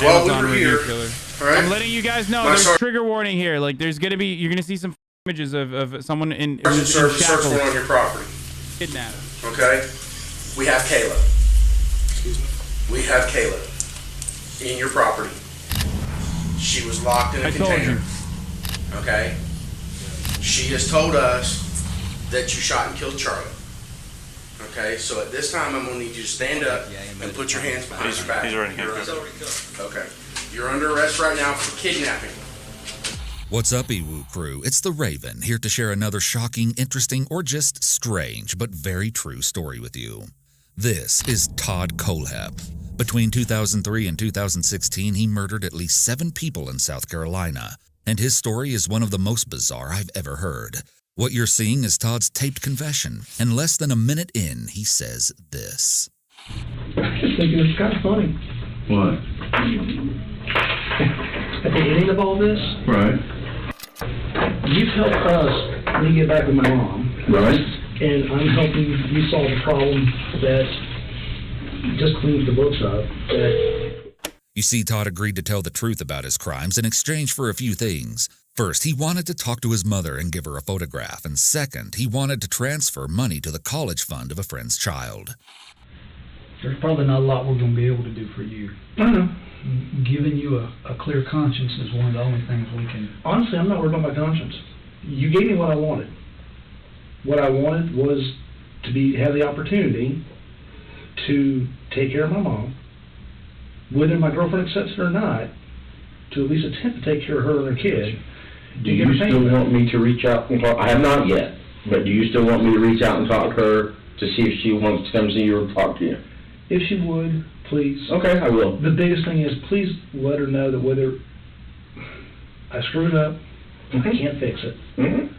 While we Amazon were review here, killer. all right? I'm letting you guys know My there's sar- trigger warning here. Like you're gonna see some images of someone in Sergeant served a search shackles, warrant on your property. kidnapped. Okay? We have Kayla. Excuse me? We have Kayla in your property. She was locked in a I told container. you. Okay? She has told us that you shot and killed Charlie. Okay? So at this time, I'm going to need you to stand up and put your hands behind your back. He's already You're handcuffed. under- Okay. You're under arrest right now for kidnapping. What's up, Iwu crew? It's the Raven, here to share another shocking, interesting, or just strange but very true story with you. This is Todd Kohlhepp. Between 2003 and 2016, he murdered at least 7 people in South Carolina, and his story is one of the most bizarre I've ever heard. What you're seeing is Todd's taped confession, and less than a minute in, he says this. I'm just thinking it's kind of funny. What? At the ending of all this, Right. you've helped us, me get back with my mom, Right. and I'm helping you solve a problem that just cleans the books up. You see, Todd agreed to tell the truth about his crimes in exchange for a few things. First, he wanted to talk to his mother and give her a photograph, and second, he wanted to transfer money to the college fund of a friend's child. There's probably not a lot we're going to be able to do for you. Giving you a clear conscience is one of the only things we can. Honestly, I'm not worried about my conscience. You gave me what I wanted. What I wanted was to have the opportunity to take care of my mom, whether my girlfriend accepts it or not, to at least attempt to take care of her and her kid. Do you still want me to reach out and talk? I have not yet, but do you still want me to reach out and talk to her to see if she wants to come see you or talk to you? If she would, please. Okay, I will. The biggest thing is, please let her know that whether I screwed up, I can't fix it. Mm-hmm.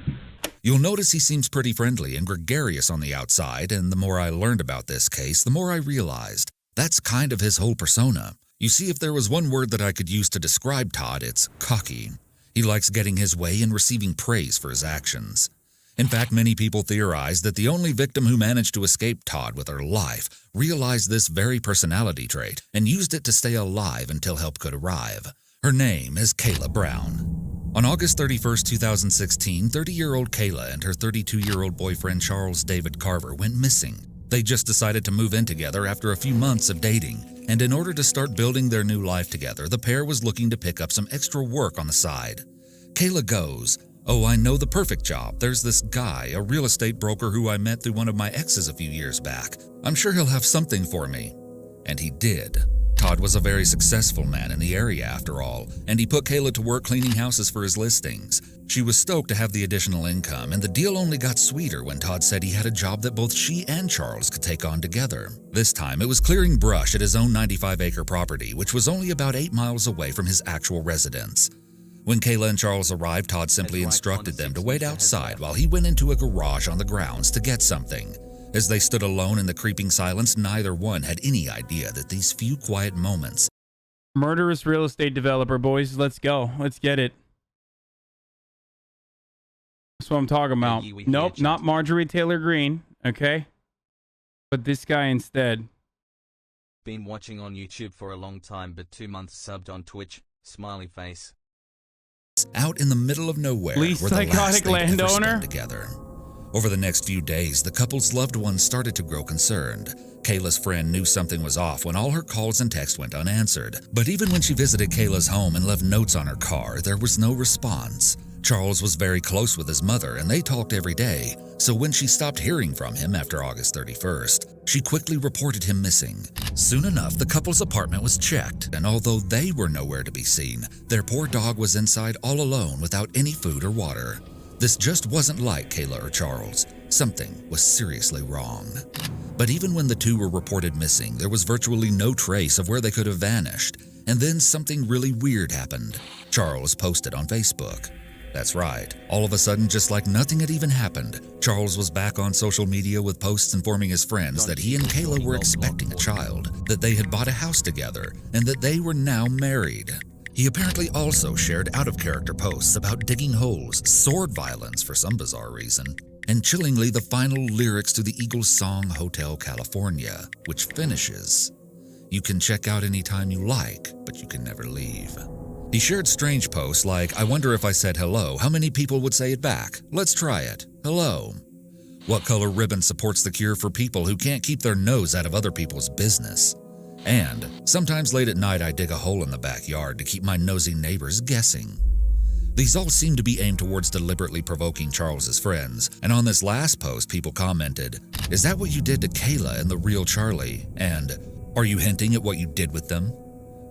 You'll notice he seems pretty friendly and gregarious on the outside, and the more I learned about this case, the more I realized that's kind of his whole persona. You see, if there was one word that I could use to describe Todd, it's cocky. He likes getting his way and receiving praise for his actions. In fact, many people theorize that the only victim who managed to escape Todd with her life realized this very personality trait and used it to stay alive until help could arrive. Her name is Kayla Brown. On August 31st, 2016, 30-year-old Kayla and her 32-year-old boyfriend Charles David Carver went missing. They just decided to move in together after a few months of dating, and in order to start building their new life together, the pair was looking to pick up some extra work on the side. Kayla goes, "Oh, I know the perfect job. There's this guy, a real estate broker who I met through one of my exes a few years back. I'm sure he'll have something for me." And he did. Todd was a very successful man in the area after all, and he put Kayla to work cleaning houses for his listings. She was stoked to have the additional income, and the deal only got sweeter when Todd said he had a job that both she and Charles could take on together. This time, it was clearing brush at his own 95-acre property, which was only about 8 miles away from his actual residence. When Kayla and Charles arrived, Todd simply instructed them to wait outside while he went into a garage on the grounds to get something. As they stood alone in the creeping silence, neither one had any idea that these few quiet moments. Murderous real estate developer, boys. Let's go. Let's get it. That's what I'm talking about. Nope, not Marjorie Taylor Greene, okay? But this guy instead. Been watching on YouTube for a long time, but 2 months subbed on Twitch. Smiley face. Out in the middle of nowhere, Least were the last psychotic they'd ever landowner? spent together. Over the next few days, the couple's loved ones started to grow concerned. Kayla's friend knew something was off when all her calls and texts went unanswered. But even when she visited Kayla's home and left notes on her car, there was no response. Charles was very close with his mother, and they talked every day. So when she stopped hearing from him after August 31st, she quickly reported him missing. Soon enough, the couple's apartment was checked, and although they were nowhere to be seen, their poor dog was inside all alone without any food or water. This just wasn't like Kayla or Charles. Something was seriously wrong. But even when the two were reported missing, there was virtually no trace of where they could have vanished. And then something really weird happened. Charles posted on Facebook. That's right. All of a sudden, just like nothing had even happened, Charles was back on social media with posts informing his friends that he and Kayla were expecting a child, that they had bought a house together, and that they were now married. He apparently also shared out-of-character posts about digging holes, sword violence for some bizarre reason, and chillingly the final lyrics to the Eagles song Hotel California, which finishes, You can check out anytime you like, but you can never leave. He shared strange posts like, I wonder if I said hello, how many people would say it back? Let's try it. Hello. What color ribbon supports the cure for people who can't keep their nose out of other people's business? And sometimes late at night I dig a hole in the backyard to keep my nosy neighbors guessing. These all seem to be aimed towards deliberately provoking Charles's friends, and on this last post people commented, is that what you did to Kayla and the real Charlie? And are you hinting at what you did with them?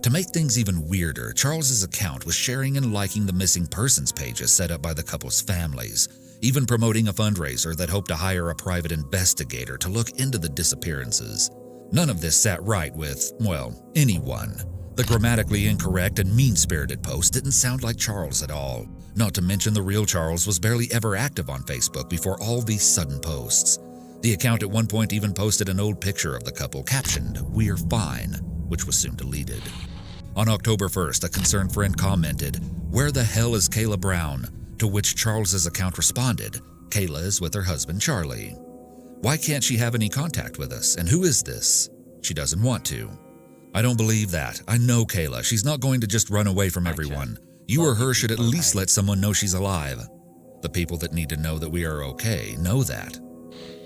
To make things even weirder, Charles's account was sharing and liking the missing persons pages set up by the couple's families, even promoting a fundraiser that hoped to hire a private investigator to look into the disappearances. None of this sat right with, well, anyone. The grammatically incorrect and mean-spirited post didn't sound like Charles at all. Not to mention the real Charles was barely ever active on Facebook before all these sudden posts. The account at one point even posted an old picture of the couple captioned, "We're fine," which was soon deleted. On October 1st, a concerned friend commented, "Where the hell is Kayla Brown?" To which Charles's account responded, "Kayla is with her husband Charlie. Why can't she have any contact with us? And who is this? She doesn't want to." I don't believe that. I know Kayla. She's not going to just run away from everyone. You or her should at least let someone know she's alive. The people that need to know that we are okay know that.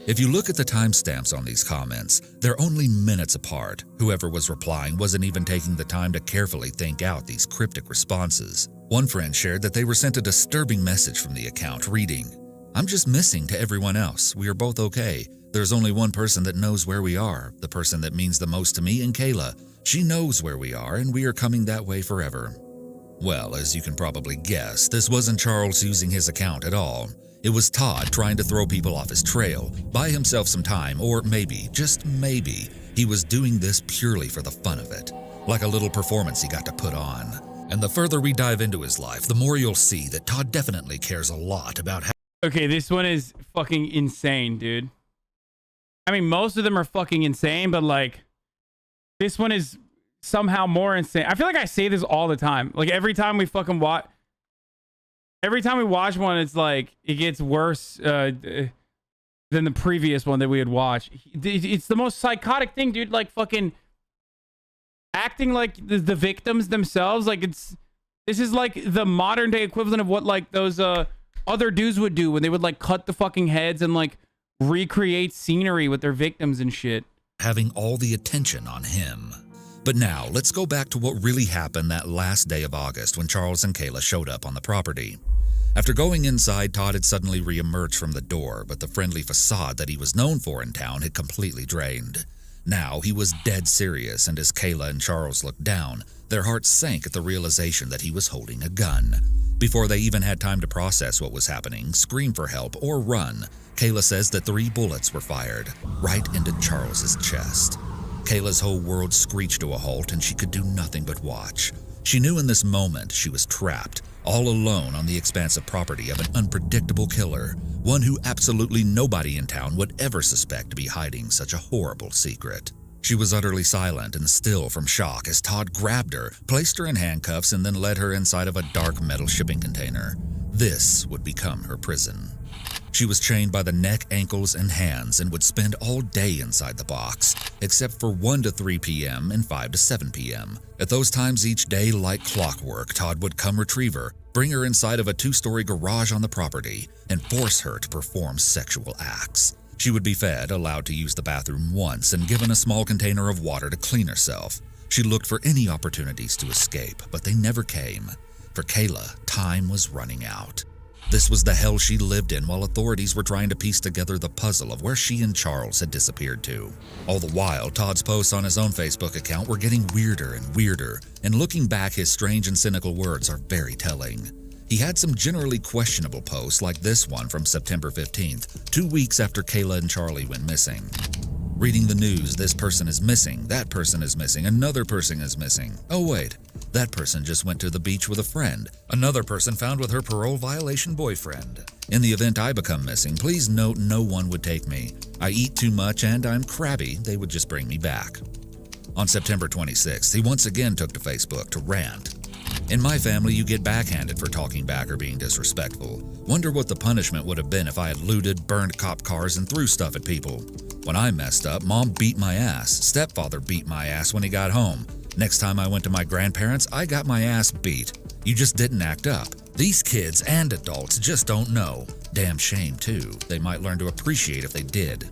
If you look at the timestamps on these comments, they're only minutes apart. Whoever was replying wasn't even taking the time to carefully think out these cryptic responses. One friend shared that they were sent a disturbing message from the account reading, "I'm just missing to everyone else. We are both okay. There's only one person that knows where we are, the person that means the most to me and Kayla. She knows where we are, and we are coming that way forever." Well, as you can probably guess, this wasn't Charles using his account at all. It was Todd trying to throw people off his trail, buy himself some time, or maybe, just maybe, he was doing this purely for the fun of it, like a little performance he got to put on. And the further we dive into his life, the more you'll see that Todd definitely cares a lot about how— Okay, this one is fucking insane, dude. I mean, most of them are fucking insane, but like, this one is somehow more insane. I feel like I say this all the time. Like every time we fucking watch, every time we watch one, it's like it gets worse than the previous one that we had watched. It's the most psychotic thing, dude. Like fucking acting like the victims themselves. Like this is like the modern day equivalent of what like those other dudes would do when they would like cut the fucking heads and like recreate scenery with their victims and shit. having all the attention on him. But now, let's go back to what really happened that last day of August when Charles and Kayla showed up on the property. After going inside, Todd had suddenly re-emerged from the door, but the friendly facade that he was known for in town had completely drained. Now, he was dead serious, and as Kayla and Charles looked down, their hearts sank at the realization that he was holding a gun. Before they even had time to process what was happening, scream for help, or run, Kayla says that 3 bullets were fired, right into Charles's chest. Kayla's whole world screeched to a halt, and she could do nothing but watch. She knew in this moment she was trapped, all alone on the expansive property of an unpredictable killer, one who absolutely nobody in town would ever suspect to be hiding such a horrible secret. She was utterly silent and still from shock as Todd grabbed her, placed her in handcuffs, and then led her inside of a dark metal shipping container. This would become her prison. She was chained by the neck, ankles, and hands and would spend all day inside the box, except for 1 to 3 p.m. and 5 to 7 p.m. At those times each day, like clockwork, Todd would come retrieve her, bring her inside of a 2-story garage on the property, and force her to perform sexual acts. She would be fed, allowed to use the bathroom once, and given a small container of water to clean herself. She looked for any opportunities to escape, but they never came. For Kayla, time was running out. This was the hell she lived in while authorities were trying to piece together the puzzle of where she and Charles had disappeared to. All the while, Todd's posts on his own Facebook account were getting weirder and weirder, and looking back, his strange and cynical words are very telling. He had some generally questionable posts like this one from September 15th, 2 weeks after Kayla and Charlie went missing. Reading the news, this person is missing, that person is missing, another person is missing. Oh wait, that person just went to the beach with a friend. Another person found with her parole violation boyfriend. In the event I become missing, please note no one would take me. I eat too much and I'm crabby, they would just bring me back. On September 26th, he once again took to Facebook to rant. In my family, you get backhanded for talking back or being disrespectful. Wonder what the punishment would have been if I had looted, burned cop cars, and threw stuff at people. When I messed up, Mom beat my ass. Stepfather beat my ass when he got home. Next time I went to my grandparents, I got my ass beat. You just didn't act up. These kids and adults just don't know. Damn shame, too. They might learn to appreciate if they did.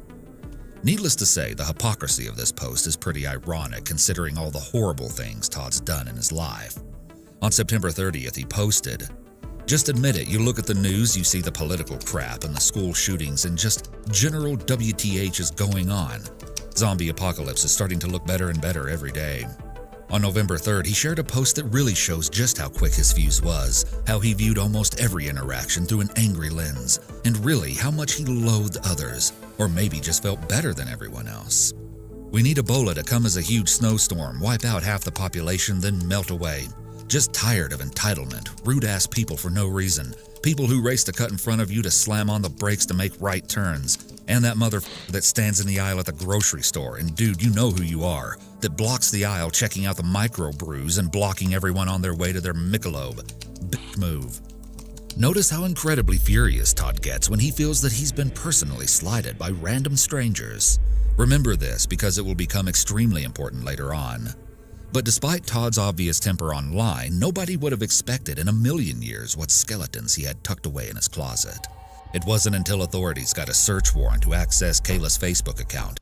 Needless to say, the hypocrisy of this post is pretty ironic considering all the horrible things Todd's done in his life. On September 30th, he posted, "Just admit it, you look at the news, you see the political crap and the school shootings and just general WTH is going on. Zombie apocalypse is starting to look better and better every day." On November 3rd, he shared a post that really shows just how quick his fuse was, how he viewed almost every interaction through an angry lens, and really how much he loathed others, or maybe just felt better than everyone else. "We need Ebola to come as a huge snowstorm, wipe out half the population, then melt away. Just tired of entitlement, rude-ass people for no reason, people who race to cut in front of you to slam on the brakes to make right turns, and that motherfucker that stands in the aisle at the grocery store, and dude, you know who you are, that blocks the aisle checking out the microbrews and blocking everyone on their way to their Michelob. Big move." Notice how incredibly furious Todd gets when he feels that he's been personally slighted by random strangers. Remember this because it will become extremely important later on. But despite Todd's obvious temper online, nobody would have expected in a million years what skeletons he had tucked away in his closet. It wasn't until authorities got a search warrant to access Kayla's Facebook account.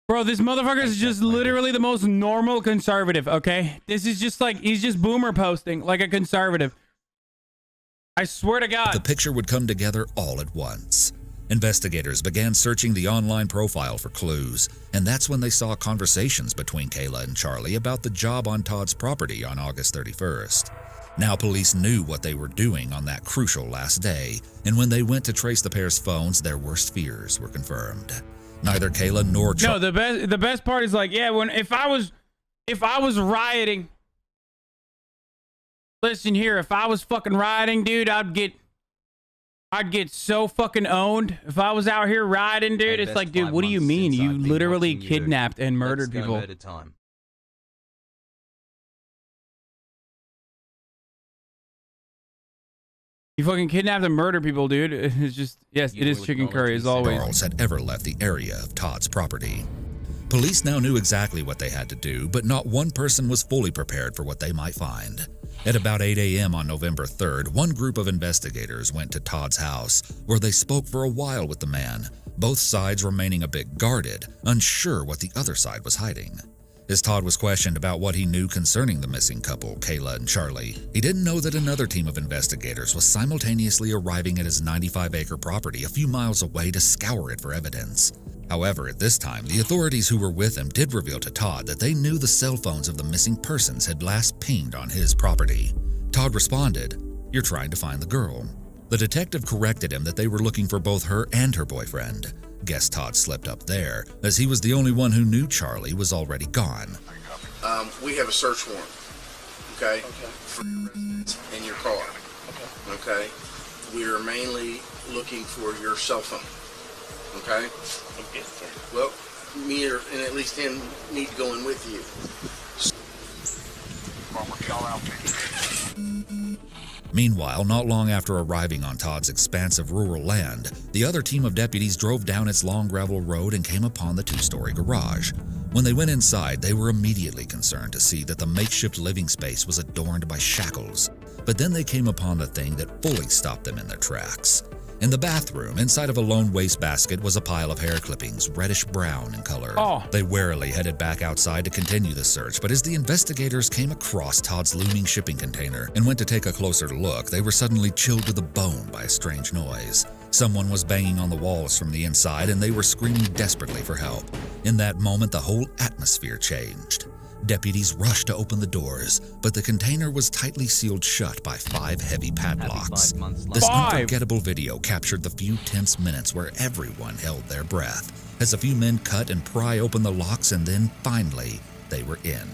Bro, this motherfucker is just literally the most normal conservative, okay? This is just like, he's just boomer posting like a conservative. I swear to God. The picture would come together all at once. Investigators began searching the online profile for clues, and that's when they saw conversations between Kayla and Charlie about the job on Todd's property on August 31st. Now police knew what they were doing on that crucial last day, and when they went to trace the pair's phones, their worst fears were confirmed. Neither Kayla nor Charlie. No, the best part is like, yeah, when if I was rioting. Listen here, if I was fucking rioting, dude, I'd get so fucking owned. If I was out here rioting, dude, it's like, dude, what do you mean? You literally kidnapped and murdered people. Murder time. You fucking kidnapped and murdered people, dude. It's just, yes, it is chicken curry as always. Charles had ever left the area of Todd's property. Police now knew exactly what they had to do, but not one person was fully prepared for what they might find. At about 8 a.m. on November 3rd, one group of investigators went to Todd's house, where they spoke for a while with the man, both sides remaining a bit guarded, unsure what the other side was hiding. As Todd was questioned about what he knew concerning the missing couple, Kayla and Charlie, he didn't know that another team of investigators was simultaneously arriving at his 95-acre property a few miles away to scour it for evidence. However, at this time, the authorities who were with him did reveal to Todd that they knew the cell phones of the missing persons had last pinged on his property. Todd responded, "You're trying to find the girl." The detective corrected him that they were looking for both her and her boyfriend. Guess Todd slipped up there, as he was the only one who knew Charlie was already gone. We have a search warrant, okay? For your residence and your car, okay? We are mainly looking for your cell phone, okay? Well, me and at least him need to go in with you. Meanwhile, not long after arriving on Todd's expansive rural land, the other team of deputies drove down its long gravel road and came upon the two-story garage. When they went inside, they were immediately concerned to see that the makeshift living space was adorned by shackles. But then they came upon the thing that fully stopped them in their tracks. In the bathroom, inside of a lone wastebasket, was a pile of hair clippings, reddish-brown in color. They warily headed back outside to continue the search, but as the investigators came across Todd's looming shipping container and went to take a closer look, they were suddenly chilled to the bone by a strange noise. Someone was banging on the walls from the inside, and they were screaming desperately for help. In that moment, the whole atmosphere changed. Deputies rushed to open the doors, but the container was tightly sealed shut by 5 heavy padlocks. This unforgettable video captured the few tense minutes where everyone held their breath, as a few men cut and pry open the locks, and then, finally, they were in.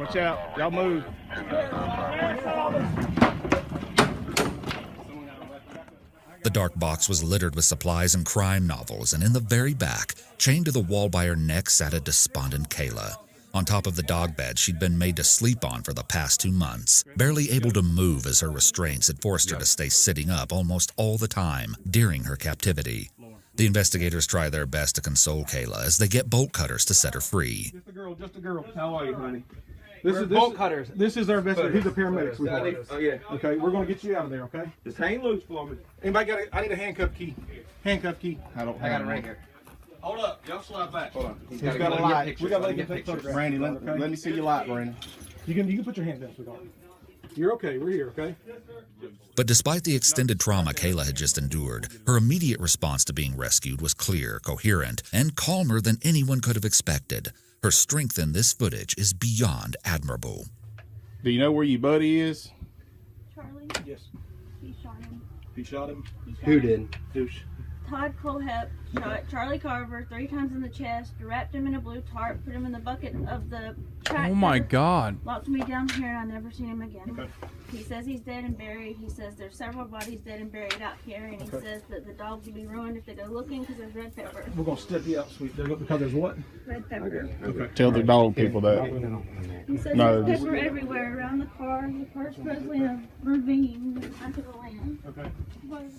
Watch out, y'all move. The dark box was littered with supplies and crime novels, and in the very back, chained to the wall by her neck, sat a despondent Kayla. on top of the dog bed she'd been made to sleep on for the past 2 months, barely able to move as her restraints had forced her to stay sitting up almost all the time during her captivity. The investigators try their best to console Kayla as they get bolt cutters to set her free. Just a girl, just a girl. How are you, honey? This is bolt cutters. This is our investigator. He's a paramedic, sweetheart. Oh, yeah. Okay, we're going to get you out of there, okay? Just hang loose for me. Anybody got I need a handcuff key. Handcuff key. I got it right here. Hold up. Y'all slide back. Hold on. He's got a light. We got to get pictures. Randy, let me see your light, Randy. You can put your hand down, sweetheart. You're okay. We're here, okay? But despite the extended trauma Kayla had just endured, her immediate response to being rescued was clear, coherent, and calmer than anyone could have expected. Her strength in this footage is beyond admirable. Do you know where your buddy is? Charlie? Yes. He shot him. He shot him? Who did? Douche. Todd Colehep shot Charlie Carver 3 times in the chest, wrapped him in a blue tarp, put him in the bucket of the tractor. Oh my God. Locked me down here and I never seen him again. Okay. He says he's dead and buried. He says there's several bodies dead and buried out here, and he says that the dogs will be ruined if they go looking because there's red pepper. We're going to step you out, sweet. Because there's what? Red pepper. Okay. Tell the dog people that. He says No, there's pepper everywhere around the car. The car's presently in a ravine under the land. Okay.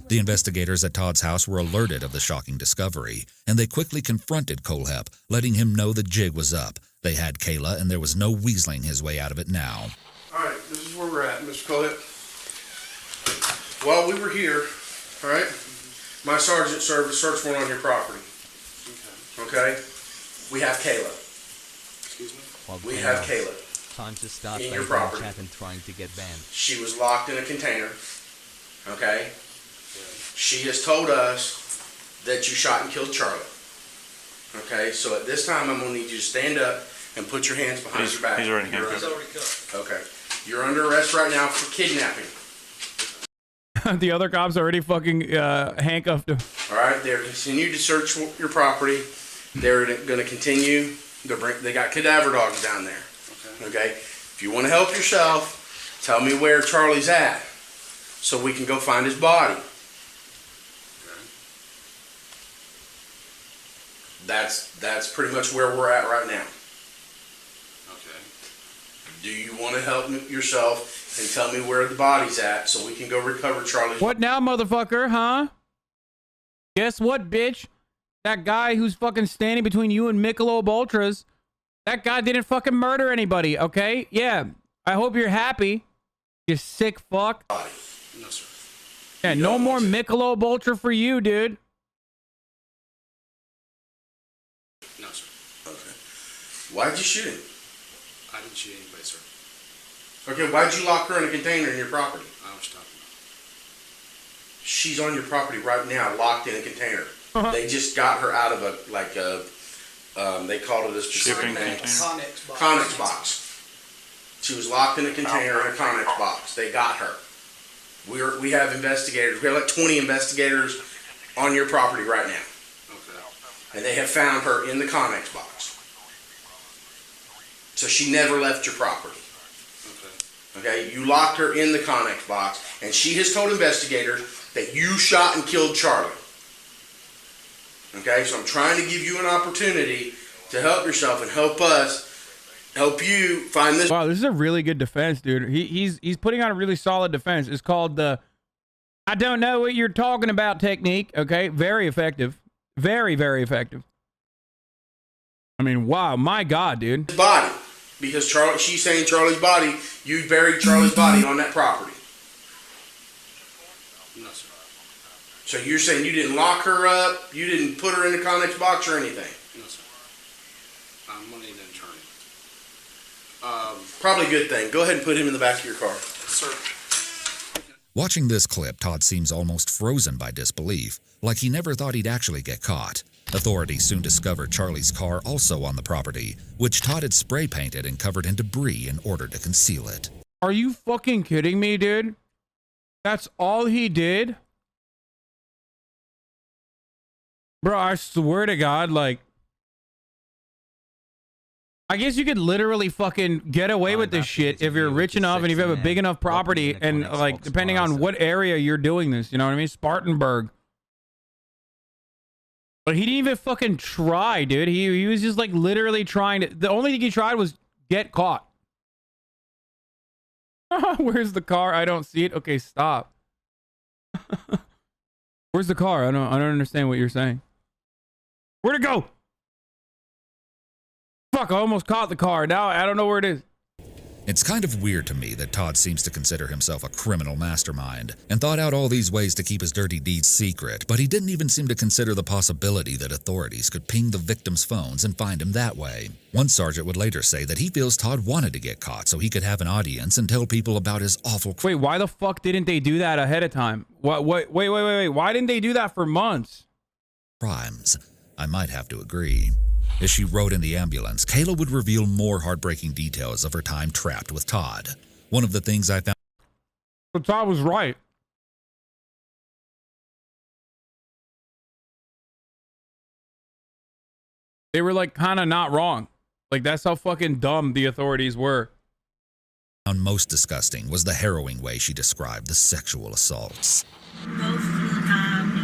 The investigators at Todd's house were alerted of the shocking discovery, and they quickly confronted Colehep, letting him know the jig was up. They had Kayla, and there was no weaseling his way out of it now. All right, this is where we're at, Mr. Colette. While we were here, all right, my sergeant served a search warrant on your property. Okay? We have Kayla. Excuse me? We have Kayla. Time to start In your playing property. chat and trying to get banned. She was locked in a container. Okay? She has told us that you shot and killed Charlie. Okay? So at this time, I'm going to need you to stand up and put your hands behind your back. He's already handcuffed. Okay. You're under arrest right now for kidnapping. The other cops already fucking handcuffed him. All right, they're continuing to search your property. They're going to continue. They got cadaver dogs down there. Okay. If you want to help yourself, tell me where Charlie's at, so we can go find his body. That's pretty much where we're at right now. Okay. Do you want to help yourself and tell me where the body's at, so we can go recover Charlie's? What now, motherfucker, huh? Guess what, bitch? That guy who's fucking standing between you and Michelob Ultras, that guy didn't fucking murder anybody, okay? Yeah, I hope you're happy, you sick fuck. Body. No, sir. Yeah, no more Michelob Ultra for you, dude. No, sir. Okay. Why'd you shoot him? I didn't shoot anybody, sir. Okay, why'd you lock her in a container in your property? I was talking about. She's on your property right now, locked in a container. They just got her out of they called it a specific name. Connex box. She was locked in a container in a Connex box. They got her. We have investigators. We have like 20 investigators on your property right now. Okay. And they have found her in the Connex box. So she never left your property. Okay, you locked her in the Connex box, and she has told investigators that you shot and killed Charlie. Okay, so I'm trying to give you an opportunity to help yourself and help us, help you find this. Wow, this is a really good defense, dude. He's putting on a really solid defense. It's called the I don't know what you're talking about technique. Okay, very effective. Very, very effective. I mean, wow, my God, dude. Body. Because she's saying Charlie's body, you buried Charlie's body on that property. No, sir. So you're saying you didn't lock her up, you didn't put her in the Connex box or anything? No, sir. I'm gonna need an attorney. Probably a good thing. Go ahead and put him in the back of your car. Sir. Watching this clip, Todd seems almost frozen by disbelief, like he never thought he'd actually get caught. Authorities soon discovered Charlie's car also on the property, which Todd had spray painted and covered in debris in order to conceal it. Are you fucking kidding me, dude? That's all he did? Bro, I swear to God, like, I guess you could literally fucking get away with this shit if you're rich enough and if you have a big enough property and, like, depending on what area you're doing this, you know what I mean? Spartanburg. But he didn't even fucking try, dude. He was just like literally trying to. The only thing he tried was get caught. Where's the car? I don't see it. Okay, stop. Where's the car? I don't understand what you're saying. Where'd it go? Fuck, I almost caught the car. Now I don't know where it is. It's kind of weird to me that Todd seems to consider himself a criminal mastermind and thought out all these ways to keep his dirty deeds secret, but he didn't even seem to consider the possibility that authorities could ping the victims' phones and find him that way. One sergeant would later say that he feels Todd wanted to get caught so he could have an audience and tell people about his awful Wait, why the fuck didn't they do that ahead of time? Wait. Why didn't they do that for months? crimes. I might have to agree. As she rode in the ambulance, Kayla would reveal more heartbreaking details of her time trapped with Todd. One of the things I found... But Todd was right. They were like kind of not wrong. Like that's how fucking dumb the authorities were. Found most disgusting was the harrowing way she described the sexual assaults. Most of the time, do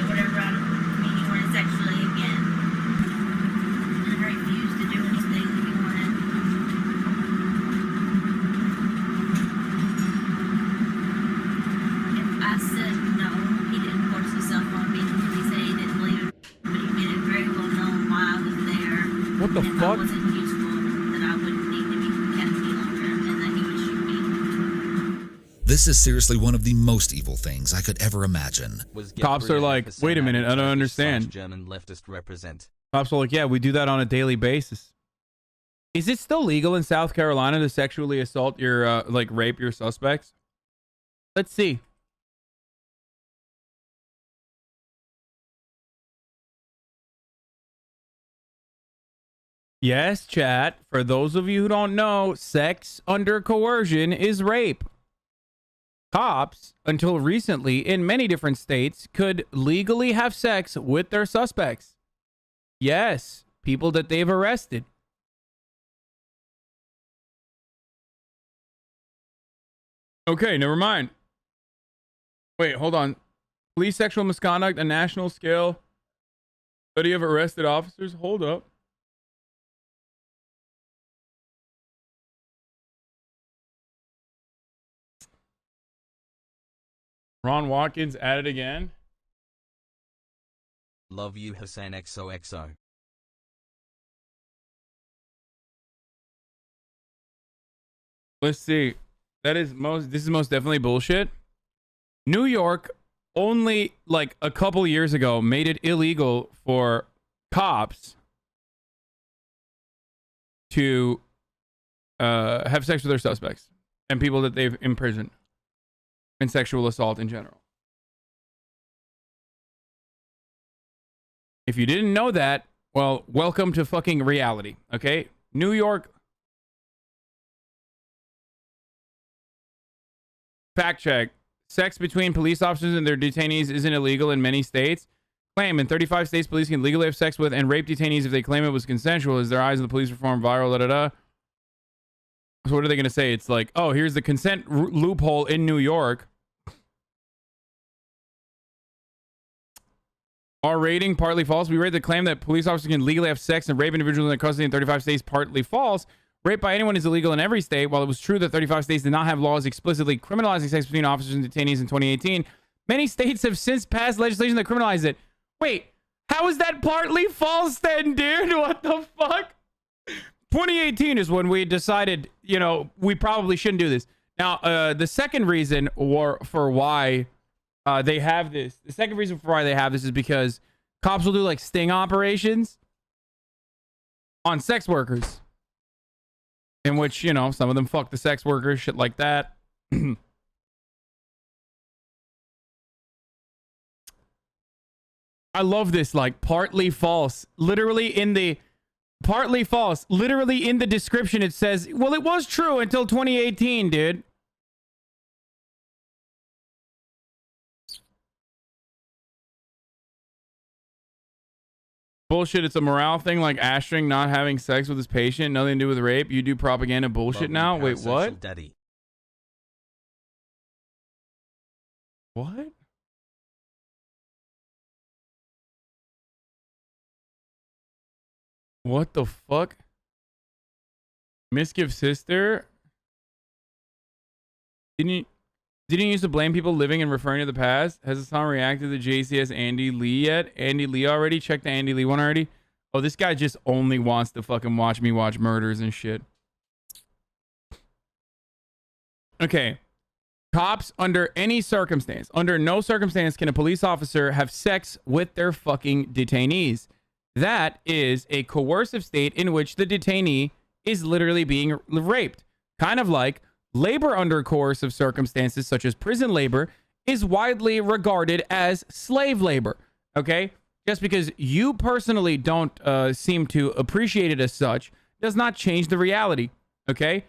whatever I mean, you want sexually again. And I refused to do anything that he wanted. If I said no, he didn't force himself on me because he said he didn't believe it. But he made it very well known why I was there. What the and fuck? If I wasn't useful, that I wouldn't need to be kept any longer, and that he would shoot me. This is seriously one of the most evil things I could ever imagine. Cops are like, wait a minute, I don't understand. German leftist represent. Cops are like, yeah, we do that on a daily basis. Is it still legal in South Carolina to sexually assault your, like, rape your suspects? Let's see. Yes, chat. For those of you who don't know, sex under coercion is rape. Cops, until recently, in many different states, could legally have sex with their suspects. Yes, people that they've arrested. Okay, never mind. Wait, hold on. Police sexual misconduct, a national scale study of arrested officers. Hold up. Ron Watkins at it again. Love you, Hassan XOXO. Let's see. This is most definitely bullshit. New York only like a couple years ago made it illegal for cops to have sex with their suspects and people that they've imprisoned in sexual assault in general. If you didn't know that, well, welcome to fucking reality, okay? New York. Fact check. Sex between police officers and their detainees isn't illegal in many states. Claim in 35 states, police can legally have sex with and rape detainees if they claim it was consensual. As their eyes on the police reform viral, da-da-da. So what are they going to say? It's like, oh, here's the consent loophole in New York. Our rating, partly false. We rate the claim that police officers can legally have sex and rape individuals in their custody in 35 states partly false. Rape by anyone is illegal in every state. While it was true that 35 states did not have laws explicitly criminalizing sex between officers and detainees in 2018, many states have since passed legislation that criminalizes it. Wait, how is that partly false then, dude? What the fuck? 2018 is when we decided, you know, we probably shouldn't do this. Now, the second reason for why they have this, is because cops will do like sting operations on sex workers, in which, you know, some of them fuck the sex workers, shit like that. I love this, like, partly false. Literally in the description, it says, well, it was true until 2018, dude. Bullshit, it's a morale thing, like Ashring not having sex with his patient, nothing to do with rape. You do propaganda bullshit now? Wait, what? Daddy. What? What the fuck? Misgive sister? Didn't you used to blame people living and referring to the past? Has Hassan reacted to JCS Andy Lee yet? Andy Lee already? Checked the Andy Lee one already? Oh, this guy just only wants to fucking watch me watch murders and shit. Okay. Cops, under any circumstance, under no circumstance can a police officer have sex with their fucking detainees. That is a coercive state in which the detainee is literally being raped. Kind of like labor under coercive circumstances, such as prison labor, is widely regarded as slave labor. Okay? Just because you personally don't seem to appreciate it as such does not change the reality. Okay?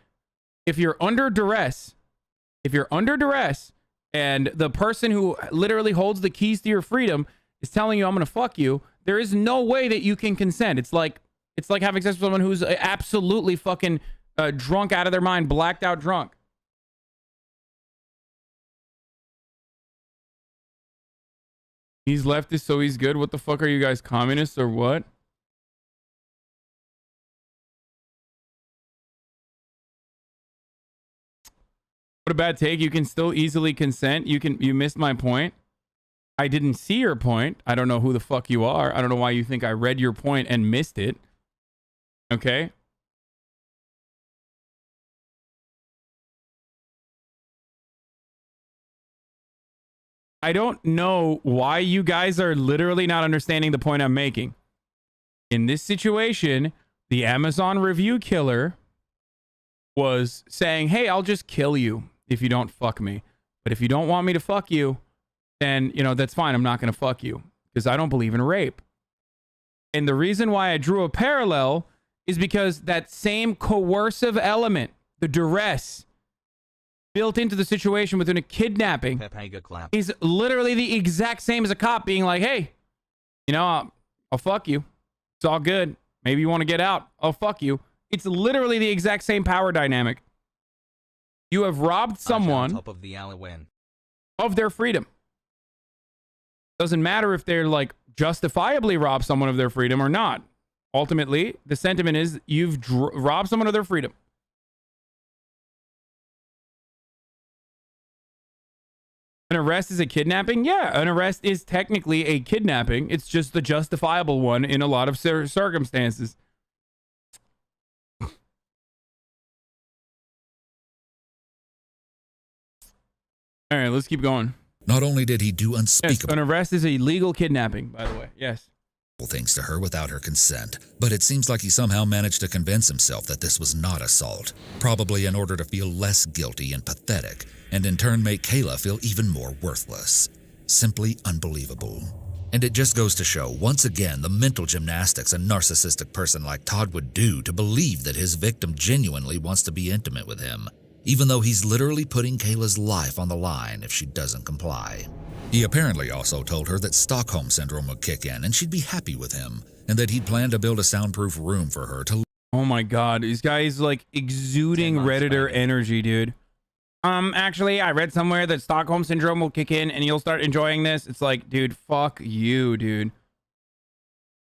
If you're under duress, and the person who literally holds the keys to your freedom is telling you, I'm going to fuck you, there is no way that you can consent. It's like having sex with someone who's absolutely fucking drunk out of their mind, blacked out drunk. He's leftist, so he's good. What the fuck are you guys, communists or what? What a bad take. You can still easily consent. You missed my point. I didn't see your point. I don't know who the fuck you are. I don't know why you think I read your point and missed it. Okay? I don't know why you guys are literally not understanding the point I'm making. In this situation, the Amazon review killer was saying, hey, I'll just kill you if you don't fuck me. But if you don't want me to fuck you, then, you know, that's fine. I'm not going to fuck you because I don't believe in rape. And the reason why I drew a parallel is because that same coercive element, the duress built into the situation within a kidnapping, is literally the exact same as a cop being like, hey, you know, I'll fuck you. It's all good. Maybe you want to get out. I'll fuck you. It's literally the exact same power dynamic. You have robbed someone of their freedom. Doesn't matter if they're like justifiably robbed someone of their freedom or not. Ultimately, the sentiment is you've robbed someone of their freedom. An arrest is a kidnapping? Yeah, an arrest is technically a kidnapping. It's just the justifiable one in a lot of circumstances. All right, let's keep going. Not only did he do unspeakable... Yes, an arrest is a legal kidnapping, by the way. Yes. ...things to her without her consent, but it seems like he somehow managed to convince himself that this was not assault, probably in order to feel less guilty and pathetic, and in turn make Kayla feel even more worthless. Simply unbelievable. And it just goes to show, once again, the mental gymnastics a narcissistic person like Todd would do to believe that his victim genuinely wants to be intimate with him, even though he's literally putting Kayla's life on the line if she doesn't comply. He apparently also told her that Stockholm Syndrome would kick in and she'd be happy with him, and that he'd planned to build a soundproof room for her to... Oh my god, these guys like exuding Redditor energy, dude. Actually, I read somewhere that Stockholm Syndrome will kick in and you'll start enjoying this. It's like, dude, fuck you, dude.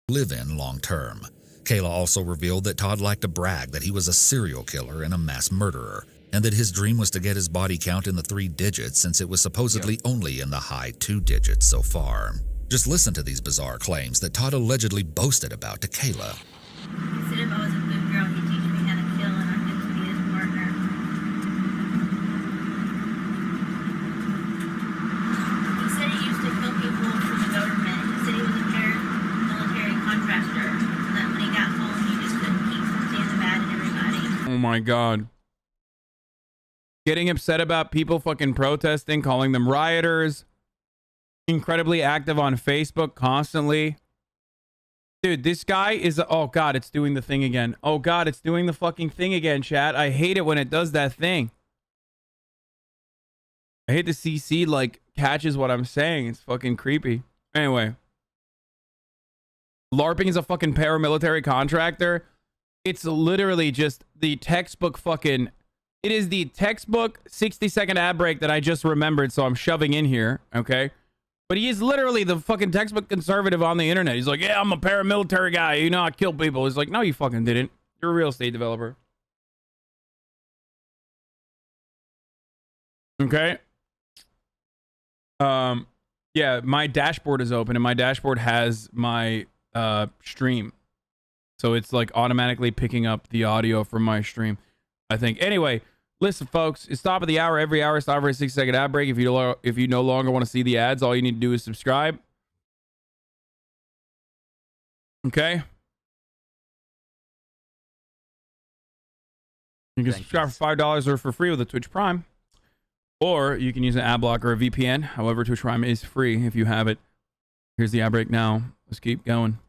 ...live in long term. Kayla also revealed that Todd liked to brag that he was a serial killer and a mass murderer, and that his dream was to get his body count in the 3 digits since it was supposedly only in the high 2 digits so far. Just listen to these bizarre claims that Todd allegedly boasted about to Kayla. He said if I was a good girl, he'd teach me how to kill and I'd get to be his partner. He said he used to kill people for the government. He said he was a paramilitary contractor, and that when he got home, he just couldn't keep from seeing the bad in everybody. Oh my god. Getting upset about people fucking protesting, calling them rioters. Incredibly active on Facebook constantly. Dude, this guy is... Oh god, it's doing the thing again. Oh god, it's doing the fucking thing again, chat. I hate it when it does that thing. I hate the CC like catches what I'm saying. It's fucking creepy. Anyway. LARPing is a fucking paramilitary contractor. It's literally just the textbook fucking... It is the textbook 60-second ad break that I just remembered, so I'm shoving in here, okay? But he is literally the fucking textbook conservative on the internet. He's like, yeah, I'm a paramilitary guy. You know, I kill people. He's like, no, you fucking didn't. You're a real estate developer. Okay. Yeah, my dashboard is open, and my dashboard has my stream. So it's like automatically picking up the audio from my stream, I think. Anyway, listen, folks, it's top of the hour. Every hour, stop for a 6-second ad break. If you no longer want to see the ads, all you need to do is subscribe. Okay. You can subscribe for $5 or for free with a Twitch Prime. Or you can use an ad blocker or a VPN. However, Twitch Prime is free if you have it. Here's the ad break now. Let's keep going.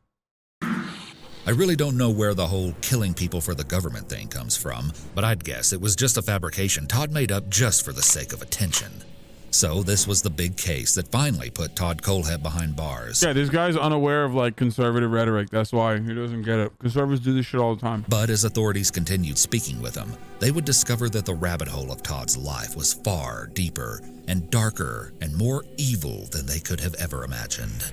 I really don't know where the whole killing people for the government thing comes from, but I'd guess it was just a fabrication Todd made up just for the sake of attention. So this was the big case that finally put Todd Kohlhepp behind bars. Yeah, this guy's unaware of like conservative rhetoric. That's why he doesn't get it. Conservatives do this shit all the time. But as authorities continued speaking with him, they would discover that the rabbit hole of Todd's life was far deeper and darker and more evil than they could have ever imagined.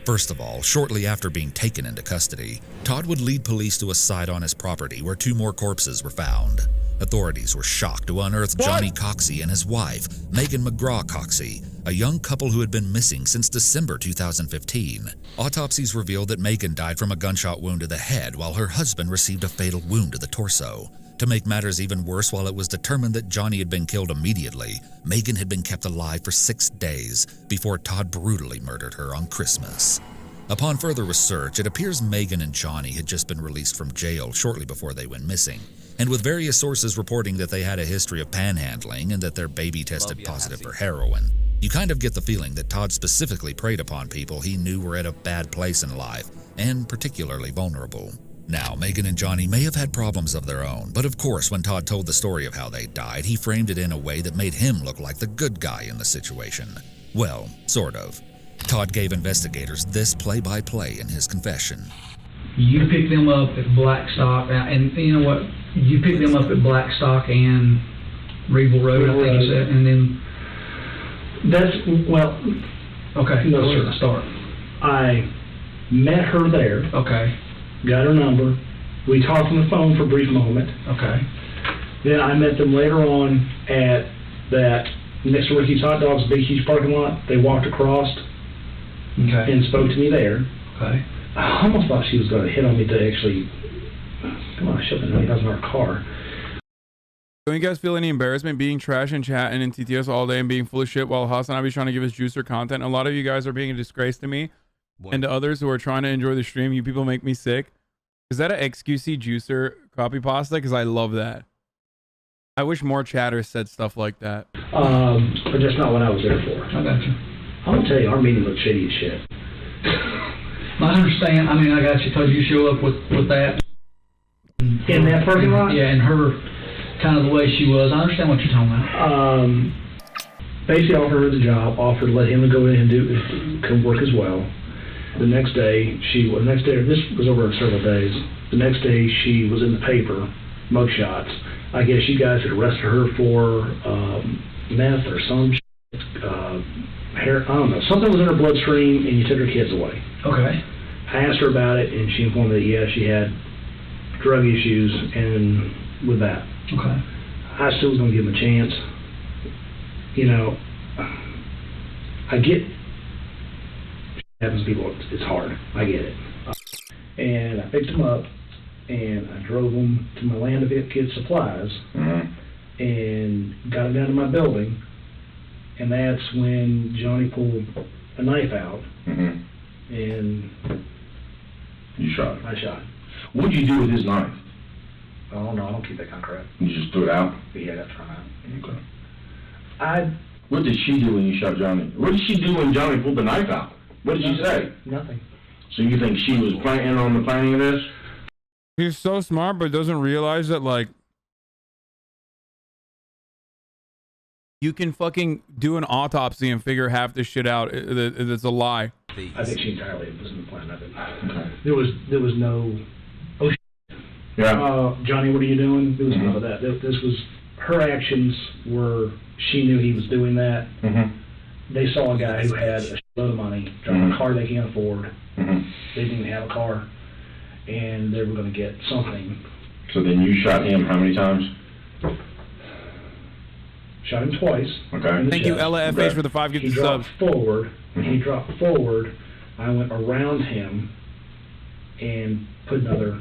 First of all, shortly after being taken into custody, Todd would lead police to a site on his property where 2 more corpses were found. Authorities were shocked to unearth Johnny Coxey and his wife, Megan McGraw Coxey, a young couple who had been missing since December 2015. Autopsies revealed that Megan died from a gunshot wound to the head while her husband received a fatal wound to the torso. To make matters even worse, while it was determined that Johnny had been killed immediately, Megan had been kept alive for 6 days before Todd brutally murdered her on Christmas. Upon further research, it appears Megan and Johnny had just been released from jail shortly before they went missing, and with various sources reporting that they had a history of panhandling and that their baby tested positive for heroin, you kind of get the feeling that Todd specifically preyed upon people he knew were at a bad place in life, and particularly vulnerable. Now, Megan and Johnny may have had problems of their own, but of course when Todd told the story of how they died, he framed it in a way that made him look like the good guy in the situation. Well, sort of. Todd gave investigators this play-by-play in his confession. You picked them up at Blackstock, and you know what? You picked them up at Blackstock and Reeville Road, I think you said, and then... That's, well... Okay, no, where's sir. the start? I met her there. Okay. Got her number. We talked on the phone for a brief moment. Okay. Then I met them later on at that next to Ricky's Hot Dogs Big Huge parking lot. They walked across and spoke to me there. Okay. I almost thought she was going to hit on me to actually, come on, shove the $90,000 car. Don't you guys feel any embarrassment being trash and chatting in TTS all day and being full of shit while Hasanabi's trying to give us juicer content? A lot of you guys are being a disgrace to me and to others who are trying to enjoy the stream. You people make me sick. Is that an XQC juicer copy pasta? Because I love that. I wish more chatters said stuff like that. But that's not what I was there for. I got you. I'm going to tell you, our meeting looked shady as shit. I understand. I mean, I got you because you show up with that. In that parking lot? Yeah, and her, kind of the way she was. I understand what you're talking about. Basically offered her the job, offered to let him go in and come work as well. The next day, this was over several days. The next day, she was in the paper, mugshots. I guess you guys had arrested her for meth or some hair. I don't know. Something was in her bloodstream, and you took her kids away. Okay. I asked her about it, and she informed me that, yeah, she had drug issues, and with that. Okay. I still was going to give him a chance. You know, I get happens to people, it's hard. I get it. And I picked him up, and I drove him to my land of kids' supplies, and got him down to my building, and that's when Johnny pulled a knife out, and you shot him. I shot him. What'd you do with his knife? Oh no, I don't keep that kind of crap. You just threw it out? Yeah, I got thrown out. Okay. What did she do when you shot Johnny? What did she do when Johnny pulled the knife out? What did she say? Nothing. So you think she was planning on the planning of this? He's so smart, but doesn't realize that, like, you can fucking do an autopsy and figure half this shit out. It's a lie. I think she entirely was in the plan of it. Okay. There was no, oh shit. Yeah. Johnny, what are you doing? There was none of that. This was, her actions were, she knew he was doing that, they saw a guy who had a load of money, driving a car they can't afford. They didn't even have a car, and they were going to get something. So then you shot him how many times? Shot him twice. Okay. Thank you, Ella FH, for the 5 gifted subs. Forward. When he dropped forward, I went around him and put another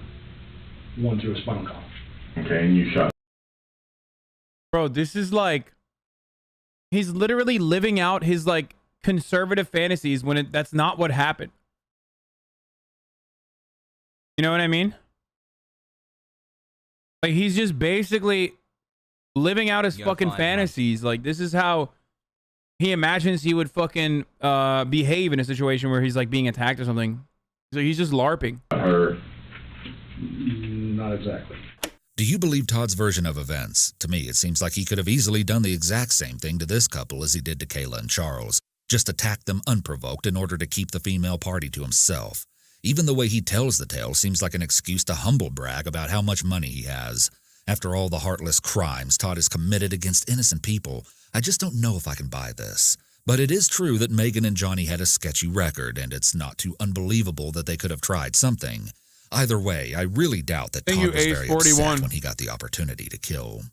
one through his spinal column. Okay, and you shot. Bro, this is like, he's literally living out his like conservative fantasies when that's not what happened. You know what I mean? Like, he's just basically living out his fucking fantasies. Like, this is how he imagines he would fucking behave in a situation where he's like being attacked or something. So he's just LARPing. Not exactly. Do you believe Todd's version of events? To me, it seems like he could have easily done the exact same thing to this couple as he did to Kayla and Charles. Just attack them unprovoked in order to keep the female party to himself. Even the way he tells the tale seems like an excuse to humble brag about how much money he has. After all the heartless crimes Todd has committed against innocent people, I just don't know if I can buy this. But it is true that Megan and Johnny had a sketchy record, and it's not too unbelievable that they could have tried something. Either way, I really doubt that Todd was very upset when he got the opportunity to kill.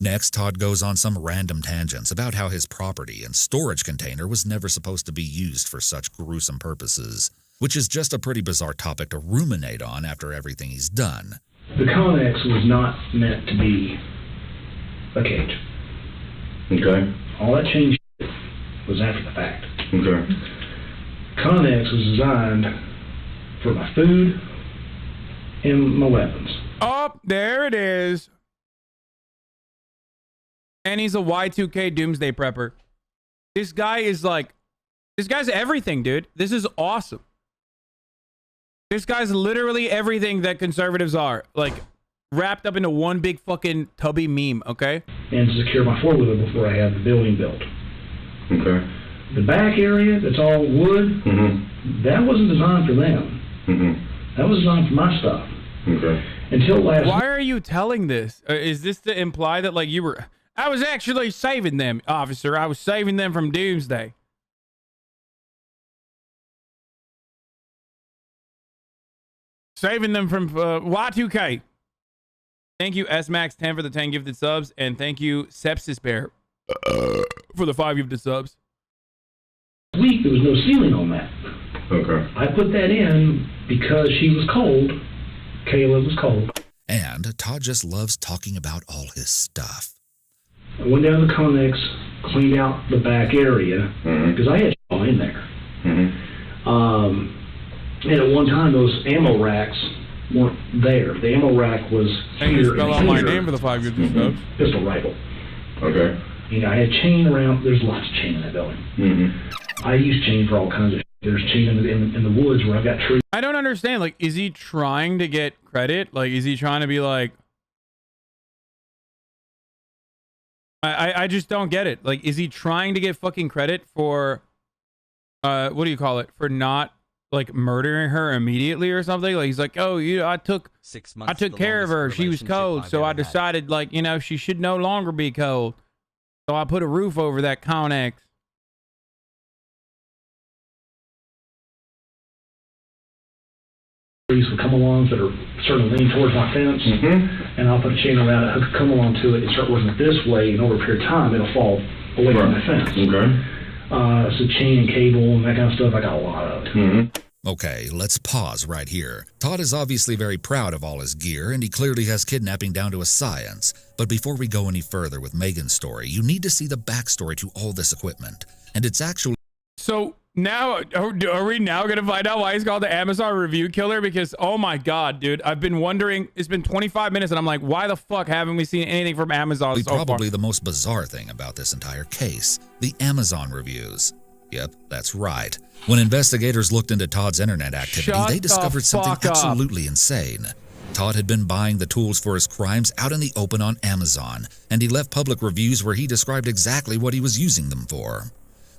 Next, Todd goes on some random tangents about how his property and storage container was never supposed to be used for such gruesome purposes, which is just a pretty bizarre topic to ruminate on after everything he's done. The Connex was not meant to be a cage. Okay. All that change was after the fact. Okay. Connex was designed for my food and my weapons. Oh, there it is. And he's a Y2K doomsday prepper. This guy is like, this guy's everything, dude. This is awesome. This guy's literally everything that conservatives are. Like, wrapped up into one big fucking tubby meme, okay? And to secure my four-wheeler before I had the building built. Okay. The back area that's all wood, that wasn't designed for them. That was designed for my stuff. Okay. Until last. Why are you telling this? Is this to imply that like you were? I was actually saving them, officer. I was saving them from doomsday. Saving them from Y2K. Thank you, SMax10 for the 10 gifted subs, and thank you, Sepsis Bear, for the 5 gifted subs. Week there was no ceiling on that. Okay. I put that in because she was cold. Kayla was cold. And Todd just loves talking about all his stuff. I went down to the Connex, cleaned out the back area because I had all in there. And at one time, those ammo racks weren't there. The ammo rack was Can you spell out my name for the 5 gifted subs? Pistol rifle. Okay. You know, I had chain around. There's lots of chain in that building. I use chain for all kinds of shit. There's chain in the woods where I've got trees. I don't understand. Like, is he trying to get credit? Like, is he trying to be like... I just don't get it. Like, is he trying to get fucking credit for... what do you call it? For not, like, murdering her immediately or something? Like, he's like, oh, you know, I took care of her. She was cold, so I decided, like, you know, she should no longer be cold. So I put a roof over that Connex. Trees would come along that are starting to lean towards my fence, and I'll put a chain around it, hook a come along to it, and start working it this way, and over a period of time, it'll fall away from my fence. So chain and cable and that kind of stuff, I got a lot of it. Okay, let's pause right here. Todd is obviously very proud of all his gear, and he clearly has kidnapping down to a science. But before we go any further with Megan's story, you need to see the backstory to all this equipment. And it's actually... So now, are we now going to find out why he's called the Amazon review killer? Because, oh my God, dude, I've been wondering, it's been 25 minutes and I'm like, why the fuck haven't we seen anything from Amazon so far? Probably the most bizarre thing about this entire case, the Amazon reviews. Yep, that's right. When investigators looked into Todd's internet activity, they discovered something absolutely insane. Todd had been buying the tools for his crimes out in the open on Amazon, and he left public reviews where he described exactly what he was using them for.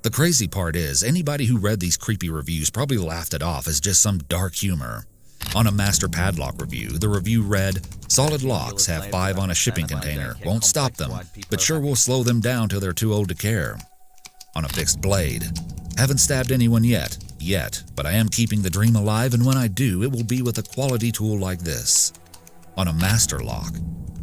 The crazy part is, anybody who read these creepy reviews probably laughed it off as just some dark humor. On a master padlock review, the review read, "Solid locks have 5 on a shipping container. Won't stop them, but sure will slow them down till they're too old to care." on a fixed blade. Haven't stabbed anyone yet, but I am keeping the dream alive, and when I do, it will be with a quality tool like this. On a master lock.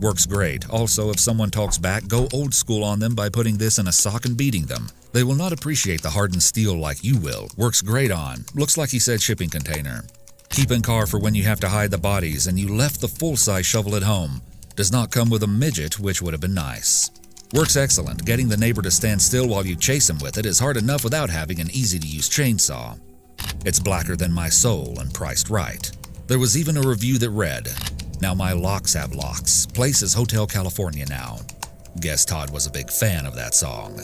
Works great. Also, if someone talks back, go old school on them by putting this in a sock and beating them. They will not appreciate the hardened steel like you will. Works great on. Looks like he said shipping container. Keep in car for when you have to hide the bodies and you left the full-size shovel at home. Does not come with a midget, which would have been nice. Works excellent. Getting the neighbor to stand still while you chase him with it is hard enough without having an easy-to-use chainsaw. It's blacker than my soul and priced right. There was even a review that read, "Now my locks have locks. Place is Hotel California now." Guess Todd was a big fan of that song.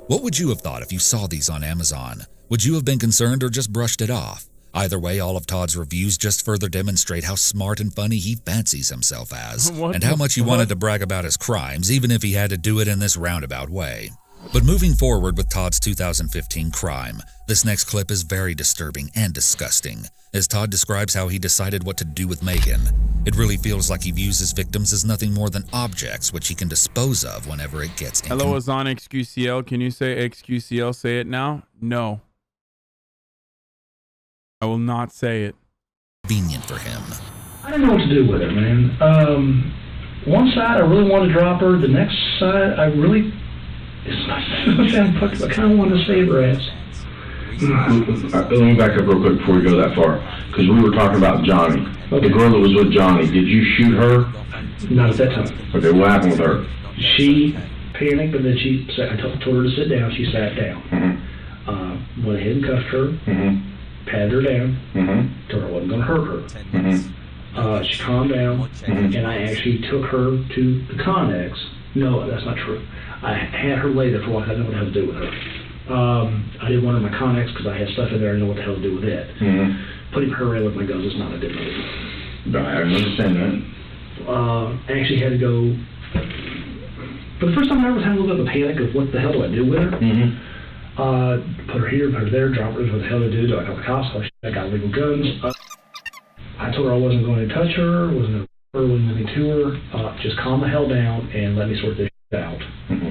What would you have thought if you saw these on Amazon? Would you have been concerned or just brushed it off? Either way, all of Todd's reviews just further demonstrate how smart and funny he fancies himself as, and how much he wanted to brag about his crimes, even if he had to do it in this roundabout way. But moving forward with Todd's 2015 crime, this next clip is very disturbing and disgusting, as Todd describes how he decided what to do with Megan. It really feels like he views his victims as nothing more than objects which he can dispose of whenever it gets Hello, Hasan XQCL. Can you say XQCL? Say it now? No. I will not say it. Convenient for him. I don't know what to do with her, man. One side, I really want to drop her. The next side, I really... It's not sound fucked up. I kind of want to save her ass. Let me back up real quick before we go that far, because we were talking about Johnny. Okay. The girl that was with Johnny, did you shoot her? Not at that time. Okay, what happened with her? She panicked, but then I told her to sit down. She sat down. Mm-hmm. Went ahead and cuffed her. Mm-hmm. Patted her down. Mm-hmm. Told her I wasn't going to hurt her. Mm-hmm. She calmed down, Mm-hmm. and I actually took her to the Connex. No, that's not true. I had her lay there for a while. I didn't know what the hell to do with her. I didn't want her in my Connex because I had stuff in there. I didn't know what the hell to do with it. Mm-hmm. Putting her away with my guns is not a good move. No, I understand that. I actually had to go. For the first time, I was having a little bit of a panic of what the hell do I do with her. Mm-hmm. Put her here, put her there, drop her. What the hell do I do? Do I call the cops? Oh, shit, I got illegal guns. I told her I wasn't going to touch her, wasn't going to hurt her, wasn't going to do her. Just calm the hell down and let me sort this shit out. Mm-hmm.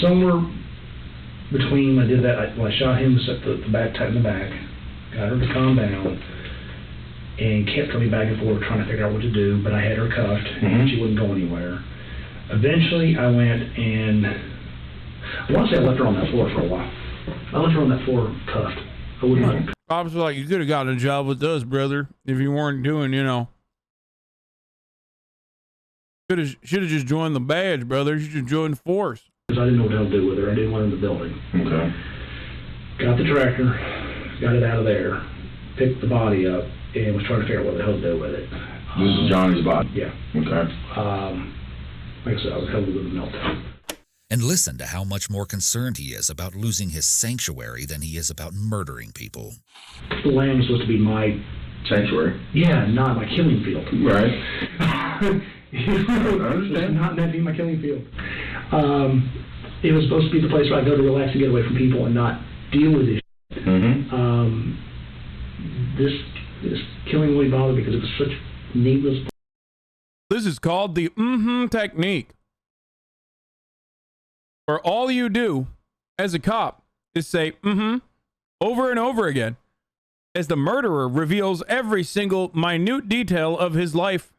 Somewhere between I did that, when I shot him, set the back, tight in the back, got her to calm down, and kept coming back and forth trying to figure out what to do, but I had her cuffed, and she wouldn't go anywhere. Eventually, I went and, I want to say I left her on that floor for a while. I left her on that floor cuffed. I wouldn't mind. Cops were like, you could have gotten a job with us, brother, if you weren't doing, you know. Should have just joined the badge, brother. You should join the force. Because I didn't know what the hell to do with her. I didn't want her in the building. Okay. Got the tractor, got it out of there, picked the body up, and was trying to figure out what the hell to do with it. This is Johnny's body? Yeah. Okay. Like I said, I was having a little meltdown. And listen to how much more concerned he is about losing his sanctuary than he is about murdering people. The land was supposed to be my... Sanctuary? Yeah, not my killing field. Right. I understand. It's not meant to be my killing field. It was supposed to be the place where I go to relax and get away from people and not deal with this shit. Mm-hmm. This killing really bothered me because it was such needless. This is called the technique. Where all you do as a cop is say over and over again as the murderer reveals every single minute detail of his life.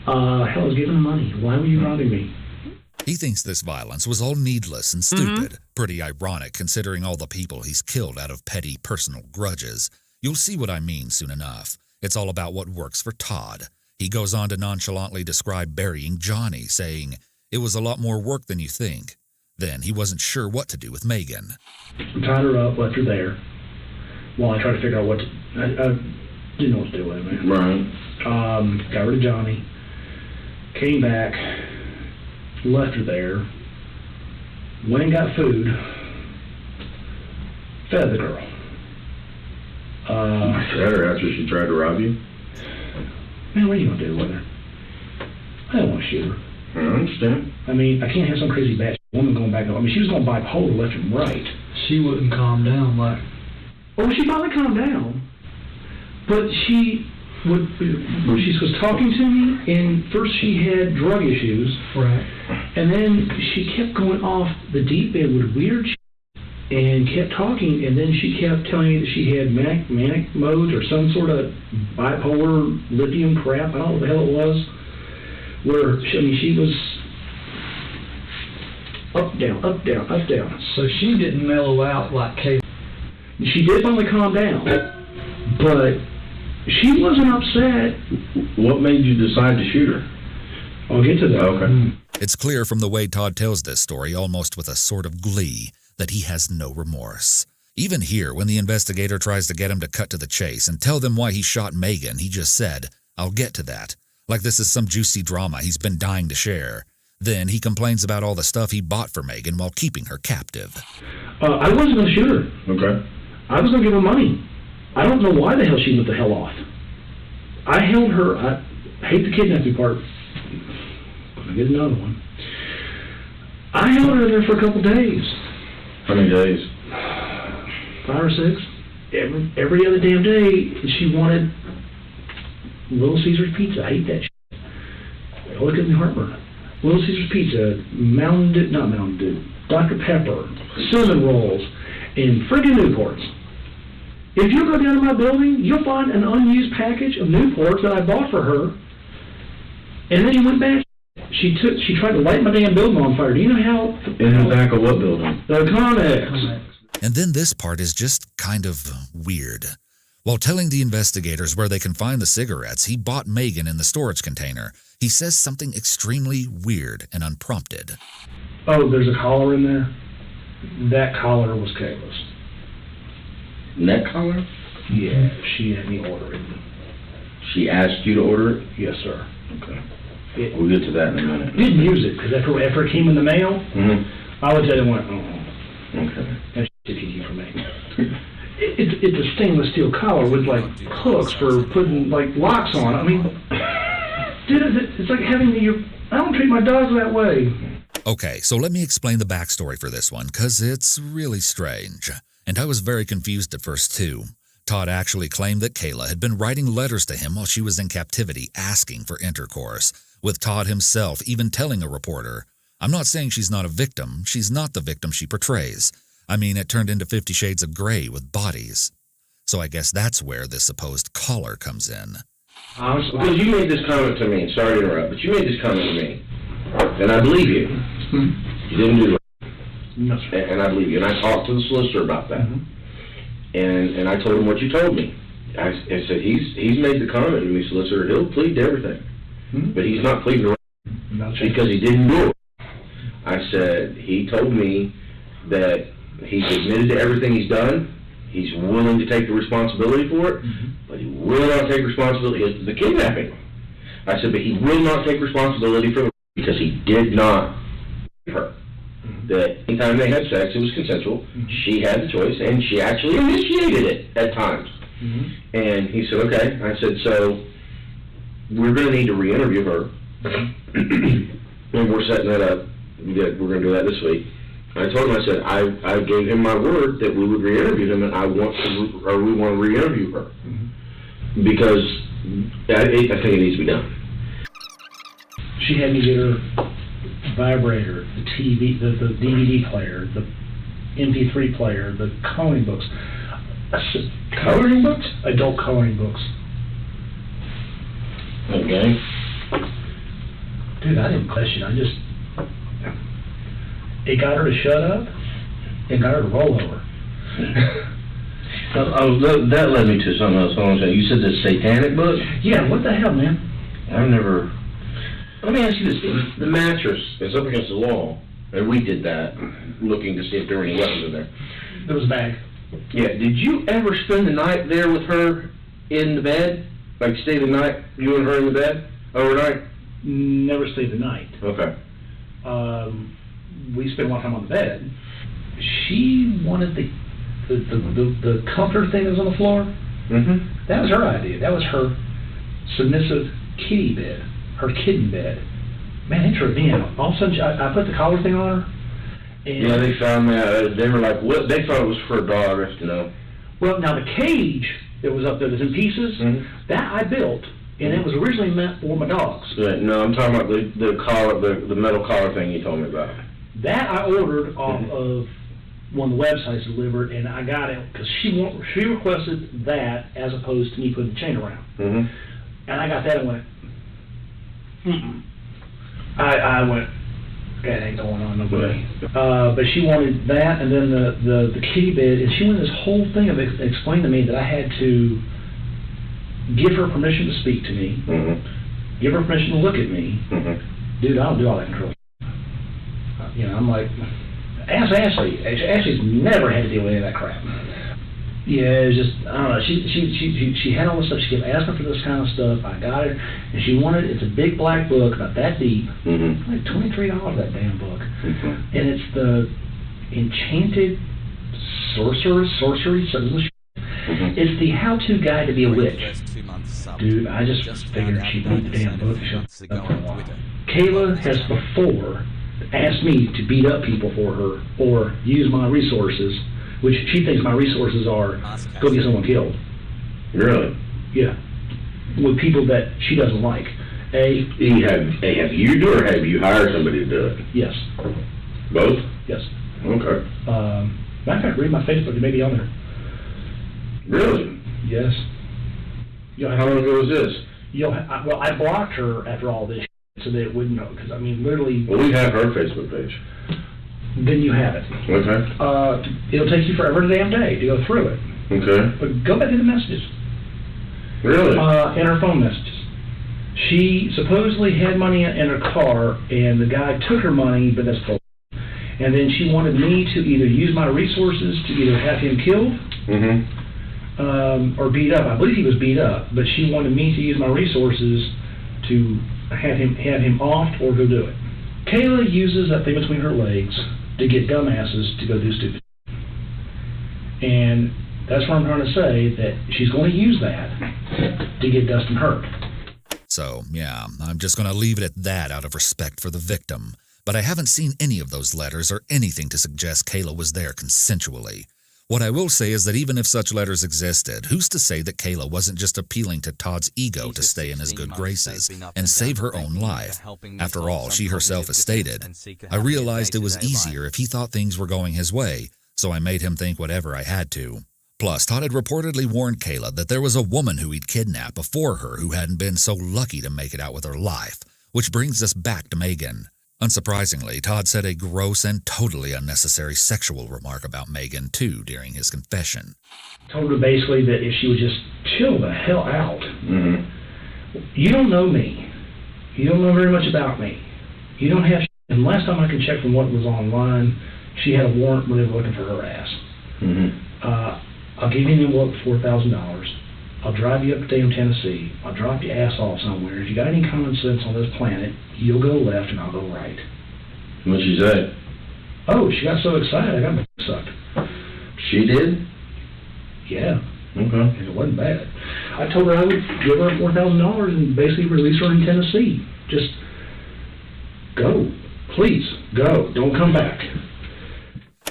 Hell, I was giving him money. Why were you robbing me? He thinks this violence was all needless and stupid. Pretty ironic considering all the people he's killed out of petty personal grudges. You'll see what I mean soon enough. It's all about what works for Todd. He goes on to nonchalantly describe burying Johnny, saying, "It was a lot more work than you think." Then he wasn't sure what to do with Megan. Tied her up, left her there, while I tried to figure out what to... I didn't know what to do with her, man. Right. Got rid of Johnny, came back, left her there, went and got food, fed the girl. Fed her after she tried to rob you? Man, what are you going to do with her? I don't want to shoot her. I understand. I mean, I can't have some crazy bad woman going back. I mean, she was going bipolar left and right. She wouldn't calm down like... Well, she finally calmed down. But she was talking to me, and first she had drug issues. Right. And then she kept going off the deep end with weird shit and kept talking, and then she kept telling me that she had manic modes or some sort of bipolar lithium crap, I don't know what the hell it was, where, she was up, down, up, down, up, down. So she didn't mellow out like Kayla. She did finally calm down, but she wasn't upset. What made you decide to shoot her? I'll get to that. Okay. It's clear from the way Todd tells this story, almost with a sort of glee, that he has no remorse. Even here, when the investigator tries to get him to cut to the chase and tell them why he shot Megan, he just said, "I'll get to that," like this is some juicy drama he's been dying to share. Then he complains about all the stuff he bought for Megan while keeping her captive. I wasn't going to shoot her. Okay. I was going to give her money. I don't know why the hell she went the hell off. I held her, I hate the kidnapping part. I get another one. I held her there for a couple days. How many days? 5 or 6. Every other damn day, she wanted Little Caesar's Pizza. I hate that shit. It always gives me heartburn. Little Caesar's Pizza, not Mountain Dew, Dr. Pepper, cinnamon rolls, and friggin' Newports. If you go down to my building, you'll find an unused package of Newports that I bought for her, and then she went back. She tried to light my damn building on fire. Do you know how? In the back of what building? The Connex. And then this part is just kind of weird. While telling the investigators where they can find the cigarettes he bought Megan in the storage container, he says something extremely weird and unprompted. Oh, there's a collar in there? That collar was Kayla's. Neck collar? Yeah, she had me order it. She asked you to order it? Yes, sir. Okay. We'll get to that in a minute. Didn't use it, because after it came in the mail, I would tell you, Okay. That's shit for me. It's a stainless steel collar with, like, hooks for putting, like, locks on. I mean, dude, it's like having I don't treat my dogs that way. Okay, so let me explain the backstory for this one, because it's really strange. And I was very confused at first, too. Todd actually claimed that Kayla had been writing letters to him while she was in captivity, asking for intercourse, with Todd himself even telling a reporter, "I'm not saying she's not a victim. She's not the victim she portrays. I mean, it turned into 50 Shades of Grey with bodies." So I guess that's where this supposed collar comes in. Because you made this comment to me, sorry to interrupt, but you made this comment to me, and I believe you. You didn't do it. No, sir. And I believe you. And I talked to the solicitor about that. And I told him what you told me. I said, he's made the comment to me, solicitor, he'll plead to everything. But he's not pleading to because he didn't do it. I said, he told me that he's admitted to everything he's done. He's willing to take the responsibility for it, but he will not take responsibility for the kidnapping. I said, but he will not take responsibility for it because he did not her. That anytime they had sex, it was consensual. She had the choice, and she actually initiated it at times. And he said, okay. I said, so we're going to need to re-interview her, and we're setting that up. We're going to do that this week. I told him, I said, I gave him my word that we would re-interview him, and we want to re-interview her. Because I think it needs to be done. She had me get her vibrator, the TV, the DVD player, the MP3 player, the coloring books. Coloring books? Adult coloring books. Okay. Dude, I didn't question. It got her to shut up. It got her to roll over. That led me to something else. You said the satanic book? Yeah, what the hell, man? I've never... Let me ask you this. The mattress is up against the wall, and we did that, looking to see if there were any weapons in there. There was a bag. Yeah, did you ever spend the night there with her in the bed? Like stay the night, you and her in the bed, overnight? Never stayed the night. Okay. We spent a lot of time on the bed. She wanted the comforter thing that was on the floor. That was her idea. That was her submissive kitty bed. Her kitten bed. Man, it drove me out. All of a sudden, I put the collar thing on her. And yeah, they found that. They were like, what? They thought it was for a dog, you know. Well, now the cage that was up there that's in pieces, that I built. and it was originally meant for my dogs. Right. No, I'm talking about the collar, the metal collar thing you told me about. That I ordered off of one of the websites delivered, and I got it because she requested that as opposed to me putting the chain around. And I got that and went, I went, that ain't going on, no way. But she wanted that, and then the kitty bed, and she wanted this whole thing of explaining to me that I had to give her permission to speak to me, give her permission to look at me. Dude, I don't do all that control. You know, I'm like, ask Ashley. Ashley's never had to deal with any of that crap. Yeah, it was just, I don't know, she had all this stuff, she kept asking for this kind of stuff, I got it, and she wanted, it's a big black book, about that deep, like $23, that damn book, and it's the Enchanted Sorcery, it's the how-to guide to be a witch. Dude, I just figured she'd need the damn book to shut up for a while. Kayla has before asked me to beat up people for her, or use my resources, which she thinks my resources are go get someone killed. Really? Yeah. With people that she doesn't like. Have you do or have you hired somebody to do it? Yes. Both? Yes. Okay. Matter of fact, read my Facebook, it may be on there. Really? Yes. How long ago was this? Well, I blocked her after all this so that it wouldn't know, because I mean, literally... Well, we have her Facebook page. Then you have it. Okay. It'll take you forever a damn day to go through it. Okay. But go back to the messages. Really? In her phone messages. She supposedly had money in her car, and the guy took her money, but that's full. And then she wanted me to either use my resources to either have him killed, or beat up. I believe he was beat up, but she wanted me to use my resources to have him off or go do it. Kayla uses that thing between her legs to get dumbasses to go do stupid. And that's what I'm trying to say, that she's going to use that to get Dustin hurt. So, yeah, I'm just going to leave it at that out of respect for the victim. But I haven't seen any of those letters or anything to suggest Kayla was there consensually. What I will say is that even if such letters existed, who's to say that Kayla wasn't just appealing to Todd's ego to stay in his good graces and save her own life? After all, she herself has stated, I realized it was easier if he thought things were going his way, so I made him think whatever I had to. Plus, Todd had reportedly warned Kayla that there was a woman who he'd kidnapped before her who hadn't been so lucky to make it out with her life, which brings us back to Megan. Unsurprisingly, Todd said a gross and totally unnecessary sexual remark about Megan, too, during his confession. Told her basically that if she would just chill the hell out. You don't know me. You don't know very much about me. You don't have... And last time I can check from what was online, she had a warrant when they were looking for her ass. I'll give you an envelope for $4,000. I'll drive you up to Dayton, Tennessee. I'll drop your ass off somewhere. If you got any common sense on this planet, you'll go left and I'll go right. What'd she say? Oh, she got so excited, I got my sucked. She did? Yeah. Okay. And it wasn't bad. I told her I would give her $4,000 and basically release her in Tennessee. Just go. Please, go. Don't come back.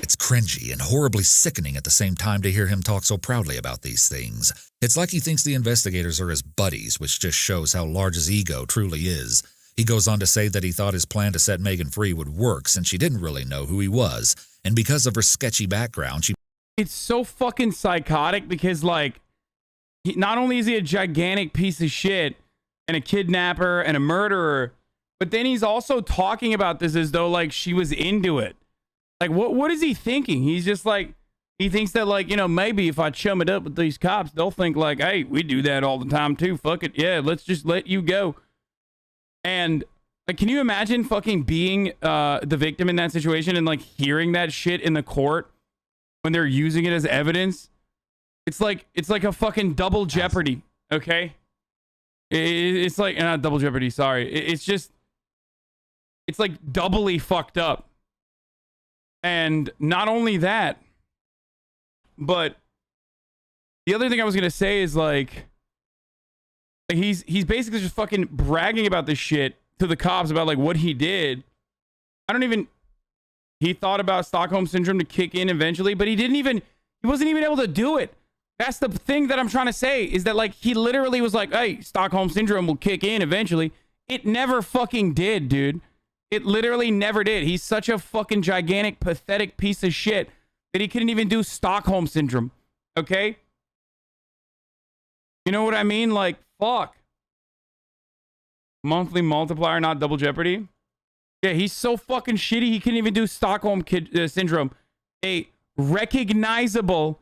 It's cringy and horribly sickening at the same time to hear him talk so proudly about these things. It's like he thinks the investigators are his buddies, which just shows how large his ego truly is. He goes on to say that he thought his plan to set Megan free would work since she didn't really know who he was, and because of her sketchy background, she... It's so fucking psychotic because, like, not only is he a gigantic piece of shit and a kidnapper and a murderer, but then he's also talking about this as though, like, she was into it. Like, what is he thinking? He's just like, he thinks that, like, you know, maybe if I chum it up with these cops, they'll think like, hey, we do that all the time too. Fuck it. Yeah, let's just let you go. And, like, can you imagine fucking being the victim in that situation and, like, hearing that shit in the court when they're using it as evidence? It's like a fucking double jeopardy, okay? It's like, not double jeopardy, sorry. It's just, it's like doubly fucked up. And not only that, but the other thing I was going to say is, like he's basically just fucking bragging about this shit to the cops about, like, what he did. He thought about Stockholm Syndrome to kick in eventually, but he wasn't even able to do it. That's the thing that I'm trying to say, is that like he literally was like, hey, Stockholm Syndrome will kick in eventually. It never fucking did, dude. It literally never did. He's such a fucking gigantic, pathetic piece of shit that he couldn't even do Stockholm Syndrome. Okay? You know what I mean? Like, fuck. Monthly multiplier, not double jeopardy. Yeah, he's so fucking shitty, he couldn't even do Stockholm Syndrome. A recognizable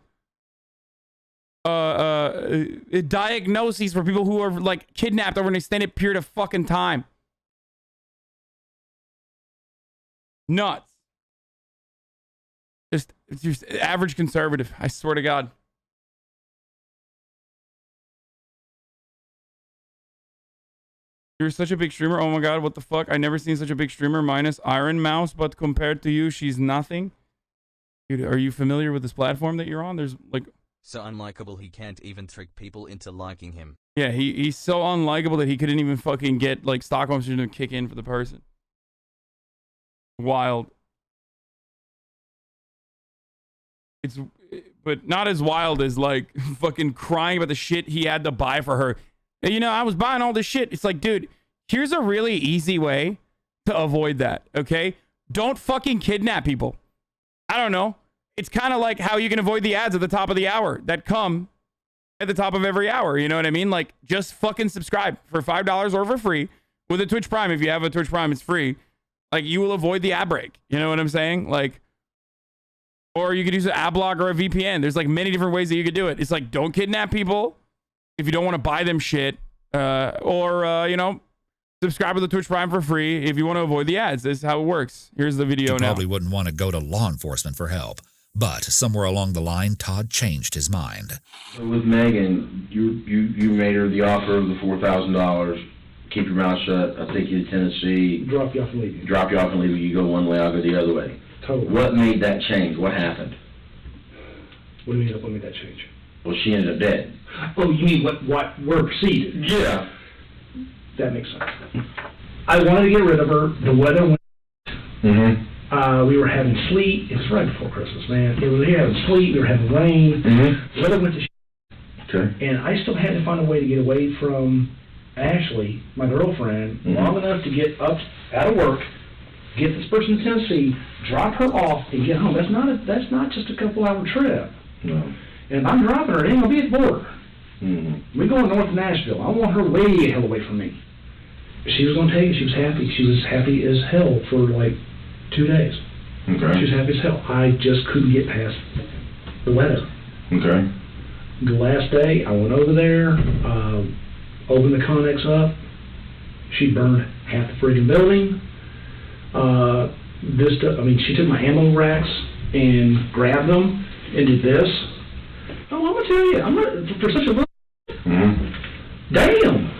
diagnoses for people who are like kidnapped over an extended period of fucking time. Nuts. Just average conservative, I swear to God. You're such a big streamer. Oh my God, what the fuck? I never seen such a big streamer minus Iron Mouse, but compared to you, she's nothing. Dude, are you familiar with this platform that you're on? There's like... So unlikable he can't even trick people into liking him. Yeah, he's so unlikable that he couldn't even fucking get like Stockholm Syndrome to kick in for the person. Wild. It's... But not as wild as like fucking crying about the shit he had to buy for her. You know, I was buying all this shit. It's like, dude, here's a really easy way to avoid that, okay? Don't fucking kidnap people. I don't know. It's kind of like how you can avoid the ads at the top of the hour that come at the top of every hour. You know what I mean? Like, just fucking subscribe for $5 or for free with a Twitch Prime. If you have a Twitch Prime, it's free. Like, you will avoid the ad break. You know what I'm saying? Like, or you could use an ad block or a VPN. There's like many different ways that you could do it. It's like, don't kidnap people if you don't want to buy them shit, or you know, subscribe to the Twitch Prime for free if you want to avoid the ads. This is how it works. Here's the video You now. probably wouldn't want to go to law enforcement for help, but somewhere along the line, Todd changed his mind. So with Megan, you made her the offer of the $4,000. Keep your mouth shut. I'll take you to Tennessee. Drop you off and leave you. Drop you off and leave you. You go one way, I'll go the other way. Totally. What made that change? What happened? What do you mean, what made that change? Well, she ended up dead. Oh, you mean what word proceeded? Yeah. That makes sense. I wanted to get rid of her. The weather went. Mm-hmm. We were having sleet. It was right before Christmas, man. We were having sleet. We were having rain. Mm-hmm. The weather went to shit. Okay. And I still had to find a way to get away from Ashley, my girlfriend, long enough to get up out of work, get this person to Tennessee, drop her off, and get home. That's not just a couple-hour trip. No. And if I'm dropping her, it ain't gonna be at the border. Mm-hmm. We're going north of Nashville. I want her way the hell away from me. She was gonna take it. She was happy. She was happy as hell for like 2 days. Okay. She was happy as hell. I just couldn't get past the weather. Okay. The last day, I went over there, opened the Connex up. She burned half the freaking building. She took my ammo racks and grabbed them and did this. Oh, I'm gonna tell you, I'm not for such a little. Mm-hmm. Damn.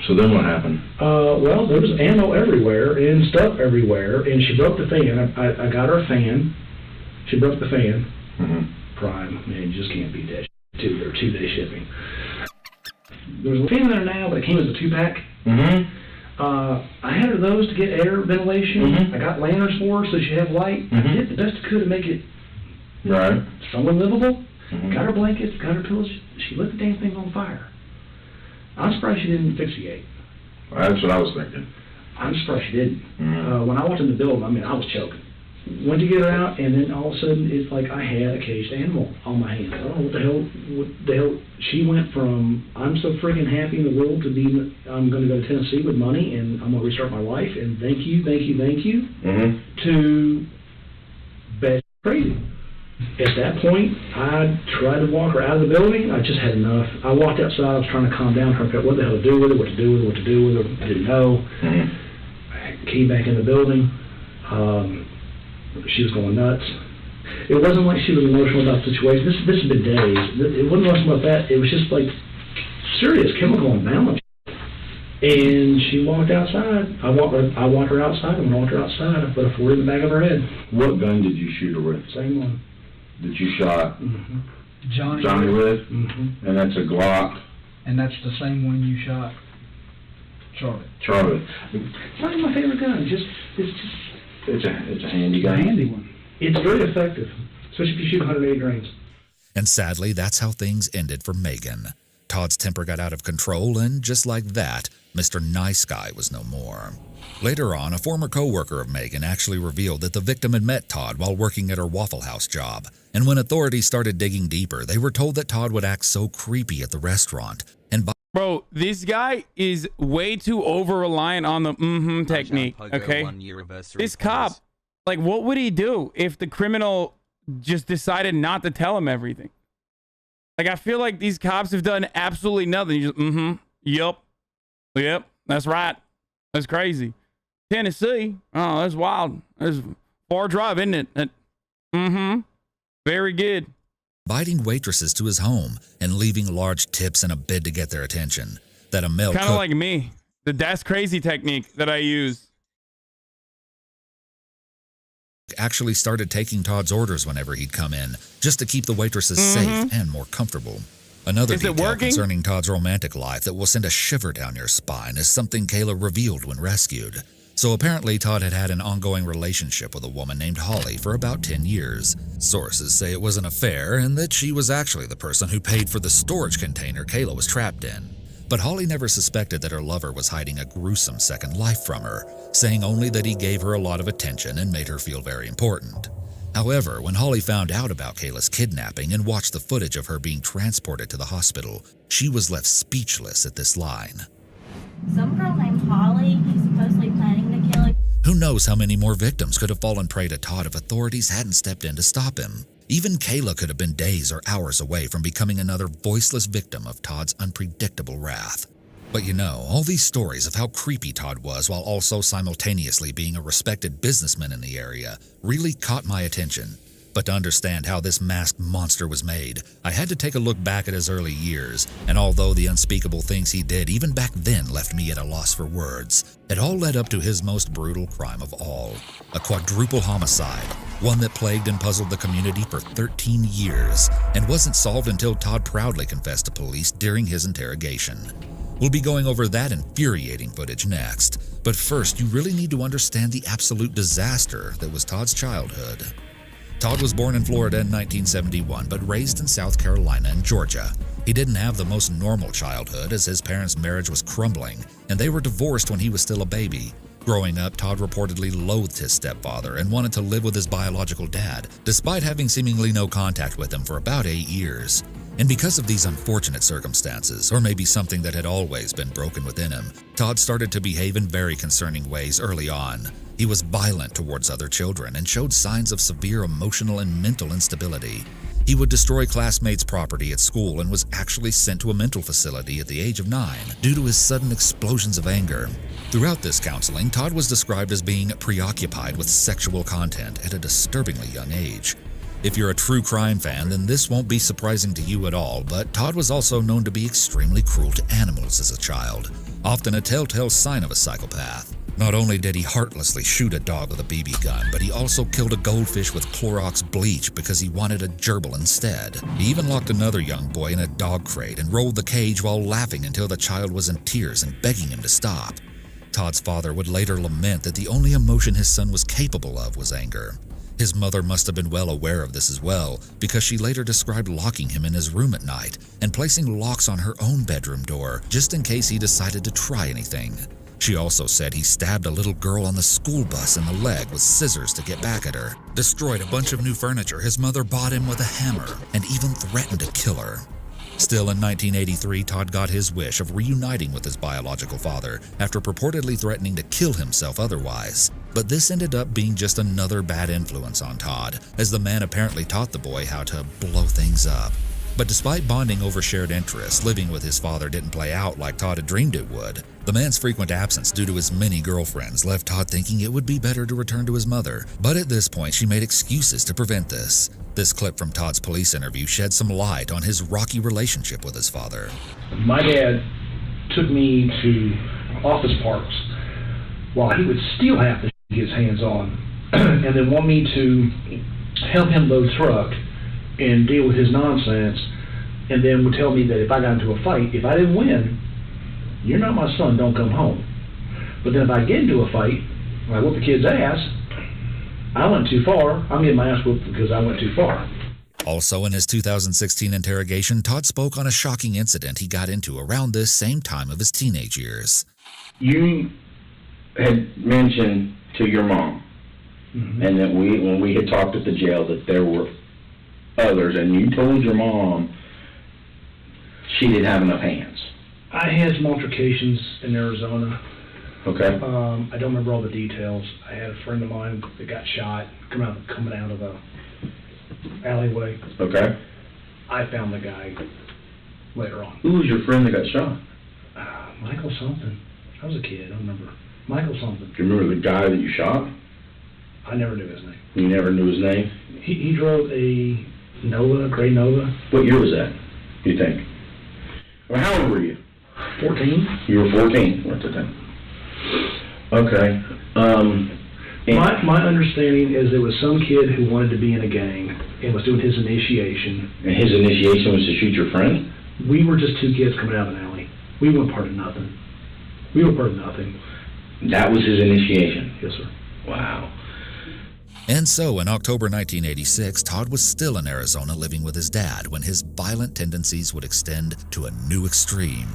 So then what happened? Well, there was ammo everywhere and stuff everywhere, and she broke the fan. I got her a fan. She broke the fan. Mm-hmm. Prime, man, you just can't beat that. They're 2-day shipping. There's a fan there now, but it came as a 2-pack. Mm-hmm. I had her those to get air ventilation. Mm-hmm. I got lanterns for her so she'd have light. Mm-hmm. I did the best I could to make it Right. somewhat livable. Mm-hmm. Got her blankets, got her pillows. She lit the damn thing on fire. I'm surprised she didn't asphyxiate. That's what I was thinking. I'm surprised she didn't. Mm-hmm. When I walked in the building, I mean, I was choking. Went to get her out, and then all of a sudden, it's like I had a caged animal on my hands. I don't know what the hell. She went from, I'm so freaking happy in the world to be, I'm going to go to Tennessee with money, and I'm going to restart my life, and thank you, Mm-hmm. to bad crazy. At that point, I tried to walk her out of the building. I just had enough. I walked outside. I was trying to calm down her, what the hell to do with her, what to do with her. I didn't know. Mm-hmm. I came back in the building. She was going nuts. It wasn't like she was emotional about the situation. This has been days. It wasn't much about that. It was just like serious chemical imbalance. And she walked outside. I walked her outside. And when I walked her outside, I put a 40 in the back of her head. What gun did you shoot her with? Same one. That you shot Johnny with? Mm-hmm. And that's a Glock. And that's the same one you shot Charlie. It's not my favorite gun. It's a handy gun. It's a handy one. It's very effective, especially if you shoot 180 grains. And sadly, that's how things ended for Megan. Todd's temper got out of control, and just like that, Mr. Nice Guy was no more. Later on, a former co-worker of Megan actually revealed that the victim had met Todd while working at her Waffle House job. And when authorities started digging deeper, they were told that Todd would act so creepy at the restaurant. And bro, this guy is way too over-reliant on the technique, okay? This cop, like, what would he do if the criminal just decided not to tell him everything? Like, I feel like these cops have done absolutely nothing. You just, yep, that's right. That's crazy. Tennessee, oh, that's wild. That's far drive, isn't it? Very good. Inviting waitresses to his home and leaving large tips in a bid to get their attention. That a male kind of like me. That's crazy technique that I use. Actually started taking Todd's orders whenever he'd come in, just to keep the waitresses safe and more comfortable. Another detail concerning Todd's romantic life that will send a shiver down your spine is something Kayla revealed when rescued. So apparently Todd had had an ongoing relationship with a woman named Holly for about 10 years. Sources say it was an affair and that she was actually the person who paid for the storage container Kayla was trapped in. But Holly never suspected that her lover was hiding a gruesome second life from her, saying only that he gave her a lot of attention and made her feel very important. However, when Holly found out about Kayla's kidnapping and watched the footage of her being transported to the hospital, she was left speechless at this line. Some girl named Holly, he's supposedly planning to kill her. Who knows how many more victims could have fallen prey to Todd if authorities hadn't stepped in to stop him. Even Kayla could have been days or hours away from becoming another voiceless victim of Todd's unpredictable wrath. But you know, all these stories of how creepy Todd was while also simultaneously being a respected businessman in the area really caught my attention. But to understand how this masked monster was made, I had to take a look back at his early years, and although the unspeakable things he did even back then left me at a loss for words, it all led up to his most brutal crime of all, a quadruple homicide, one that plagued and puzzled the community for 13 years, and wasn't solved until Todd proudly confessed to police during his interrogation. We'll be going over that infuriating footage next, but first you really need to understand the absolute disaster that was Todd's childhood. Todd was born in Florida in 1971, but raised in South Carolina and Georgia. He didn't have the most normal childhood as his parents' marriage was crumbling, and they were divorced when he was still a baby. Growing up, Todd reportedly loathed his stepfather and wanted to live with his biological dad, despite having seemingly no contact with him for about 8 years. And because of these unfortunate circumstances, or maybe something that had always been broken within him, Todd started to behave in very concerning ways early on. He was violent towards other children and showed signs of severe emotional and mental instability. He would destroy classmates' property at school and was actually sent to a mental facility at the age of 9 due to his sudden explosions of anger. Throughout this counseling, Todd was described as being preoccupied with sexual content at a disturbingly young age. If you're a true crime fan, then this won't be surprising to you at all, but Todd was also known to be extremely cruel to animals as a child, often a telltale sign of a psychopath. Not only did he heartlessly shoot a dog with a BB gun, but he also killed a goldfish with Clorox bleach because he wanted a gerbil instead. He even locked another young boy in a dog crate and rolled the cage while laughing until the child was in tears and begging him to stop. Todd's father would later lament that the only emotion his son was capable of was anger. His mother must have been well aware of this as well, because she later described locking him in his room at night and placing locks on her own bedroom door just in case he decided to try anything. She also said he stabbed a little girl on the school bus in the leg with scissors to get back at her, destroyed a bunch of new furniture his mother bought him with a hammer, and even threatened to kill her. Still in 1983, Todd got his wish of reuniting with his biological father after purportedly threatening to kill himself otherwise. But this ended up being just another bad influence on Todd, as the man apparently taught the boy how to blow things up. But despite bonding over shared interests, living with his father didn't play out like Todd had dreamed it would. The man's frequent absence due to his many girlfriends left Todd thinking it would be better to return to his mother. But at this point, she made excuses to prevent this. This clip from Todd's police interview shed some light on his rocky relationship with his father. My dad took me to office parks while he would still have to get his hands on, and then want me to help him load truck and deal with his nonsense, and then would tell me that if I got into a fight, if I didn't win, you're not my son, don't come home. But then if I get into a fight, I whoop the kid's ass, I went too far, I'm getting my ass whooped because I went too far. Also, in his 2016 interrogation, Todd spoke on a shocking incident he got into around this same time of his teenage years. You had mentioned to your mom, and that when we had talked at the jail, that there were others, and you told your mom she didn't have enough hands. I had some altercations in Arizona. Okay. I don't remember all the details. I had a friend of mine that got shot coming out of a alleyway. Okay. I found the guy later on. Who was your friend that got shot? Michael something. I was a kid. I don't remember. Michael something. Do you remember the guy that you shot? I never knew his name. You never knew his name? He drove a Nova, gray Nova. What year was that, do you think? Well, how old were you? 14. You were 14 at the time. Okay. My understanding is there was some kid who wanted to be in a gang and was doing his initiation. And his initiation was to shoot your friend? We were just two kids coming out of an alley. We weren't part of nothing. We were part of nothing. That was his initiation? Yes, sir. Wow. And so, in October 1986, Todd was still in Arizona living with his dad when his violent tendencies would extend to a new extreme.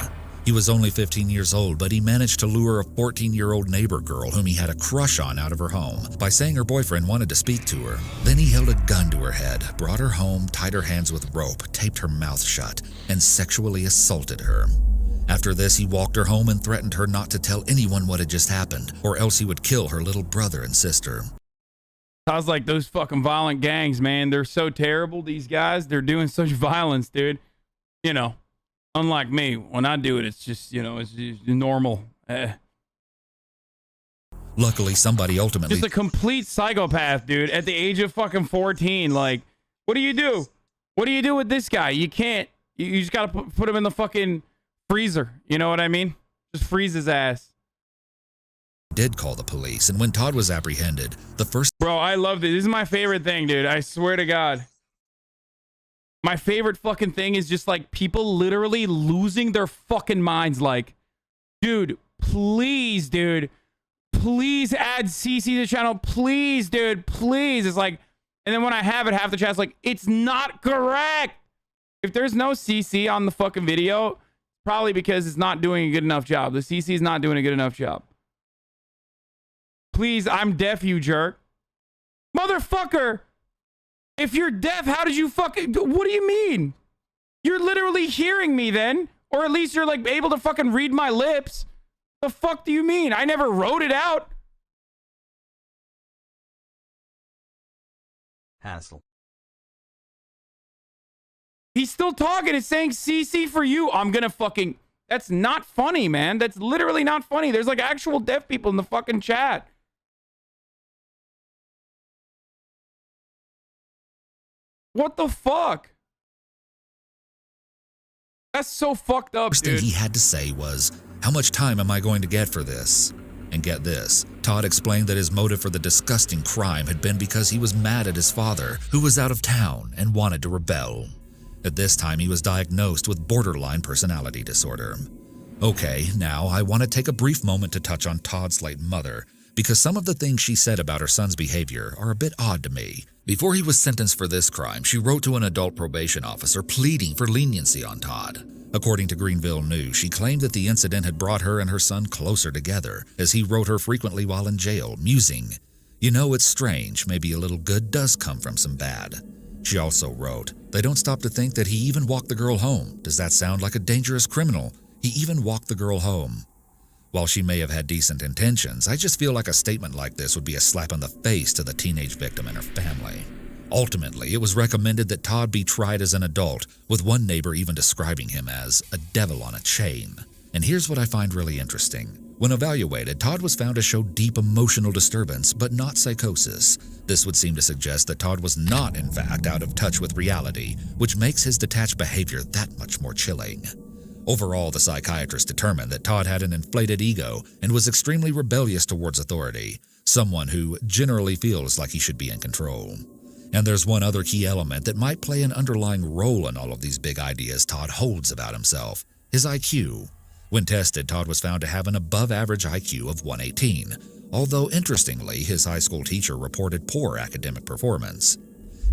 He was only 15 years old, but he managed to lure a 14-year-old neighbor girl whom he had a crush on out of her home by saying her boyfriend wanted to speak to her. Then he held a gun to her head, brought her home, tied her hands with rope, taped her mouth shut, and sexually assaulted her. After this, he walked her home and threatened her not to tell anyone what had just happened, or else he would kill her little brother and sister. I was like, those fucking violent gangs, man, they're so terrible, these guys. They're doing such violence, dude. You know, unlike me, when I do it, it's just, you know, it's just normal. Luckily, somebody ultimately... Just a complete psychopath, dude, at the age of fucking 14. Like, what do you do? What do you do with this guy? You can't. You just got to put him in the fucking freezer. You know what I mean? Just freeze his ass. Did call the police, and when Todd was apprehended, the first... Bro, I love this. This is my favorite thing, dude. I swear to God. My favorite fucking thing is just like people literally losing their fucking minds. Like, dude, please, add CC to the channel. Please, dude, please. It's like, and then when I have it, half the chat's like, it's not correct. If there's no CC on the fucking video, probably because it's not doing a good enough job. The CC is not doing a good enough job. Please, I'm deaf, you jerk. Motherfucker! If you're deaf, how did you fucking... What do you mean? You're literally hearing me then. Or at least you're like able to fucking read my lips. The fuck do you mean? I never wrote it out. Hassle. He's still talking. It's saying CC for you. I'm gonna fucking... That's not funny, man. That's literally not funny. There's like actual deaf people in the fucking chat. What the fuck? That's so fucked up, First dude. thing he had to say was, how much time am I going to get for this? And get this, Todd explained that his motive for the disgusting crime had been because he was mad at his father, who was out of town and wanted to rebel. At this time, he was diagnosed with borderline personality disorder. Okay, now I want to take a brief moment to touch on Todd's late mother, because some of the things she said about her son's behavior are a bit odd to me. Before he was sentenced for this crime, she wrote to an adult probation officer pleading for leniency on Todd. According to Greenville News, she claimed that the incident had brought her and her son closer together, as he wrote her frequently while in jail, musing, "You know, it's strange, maybe a little good does come from some bad." She also wrote, "They don't stop to think that he even walked the girl home. Does that sound like a dangerous criminal? He even walked the girl home." While she may have had decent intentions, I just feel like a statement like this would be a slap in the face to the teenage victim and her family. Ultimately, it was recommended that Todd be tried as an adult, with one neighbor even describing him as a devil on a chain. And here's what I find really interesting. When evaluated, Todd was found to show deep emotional disturbance, but not psychosis. This would seem to suggest that Todd was not, in fact, out of touch with reality, which makes his detached behavior that much more chilling. Overall, the psychiatrist determined that Todd had an inflated ego and was extremely rebellious towards authority, someone who generally feels like he should be in control. And there's one other key element that might play an underlying role in all of these big ideas Todd holds about himself: his IQ. When tested, Todd was found to have an above-average IQ of 118, although interestingly, his high school teacher reported poor academic performance.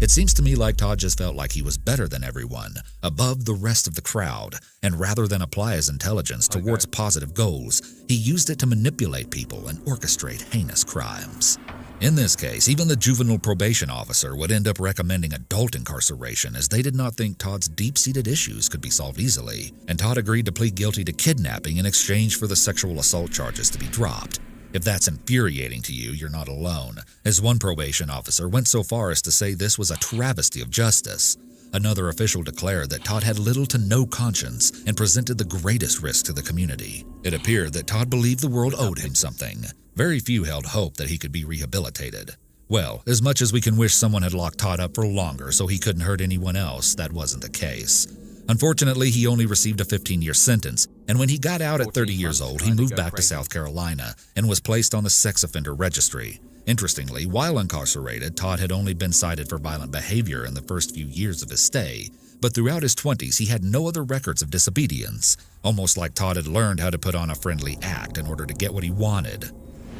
It seems to me like Todd just felt like he was better than everyone, above the rest of the crowd, and rather than apply his intelligence towards positive goals, he used it to manipulate people and orchestrate heinous crimes. In this case, even the juvenile probation officer would end up recommending adult incarceration as they did not think Todd's deep-seated issues could be solved easily, and Todd agreed to plead guilty to kidnapping in exchange for the sexual assault charges to be dropped. If that's infuriating to you, you're not alone, as one probation officer went so far as to say this was a travesty of justice. Another official declared that Todd had little to no conscience and presented the greatest risk to the community. It appeared that Todd believed the world owed him something. Very few held hope that he could be rehabilitated. Well, as much as we can wish someone had locked Todd up for longer so he couldn't hurt anyone else, that wasn't the case. Unfortunately, he only received a 15-year sentence, and when he got out at 30 years old, he moved back to South Carolina and was placed on the sex offender registry. Interestingly, while incarcerated, Todd had only been cited for violent behavior in the first few years of his stay, but throughout his 20s, he had no other records of disobedience, almost like Todd had learned how to put on a friendly act in order to get what he wanted.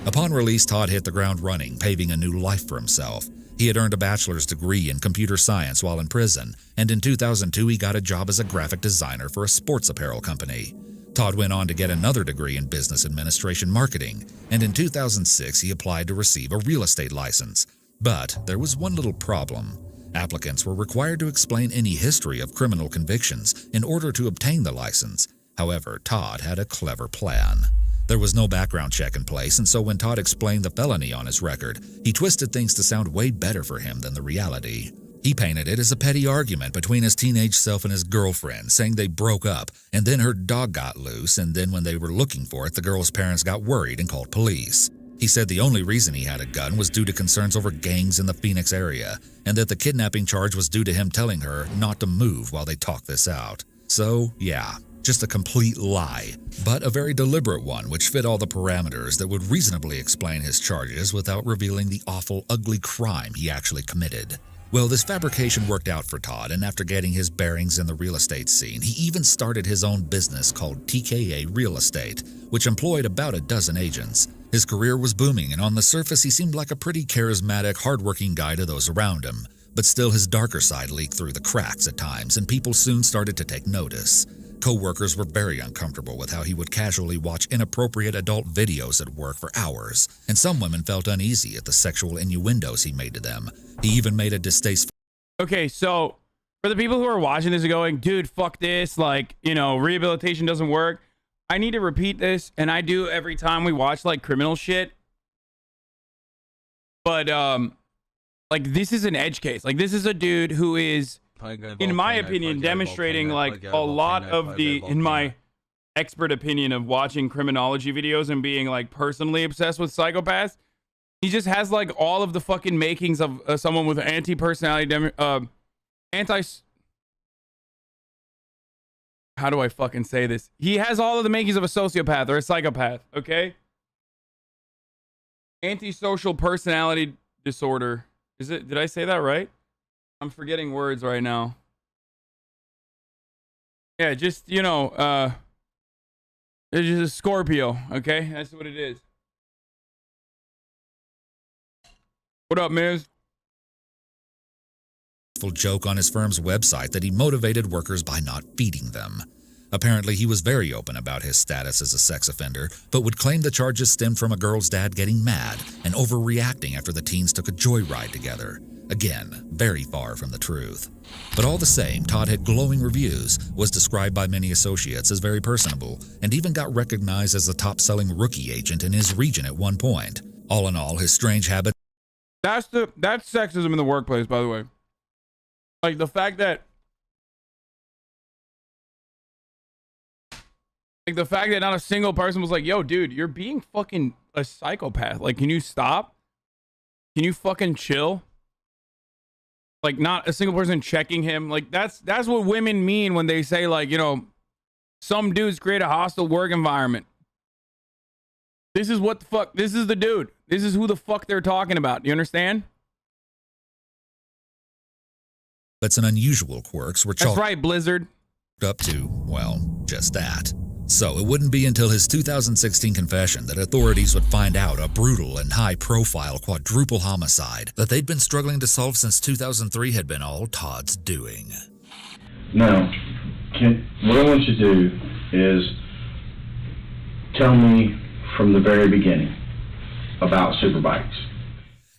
Upon release, Todd hit the ground running, paving a new life for himself. He had earned a bachelor's degree in computer science while in prison, and in 2002 he got a job as a graphic designer for a sports apparel company. Todd went on to get another degree in business administration marketing, and in 2006 he applied to receive a real estate license. But there was one little problem. Applicants were required to explain any history of criminal convictions in order to obtain the license. However, Todd had a clever plan. There was no background check in place, and so when Todd explained the felony on his record, he twisted things to sound way better for him than the reality. He painted it as a petty argument between his teenage self and his girlfriend, saying they broke up, and then her dog got loose, and then when they were looking for it, the girl's parents got worried and called police. He said the only reason he had a gun was due to concerns over gangs in the Phoenix area, and that the kidnapping charge was due to him telling her not to move while they talked this out. So, yeah. Just a complete lie, but a very deliberate one which fit all the parameters that would reasonably explain his charges without revealing the awful, ugly crime he actually committed. Well, this fabrication worked out for Todd, and after getting his bearings in the real estate scene, he even started his own business called TKA Real Estate, which employed about a dozen agents. His career was booming, and on the surface he seemed like a pretty charismatic, hardworking guy to those around him. But still, his darker side leaked through the cracks at times, and people soon started to take notice. Co-workers were very uncomfortable with how he would casually watch inappropriate adult videos at work for hours, and some women felt uneasy at the sexual innuendos he made to them. He even made a distasteful... Okay, so for the people who are watching this and going, dude, fuck this, like, you know, rehabilitation doesn't work, I need to repeat this, and I do every time we watch, like, criminal shit. But, like, this is an edge case. Like, this is a dude who is... in my opinion, demonstrating like a lot of the, in my expert opinion of watching criminology videos and being like personally obsessed with psychopaths, he just has like all of the fucking makings of someone with anti-personality, how do I fucking say this? He has all of the makings of a sociopath or a psychopath, okay? Antisocial personality disorder. Is it, did I say that right? I'm forgetting words right now. Yeah, just, you know, it's just a Scorpio, okay? That's what it is. What up, Miz? Joke on his firm's website that he motivated workers by not feeding them. Apparently, he was very open about his status as a sex offender, but would claim the charges stemmed from a girl's dad getting mad and overreacting after the teens took a joyride together. Again, very far from the truth. But all the same, Todd had glowing reviews, was described by many associates as very personable, and even got recognized as the top-selling rookie agent in his region at one point. All in all, his strange habit... That's sexism in the workplace, by the way. Like, the fact that... like, the fact that not a single person was like, yo, dude, you're being fucking a psychopath. Like, can you stop? Can you fucking chill? Like, not a single person checking him. Like, that's what women mean when they say, like, you know, some dudes create a hostile work environment. This is what the fuck, this is the dude. This is who the fuck they're talking about. You understand? But some unusual quirks were chalked That's right, Blizzard. up to, well, just that. So it wouldn't be until his 2016 confession that authorities would find out a brutal and high-profile quadruple homicide that they'd been struggling to solve since 2003 had been all Todd's doing. Now, what I want you to do is tell me from the very beginning about Superbikes.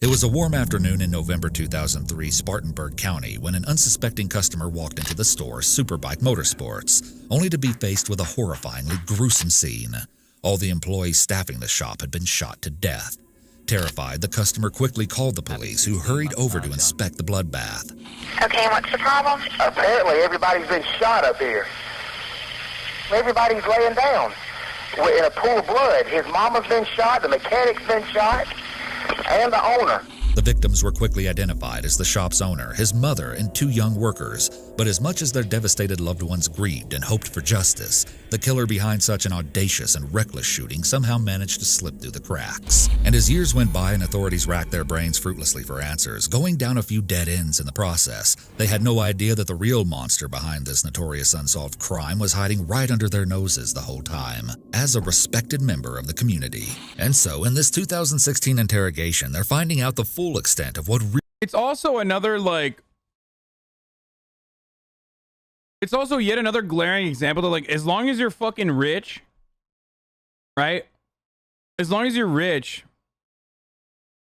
It was a warm afternoon in November 2003, Spartanburg County, when an unsuspecting customer walked into the store, Superbike Motorsports, only to be faced with a horrifyingly gruesome scene. All the employees staffing the shop had been shot to death. Terrified, the customer quickly called the police, who hurried over to inspect the bloodbath. Okay, what's the problem? Apparently everybody's been shot up here. Everybody's laying down in a pool of blood. His mama's been shot, the mechanic's been shot, and the owner. The victims were quickly identified as the shop's owner, his mother, and 2 young workers. But as much as their devastated loved ones grieved and hoped for justice, the killer behind such an audacious and reckless shooting somehow managed to slip through the cracks. And as years went by and authorities racked their brains fruitlessly for answers, going down a few dead ends in the process, they had no idea that the real monster behind this notorious unsolved crime was hiding right under their noses the whole time, as a respected member of the community. And so, in this 2016 interrogation, they're finding out the full extent of what it's also another, like, it's also yet another glaring example that, like, as long as you're fucking rich, right? As long as you're rich,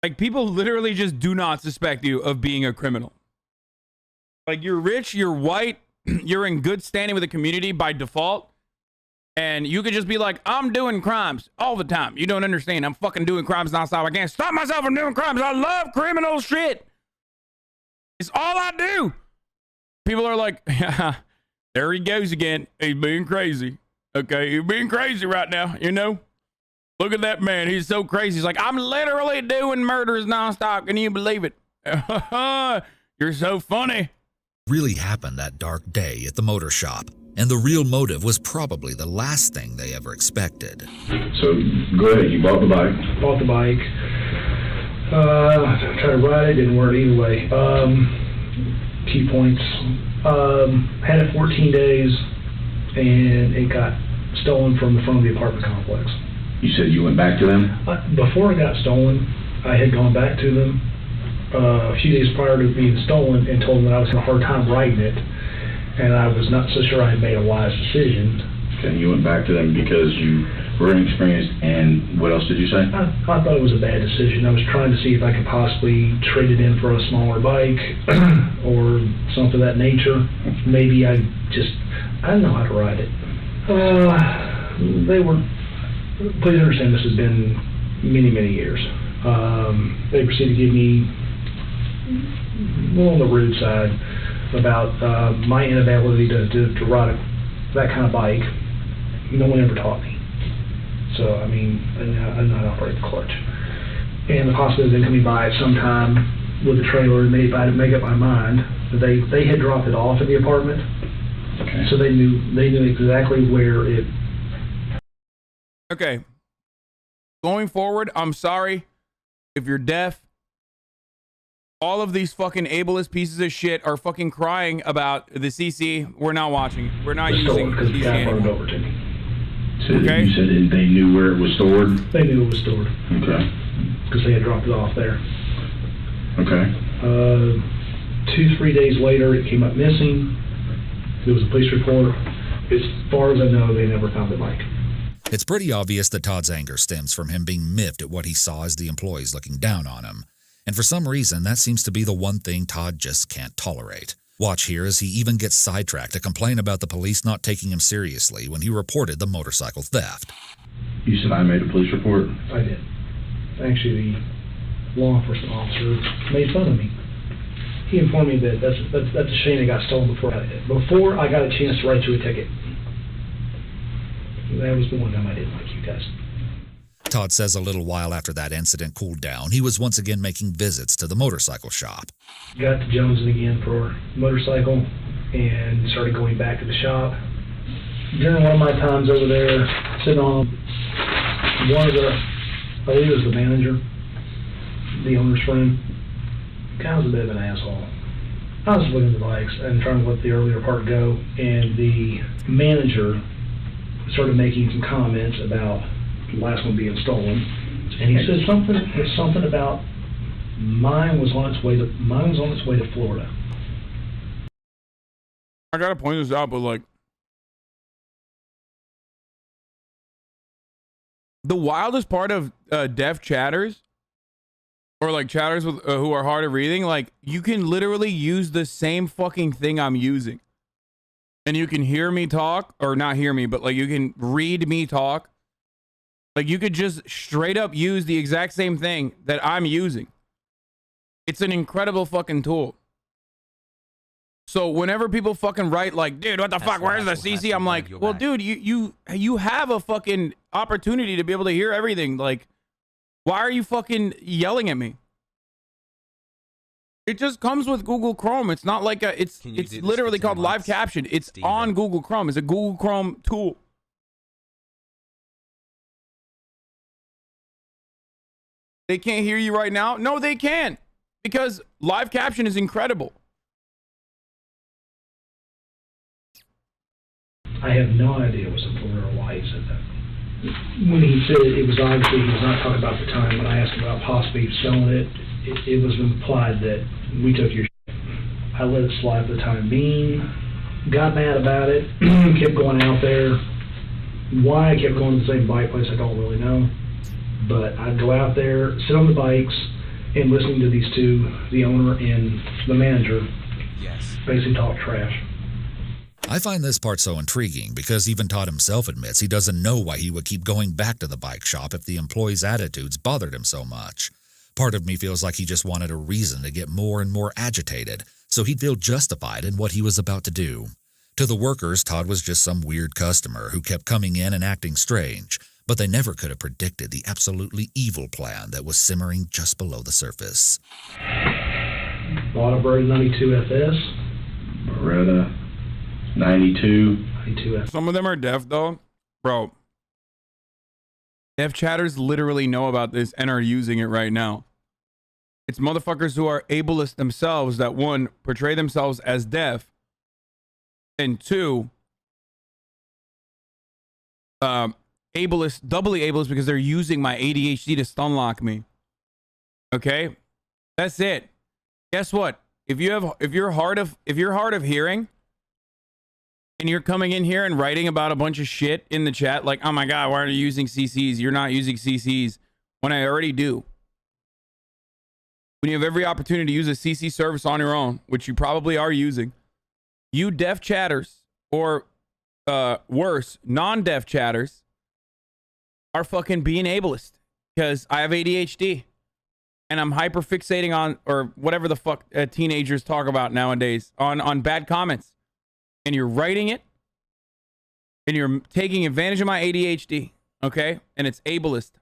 like, people literally just do not suspect you of being a criminal. Like, you're rich, you're white, you're in good standing with the community by default, and you could just be like, I'm doing crimes all the time. You don't understand. I'm fucking doing crimes nonstop. I can't stop myself from doing crimes. I love criminal shit. It's all I do. People are like, yeah, there he goes again. He's being crazy. Okay, he's being crazy right now, you know? Look at that man. He's so crazy. He's like, I'm literally doing murders nonstop. Can you believe it? You're so funny. Really happened that dark day at the motor shop. And the real motive was probably the last thing they ever expected. So, go ahead, you bought the bike. Bought the bike. Tried to ride it, didn't work either way. Key points. Had it 14 days, and it got stolen from the front of the apartment complex. You said you went back to them? Before it got stolen, I had gone back to them a few days prior to it being stolen and told them that I was having a hard time riding it. And I was not so sure I had made a wise decision. Okay, you went back to them because you were inexperienced, and what else did you say? I thought it was a bad decision. I was trying to see if I could possibly trade it in for a smaller bike or something of that nature. Maybe I didn't know how to ride it. Please understand this has been many, many years. They proceeded to give me, on the rude side, about my inability to ride that kind of bike. No one ever taught me. So, I mean, I know how to operate the clutch. And the possibility of them coming by at some time with a trailer, and if I had to make up my mind, they had dropped it off at the apartment. Okay. So they knew exactly where it... Okay. Going forward, I'm sorry if you're deaf. All of these fucking ableist pieces of shit are fucking crying about the CC. We're not watching. We're not using because the CC guy anymore. brought it over to me. So okay. You said they knew where it was stored? They knew it was stored. Okay. Because they had dropped it off there. Okay. 2-3 days later, it came up missing. There was a police report. As far as I know, they never found the bike. It's pretty obvious that Todd's anger stems from him being miffed at what he saw as the employees looking down on him. And for some reason, that seems to be the one thing Todd just can't tolerate. Watch here as he even gets sidetracked to complain about the police not taking him seriously when he reported the motorcycle theft. You said I made a police report? I did. Actually, the law enforcement officer made fun of me. He informed me that that's a shame it got stolen before I got a chance to write you a ticket. That was the one time I didn't like you guys. Todd says a little while after that incident cooled down, he was once again making visits to the motorcycle shop. Got to Jonesing again for a motorcycle and started going back to the shop. During one of my times over there, sitting on one of the, I believe it was the manager, the owner's friend, guy was a bit of an asshole. I was looking at the bikes and trying to let the earlier part go, and the manager started making some comments about the last one being stolen, and he said something about mine was on its way to Florida. I gotta point this out, but like, the wildest part of deaf chatters, or like chatters with who are hard of reading, like you can literally use the same fucking thing I'm using, and you can hear me talk, or not hear me, but like you can read me talk. Like you could just straight up use the exact same thing that I'm using. It's an incredible fucking tool. So whenever people fucking write like, dude, what the fuck, where's the CC? I'm like, well, dude, you have a fucking opportunity to be able to hear everything. Like, why are you fucking yelling at me? It just comes with Google Chrome. It's not like it's literally called live caption. It's on Google Chrome. It's a Google Chrome tool. They can't hear you right now? No, they can, because live caption is incredible. I have no idea it was in Florida or why he said that. When he said it was obviously, he was not talking about the time. When I asked him about possibly selling it, it was implied that we took your shit. I let it slide for the time being, got mad about it, kept going out there. Why I kept going to the same bike place, I don't really know. But I'd go out there, sit on the bikes, and listening to these two, the owner and the manager, basically talk trash. I find this part so intriguing because even Todd himself admits he doesn't know why he would keep going back to the bike shop if the employees' attitudes bothered him so much. Part of me feels like he just wanted a reason to get more and more agitated, so he'd feel justified in what he was about to do. To the workers, Todd was just some weird customer who kept coming in and acting strange, but they never could have predicted the absolutely evil plan that was simmering just below the surface. Bought a Bird 92 FS. Beretta 92 FS. Some of them are deaf though. Bro, deaf chatters literally know about this and are using it right now. It's motherfuckers who are ableist themselves that, one, portray themselves as deaf, and two, ableist, doubly ableist, because they're using my ADHD to stun lock me. Okay, that's it. Guess what? If you're hard of hearing, and you're coming in here and writing about a bunch of shit in the chat, like, oh my god, why are you using CCs? You're not using CCs, when I already do. When you have every opportunity to use a CC service on your own, which you probably are using, you deaf chatters, or worse, non-deaf chatters, are fucking being ableist, because I have ADHD and I'm hyperfixating on, or whatever the fuck teenagers talk about nowadays, on bad comments, and you're writing it and you're taking advantage of my ADHD, okay? And it's ableist.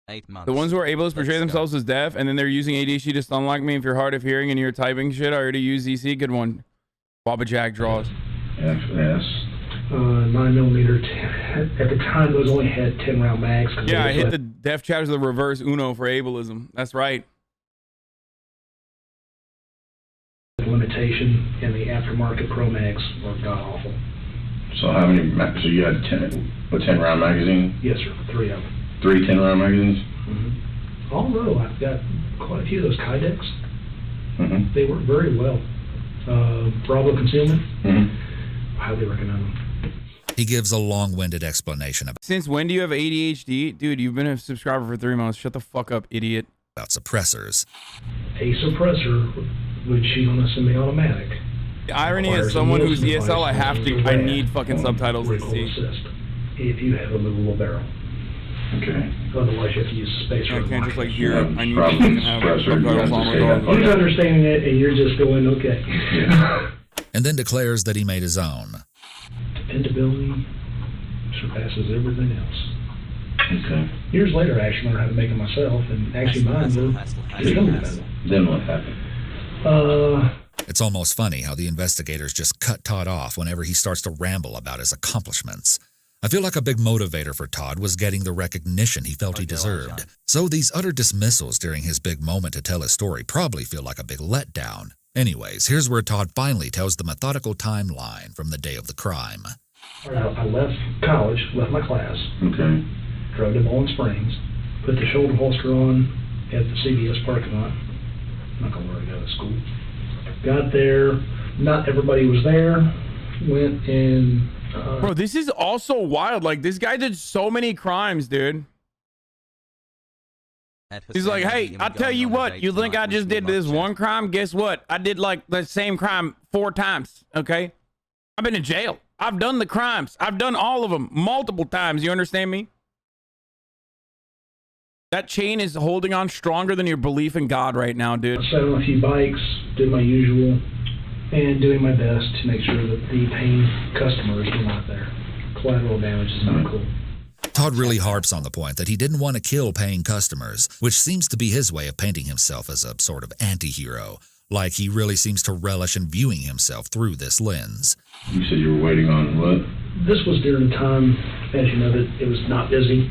8 months. The ones who are ableist portray themselves as deaf, and then they're using ADHD to stun lock me. If you're hard of hearing and you're typing shit, I already use EC. Good one. Baba Jack draws. FS. 9mm. At the time, those only had 10 round mags. Yeah, I hit the deaf chatters the reverse Uno for ableism. That's right. Limitation, and the aftermarket Pro Mags were god awful. So how many? So you had 10 round magazine? Yes, sir. 3 of them. 3 10-round magazines? Mm-hmm. Although I've got quite a few of those Kydex. Mm-hmm. They work very well. Bravo Concealment. Mm-hmm. Highly recommend them. He gives a long-winded explanation Since when do you have ADHD? Dude, you've been a subscriber for 3 months. Shut the fuck up, idiot. about suppressors. A suppressor would shoot on a semi-automatic. The irony is, someone who's ESL, I need fucking subtitles to see. If you have a movable barrel. Okay. Otherwise, you have to use a spacer. I can't just like hear it. I need Probably to have suppressor, subtitles you on have to say that. regardless. He's understanding it, and you're just going, okay. Yeah. And then declares that he made his own. Dependability surpasses everything else. Okay. Years later, I actually learned how to make it myself, and actually mine were dependable. Then what happened? It's almost funny how the investigators just cut Todd off whenever he starts to ramble about his accomplishments. I feel like a big motivator for Todd was getting the recognition he felt he deserved. So these utter dismissals during his big moment to tell his story probably feel like a big letdown. Anyways, here's where Todd finally tells the methodical timeline from the day of the crime. I left college, left my class. Okay. Drove to Bowling Springs, put the shoulder holster on at the CVS parking lot. I'm not going to worry, go to school. Got there, not everybody was there. Went in. Bro, this is also wild. Like, this guy did so many crimes, dude. He's like, hey, I'll tell you what, you think I just did this one crime? Guess what? I did like the same crime 4 times, okay? I've been in jail. I've done the crimes. I've done all of them multiple times. You understand me? That chain is holding on stronger than your belief in God right now, dude. I sat on a few bikes, did my usual, and doing my best to make sure that the paying customers were not there. Collateral damage is not cool. Todd really harps on the point that he didn't want to kill paying customers, which seems to be his way of painting himself as a sort of anti-hero, like he really seems to relish in viewing himself through this lens. You said you were waiting on what? This was during the time, as you know, that it was not busy.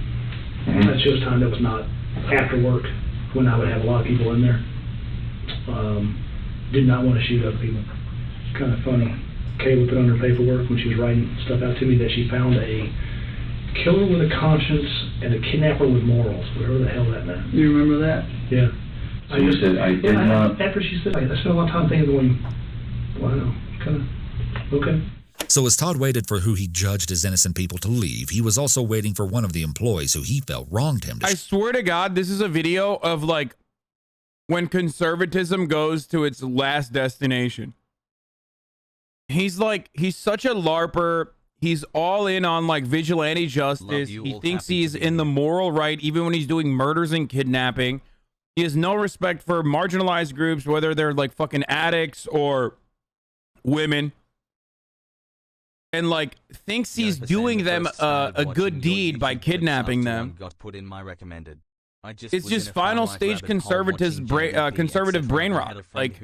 I chose time that was not after work, when I would have a lot of people in there. Did not want to shoot other people. Kind of funny. Kayla put on her paperwork when she was writing stuff out to me that she found a killer with a conscience and a kidnapper with morals, whatever the hell that meant. You remember that? Yeah. So you said I did not... After she said, I spent a lot of time thinking, going, wow, kind of, okay. So as Todd waited for who he judged as innocent people to leave, he was also waiting for one of the employees who he felt wronged him to... I swear to God, this is a video of like when conservatism goes to its last destination. He's like, he's such a LARPer. He's all in on like vigilante justice. He thinks he's in the moral right, even when he's doing murders and kidnapping. He has no respect for marginalized groups, whether they're like fucking addicts or women. And like thinks he's doing them a good deed by kidnapping them. Got put in my recommended. It's just final stage conservative brain rot. Like,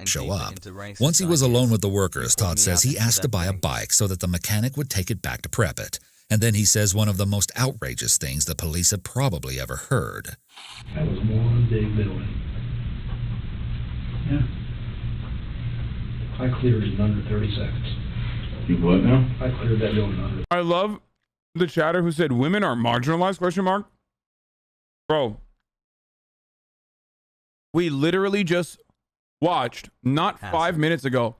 show up. Once he was alone with the workers, Todd says he asked to buy a bike so that the mechanic would take it back to prep it. And then he says one of the most outrageous things the police had probably ever heard. That was one big building. Yeah. I cleared it in under 30 seconds. You what now? I cleared that building under. I love the chatter who said women are marginalized, question mark. Bro, we literally just watched, not 5 minutes ago,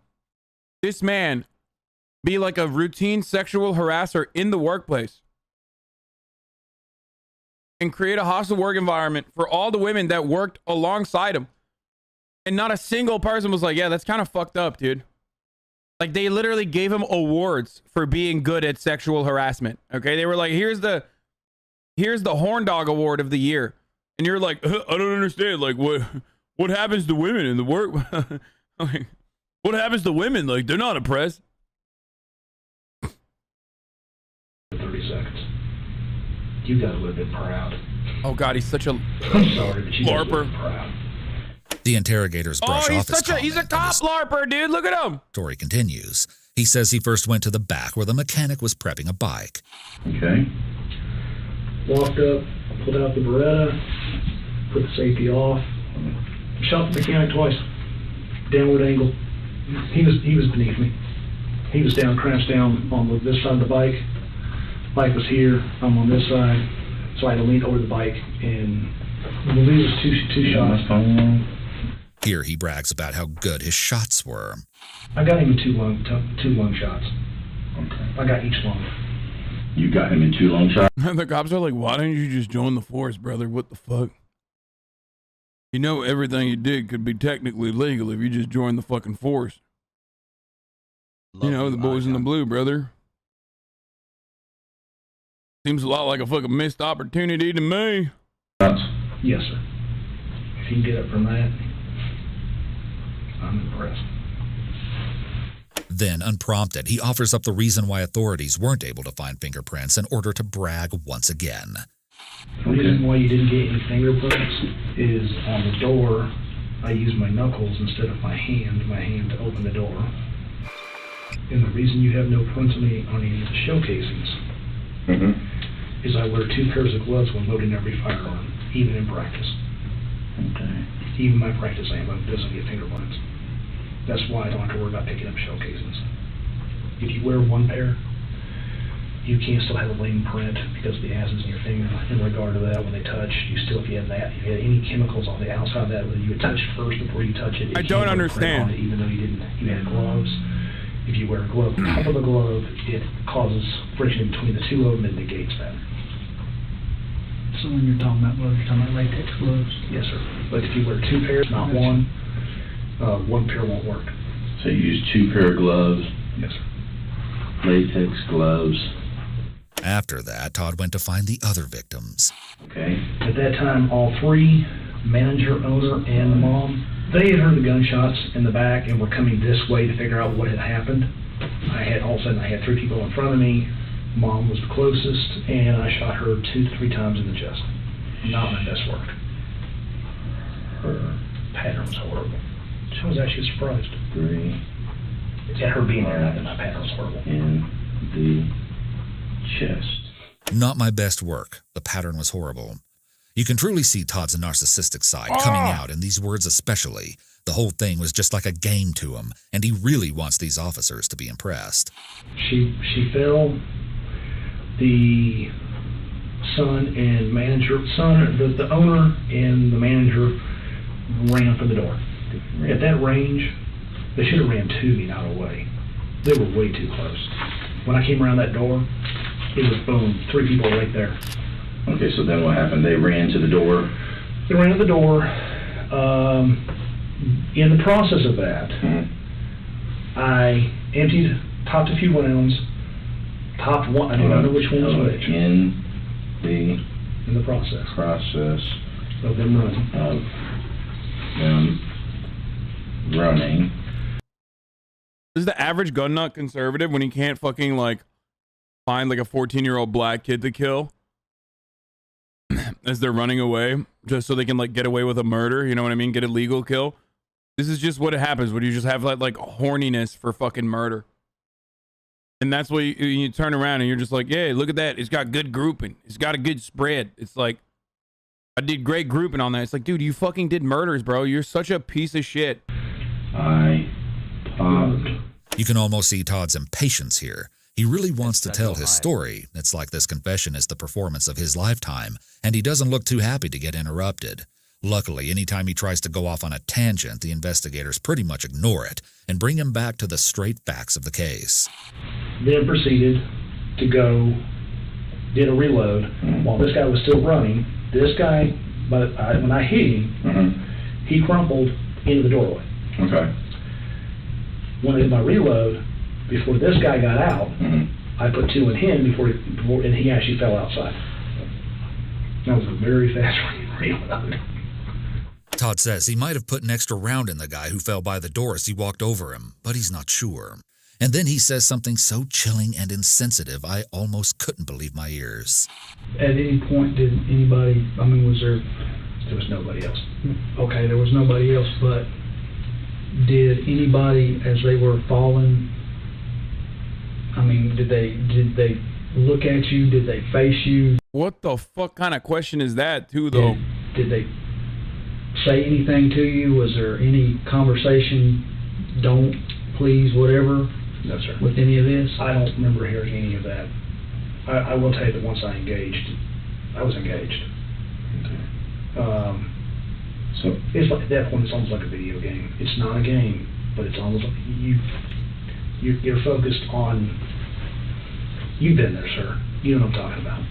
this man be like a routine sexual harasser in the workplace and create a hostile work environment for all the women that worked alongside him. And not a single person was like, yeah, that's kind of fucked up, dude. Like, they literally gave him awards for being good at sexual harassment. Okay, they were like, here's the Horn Dog Award of the year. And you're like, I don't understand. Like, what happens to women in the work? Like, what happens to women? Like, they're not oppressed. 30 seconds. You guys would have been proud. Oh, God, he's such a I'm sorry, but you guys would have LARPer. been proud. The interrogators brush off his comment. He's a cop LARPer, dude. Look at him. Story continues. He says he first went to the back where the mechanic was prepping a bike. Okay. Walked up, pulled out the Beretta, put the safety off, shot the mechanic twice. Downward angle. He was beneath me. He was down, crouched down on this side of the bike. Bike was here. I'm on this side, so I had to lean over the bike, and I believe it was two shots. Here he brags about how good his shots were. I got him in two lung shots. Okay. I got each lung. You got him in 2 long shots? The cops are like, why didn't you just join the force, brother? What the fuck? You know, everything you did could be technically legal if you just joined the fucking force. You know, the boys in the blue, brother. Seems a lot like a fucking missed opportunity to me. Yes, sir. If you can get up from that, I'm impressed. Then, unprompted, he offers up the reason why authorities weren't able to find fingerprints in order to brag once again. The reason why you didn't get any fingerprints is on the door, I used my knuckles instead of my hand to open the door. And the reason you have no prints on any of the shell casings is I wear 2 pairs of gloves when loading every firearm, even in practice. Okay. Even my practice ammo doesn't get fingerprints. That's why I don't have to worry about picking up shell casings. If you wear one pair, you can still have a lane print because of the acids in your finger. In regard to that, when they touch, you still, if you had any chemicals on the outside of that, whether you would touch first before you touch it. I don't understand. It, even though you had gloves. If you wear a glove on top of the glove, it causes friction between the two of them and negates that. So when you're talking about gloves, you're talking about latex gloves? Yes, sir. But if you wear two pairs, not one, one pair won't work. So you use 2 pair of gloves? Yes, sir. Latex gloves. After that, Todd went to find the other victims. Okay. At that time, all 3, manager, owner, and the mom, they had heard the gunshots in the back and were coming this way to figure out what had happened. All of a sudden, I had 3 people in front of me. Mom was the closest, and I shot her 2 to 3 times in the chest. Not my best work. Her pattern was horrible. She was actually surprised. 3. At her being there, not that my pattern was horrible. In the chest. Not my best work. The pattern was horrible. You can truly see Todd's narcissistic side coming out in these words especially. The whole thing was just like a game to him, and he really wants these officers to be impressed. She fell. The the owner and the manager ran for the door. At that range, they should have ran to me, not away. They were way too close. When I came around that door, it was boom, 3 people right there. Okay, so then what happened? They ran to the door? They ran to the door. In the process of that, I topped a few rounds, topped one, I don't know which one was which. In the process. Of them running. Is the average gun nut conservative when he can't fucking like find like a 14-year-old black kid to kill as they're running away just so they can like get away with a murder? You know what I mean? Get a legal kill. This is just what happens when you just have like horniness for fucking murder. And that's what you turn around and you're just like, yeah, look at that. It's got good grouping. It's got a good spread. It's like, I did great grouping on that. It's like, dude, you fucking did murders, bro. You're such a piece of shit. You can almost see Todd's impatience here. He really wants to tell his story. It's like this confession is the performance of his lifetime, and he doesn't look too happy to get interrupted. Luckily, anytime he tries to go off on a tangent, the investigators pretty much ignore it and bring him back to the straight facts of the case. Then proceeded to go, did a reload. While this guy was still running, this guy, when I hit him, he crumpled into the doorway. Okay. When I did my reload, before this guy got out, I put 2 in him and he actually fell outside. That was a very fast reload. Todd says he might have put an extra round in the guy who fell by the door as he walked over him, but he's not sure. And then he says something so chilling and insensitive, I almost couldn't believe my ears. At any point, did anybody, I mean, was there... There was nobody else. Okay, there was nobody else, but did anybody, as they were falling, I mean, did they look at you? Did they face you? What the fuck kind of question is that, too, though? Did they say anything to you? Was there any conversation, don't, please, whatever? No, sir. With any of this? I don't remember hearing any of that. I will tell you that once I was engaged. Okay. So it's like, at that point, it's almost like a video game. It's not a game, but it's almost like you're focused on, you've been there, sir. You know what I'm talking about.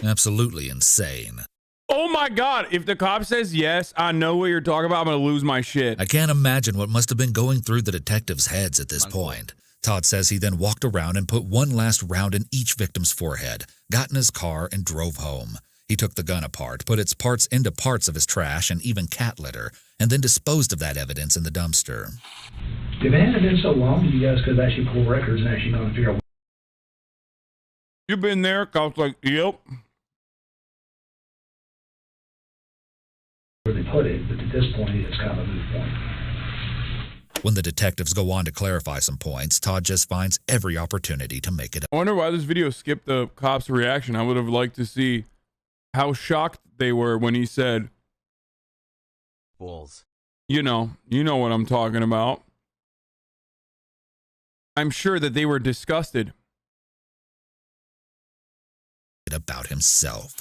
Absolutely insane. Oh my God, if the cop says yes, I know what you're talking about, I'm gonna lose my shit. I can't imagine what must have been going through the detectives' heads at this point. Todd says he then walked around and put one last round in each victim's forehead, got in his car, and drove home. He took the gun apart, put its parts into parts of his trash and even cat litter, and then disposed of that evidence in the dumpster. If it hadn't been so long, you guys could have actually pulled records and actually gone and figure out. You been there? Cop's like, yep. Where they put it, but at this point, it's kind of a moot point. When the detectives go on to clarify some points, Todd just finds every opportunity to make it up. I wonder why this video skipped the cop's reaction. I would have liked to see how shocked they were when he said, balls. You know what I'm talking about. I'm sure that they were disgusted. About himself.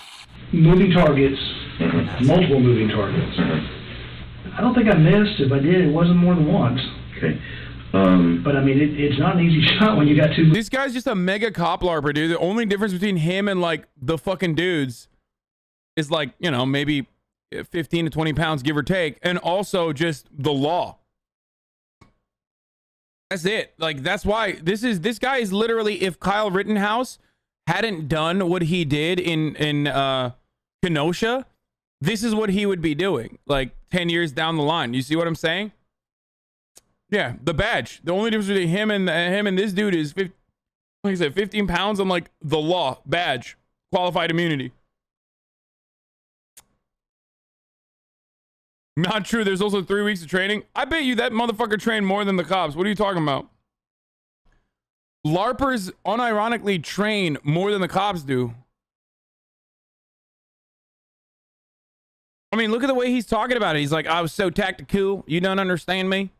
Moving targets, multiple moving targets. I don't think I missed. If I did, it wasn't more than once. Okay. But I mean, it's not an easy shot when you got two. This guy's just a mega cop larper, dude. The only difference between him and like the fucking dudes is like, you know, maybe 15 to 20 pounds, give or take, and also just the law. That's it. Like, that's why this guy is literally, if Kyle Rittenhouse hadn't done what he did in Kenosha, this is what he would be doing like 10 years down the line. You see what I'm saying? Yeah, the badge. The only difference between him and this dude is, like I said, 15 pounds on like the law badge, qualified immunity. Not true. There's also 3 weeks of training. I bet you that motherfucker trained more than the cops. What are you talking about? LARPers unironically train more than the cops do. I mean, look at the way he's talking about it. He's like, I was so tactical. You don't understand me.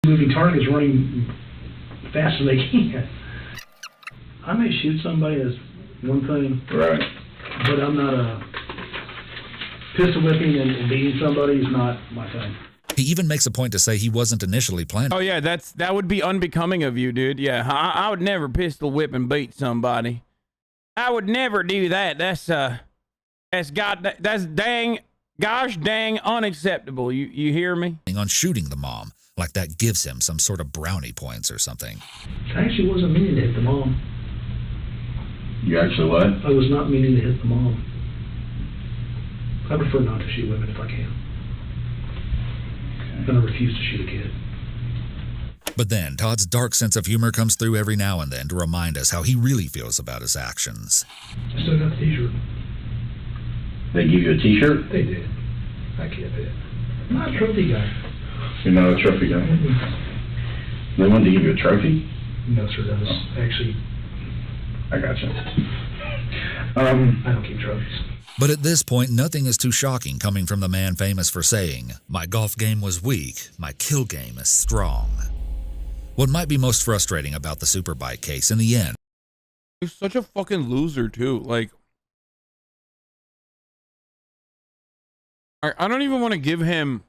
Moving targets running fast as they can. I may shoot somebody as one thing. Right. But I'm not a pistol whipping and beating somebody is not my thing. He even makes a point to say he wasn't initially planning. Oh yeah, that would be unbecoming of you, dude. Yeah, I would never pistol whip and beat somebody. I would never do that. That's gosh dang unacceptable. You hear me? On shooting the mom, like that gives him some sort of brownie points or something. I actually wasn't meaning to hit the mom. You actually what? I was not meaning to hit the mom. I prefer not to shoot women if I can. I'm going to refuse to shoot a kid. But then Todd's dark sense of humor comes through every now and then to remind us how he really feels about his actions. I still got the t-shirt. They give you a t-shirt? They did. I kept it. I'm not a trophy guy. You're not a trophy guy? Mm-hmm. They wanted to give you a trophy? No, sir. That was actually... I gotcha. I don't keep trophies. But at this point, nothing is too shocking coming from the man famous for saying, "My golf game was weak, my kill game is strong." What might be most frustrating about the Superbike case in the end? He's such a fucking loser too. Like, I don't even want to give him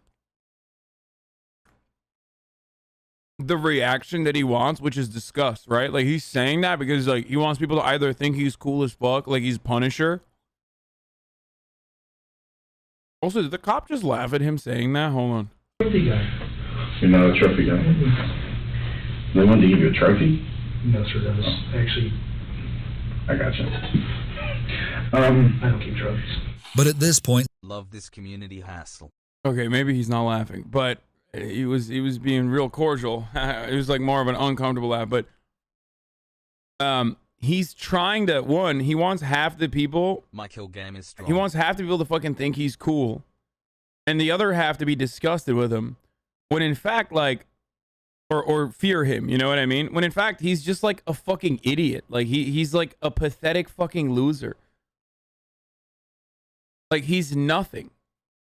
the reaction that he wants, which is disgust, right? Like, he's saying that because like he wants people to either think he's cool as fuck, like he's Punisher. Also, did the cop just laugh at him saying that? Hold on. Trophy guy. You're not a trophy guy? Mm-hmm. They wanted to give you a trophy? No, sir. That was actually... I gotcha. I don't keep trophies. But at this point, Love this community hassle. Okay, maybe he's not laughing, but he was being real cordial. It was like more of an uncomfortable laugh, but he's trying to, one, he wants half the people, My kill game is strong. he wants half the people to fucking think he's cool, and the other half to be disgusted with him, when in fact, like, or fear him, you know what I mean? When in fact, he's just like a fucking idiot. Like, he's like a pathetic fucking loser. Like, he's nothing.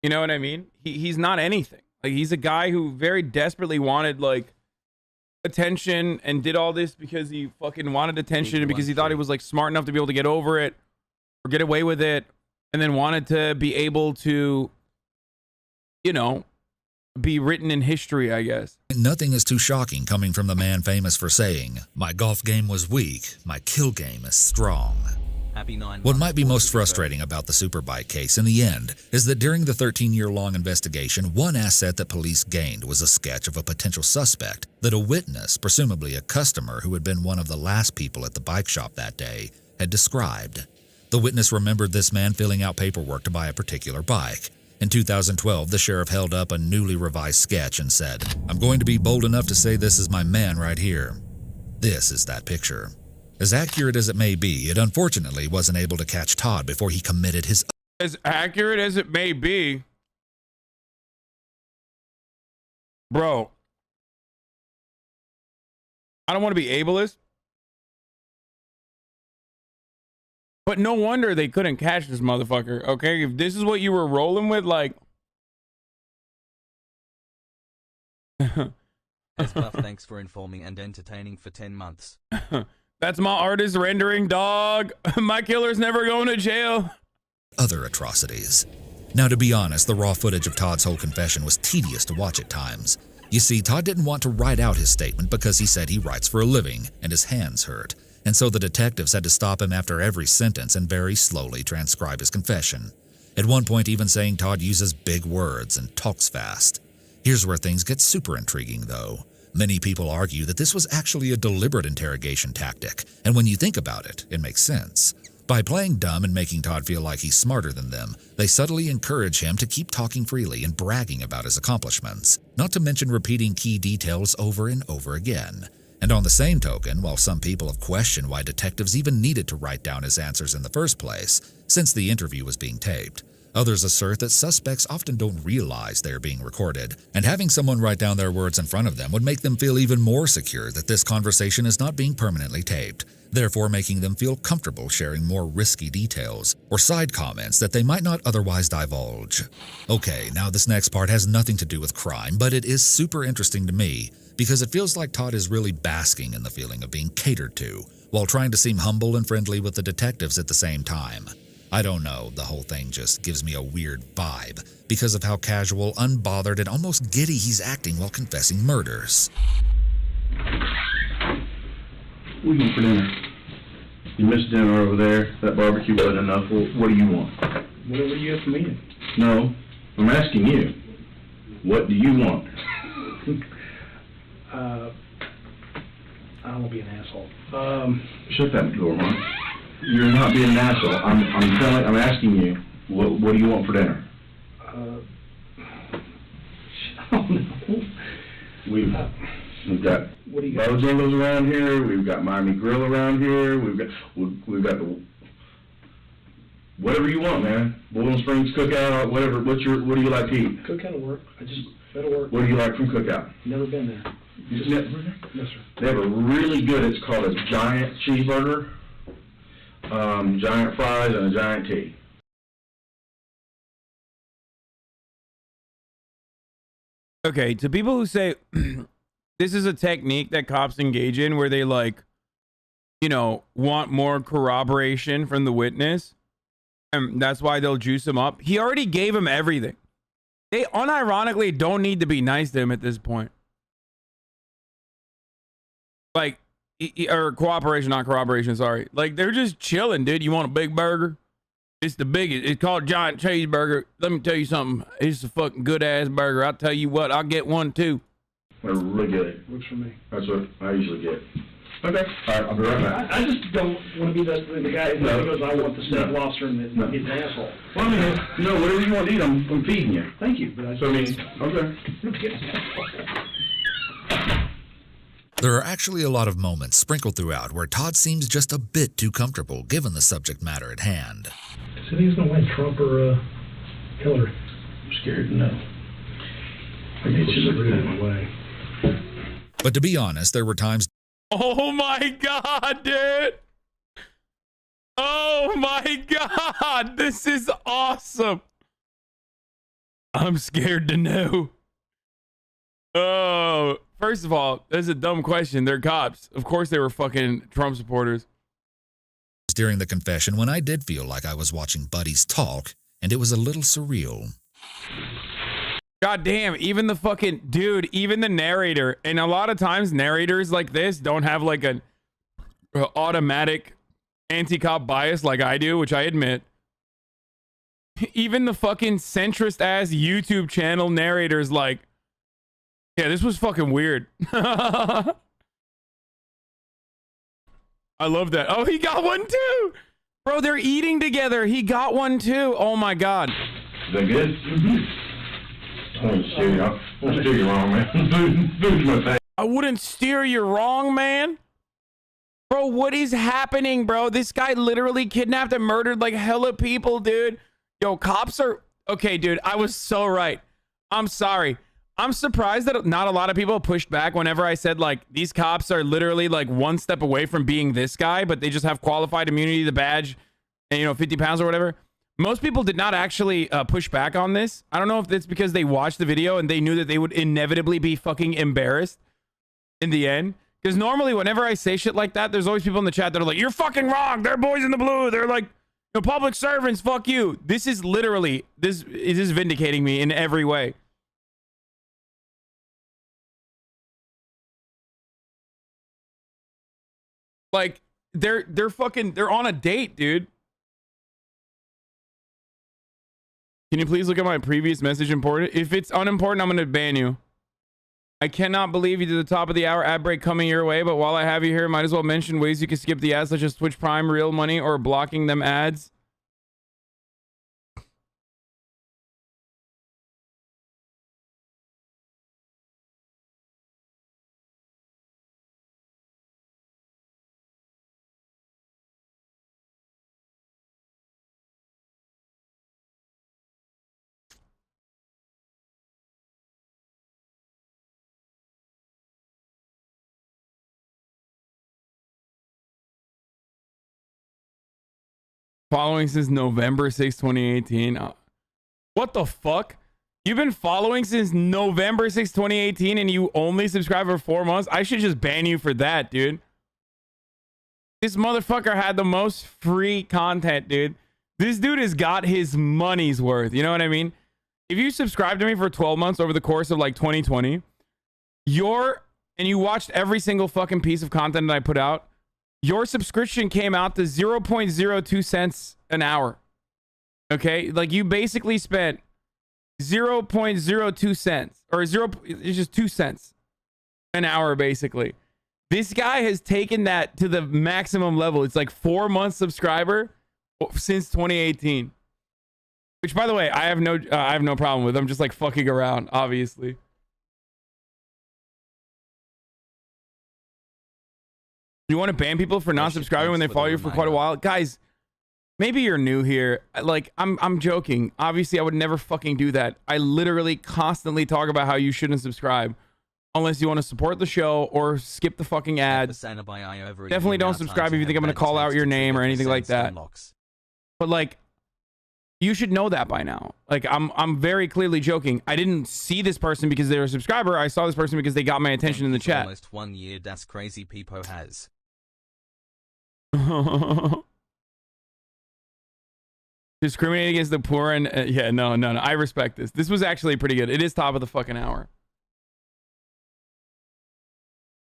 You know what I mean? He's not anything. Like, he's a guy who very desperately wanted, like, attention and did all this because he fucking wanted attention and because he thought he was, like, smart enough to be able to get over it or get away with it, and then wanted to be able to, you know, be written in history, I guess. nothing is too shocking coming from the man famous for saying, "My golf game was weak, my kill game is strong." Happy 9 What months might be for most the frustrating about the Superbike case in the end is that during the 13-year-long investigation, one asset that police gained was a sketch of a potential suspect that a witness, presumably a customer who had been one of the last people at the bike shop that day, had described. The witness remembered this man filling out paperwork to buy a particular bike. In 2012, the sheriff held up a newly revised sketch and said, "I'm going to be bold enough to say this is my man right here." This is that picture. As accurate as it may be, it unfortunately wasn't able to catch Todd before he committed his... As accurate as it may be, bro, I don't want to be ableist, But no wonder they couldn't catch this motherfucker. Okay, if this is what you were rolling with, like. Buff, thanks for informing and entertaining for 10 months. That's my artist rendering, dog. My killer's never going to jail. Other atrocities. Now, to be honest, the raw footage of Todd's whole confession was tedious to watch at times. You see, Todd didn't want to write out his statement because he said he writes for a living and his hands hurt, and so the detectives had to stop him after every sentence and very slowly transcribe his confession. At one point even saying Todd uses big words and talks fast. Here's where things get super intriguing, though. Many people argue that this was actually a deliberate interrogation tactic, and when you think about it, it makes sense. By playing dumb and making Todd feel like he's smarter than them, they subtly encourage him to keep talking freely and bragging about his accomplishments, not to mention repeating key details over and over again. And on the same token, while some people have questioned why detectives even needed to write down his answers in the first place, since the interview was being taped, others assert that suspects often don't realize they are being recorded, and having someone write down their words in front of them would make them feel even more secure that this conversation is not being permanently taped, therefore making them feel comfortable sharing more risky details or side comments that they might not otherwise divulge. Okay, now this next part has nothing to do with crime, but it is super interesting to me because it feels like Todd is really basking in the feeling of being catered to, while trying to seem humble and friendly with the detectives at the same time. I don't know, the whole thing just gives me a weird vibe because of how casual, unbothered, and almost giddy he's acting while confessing murders. We can for dinner. You missed dinner over there. That barbecue wasn't enough. Well, what do you want? Whatever you have for me. No, I'm asking you. What do you want? I don't want to be an asshole. Shut that door, man. You're not being an asshole. I'm asking you. What do you want for dinner? I don't know. We've got Bojangles around here. We've got Miami Grill around here. We've got the whatever you want, man. Boiling Springs Cookout, whatever. What do you like to eat? Cookout will work. That'll work. What do you like from Cookout? Never been there. You've never been there? Yes, sir. They have a really good. It's called a giant cheeseburger, giant fries, and a giant tea. Okay, to people who say this is a technique that cops engage in where they like, you know, want more corroboration from the witness, and that's why they'll juice him up. He already gave him everything. They unironically don't need to be nice to him at this point. Like, or cooperation, not corroboration, sorry. Like, they're just chilling, dude. You want a big burger? It's the biggest. It's called Giant Cheeseburger. Let me tell you something. It's a fucking good-ass burger. I'll tell you what, I'll get one, too. They're really good. Works for me. That's what I usually get. Okay. All right, I'll be right back. I just don't want to be the guy who goes, I want the steak lobster and he's an asshole. Well, I mean, no, whatever you want to eat, I'm feeding you. Thank you. But okay. There are actually a lot of moments sprinkled throughout where Todd seems just a bit too comfortable given the subject matter at hand. So he's going to win, Trump or Hillary? I'm scared to know. I get you looking at my way. But to be honest, there were times... Oh my god, dude! Oh my god! This is awesome! I'm scared to know. Oh, first of all, that's a dumb question. They're cops. Of course they were fucking Trump supporters. During the confession when I did feel like I was watching buddies talk, and it was a little surreal. God damn, even the fucking dude, even the narrator, and a lot of times narrators like this don't have like an automatic anti-cop bias like I do, which I admit. Even the fucking centrist ass YouTube channel narrators like, yeah, this was fucking weird. I love that. Oh, he got one too. Bro, they're eating together. He got one too. Oh my god. Is that good? Mm-hmm. I won't steer you wrong, man. Food's my thing. I wouldn't steer you wrong, man. Bro, what is happening, bro? This guy literally kidnapped and murdered like hella people, dude. Yo, cops are... Okay, dude, I was so right. I'm sorry. I'm surprised that not a lot of people pushed back whenever I said, like, these cops are literally, like, one step away from being this guy, but they just have qualified immunity, the badge, and, you know, 50 pounds or whatever. Most people did not actually push back on this. I don't know if it's because they watched the video and they knew that they would inevitably be fucking embarrassed in the end. Because normally whenever I say shit like that, there's always people in the chat that are like, you're fucking wrong. They're boys in the blue. They're like, the public servants. Fuck you. This is literally, this is vindicating me in every way. Like, they're on a date, dude. Can you please look at my previous message important? If it's unimportant, I'm going to ban you. I cannot believe you did the top of the hour ad break coming your way, but while I have you here, might as well mention ways you can skip the ads, such as Twitch Prime, Real Money, or blocking them ads. Following since November 6, 2018. What the fuck? You've been following since November 6, 2018 and you only subscribe for 4 months? I should just ban you for that, dude. This motherfucker had the most free content, dude. This dude has got his money's worth. You know what I mean? If you subscribe to me for 12 months over the course of like 2020, and you watched every single fucking piece of content that I put out, your subscription came out to 0.02 cents an hour. Okay? Like, you basically spent 0.02 cents or it's just 2 cents an hour, basically. This guy has taken that to the maximum level. It's like 4 months subscriber since 2018. Which, by the way, I have no problem with. I'm just like fucking around, obviously. You want to ban people for not subscribing when they follow you for quite a while? Guys, maybe you're new here. Like, I'm joking. Obviously, I would never fucking do that. I literally constantly talk about how you shouldn't subscribe unless you want to support the show or skip the fucking ads. Definitely don't subscribe if you think I'm going to call out your name or anything like that. But like, you should know that by now. Like, I'm very clearly joking. I didn't see this person because they were a subscriber. I saw this person because they got my attention in the chat. Almost 1 year. That's crazy. Peepo has. Discriminating against the poor and yeah, no. I respect this. This was actually pretty good. It is top of the fucking hour.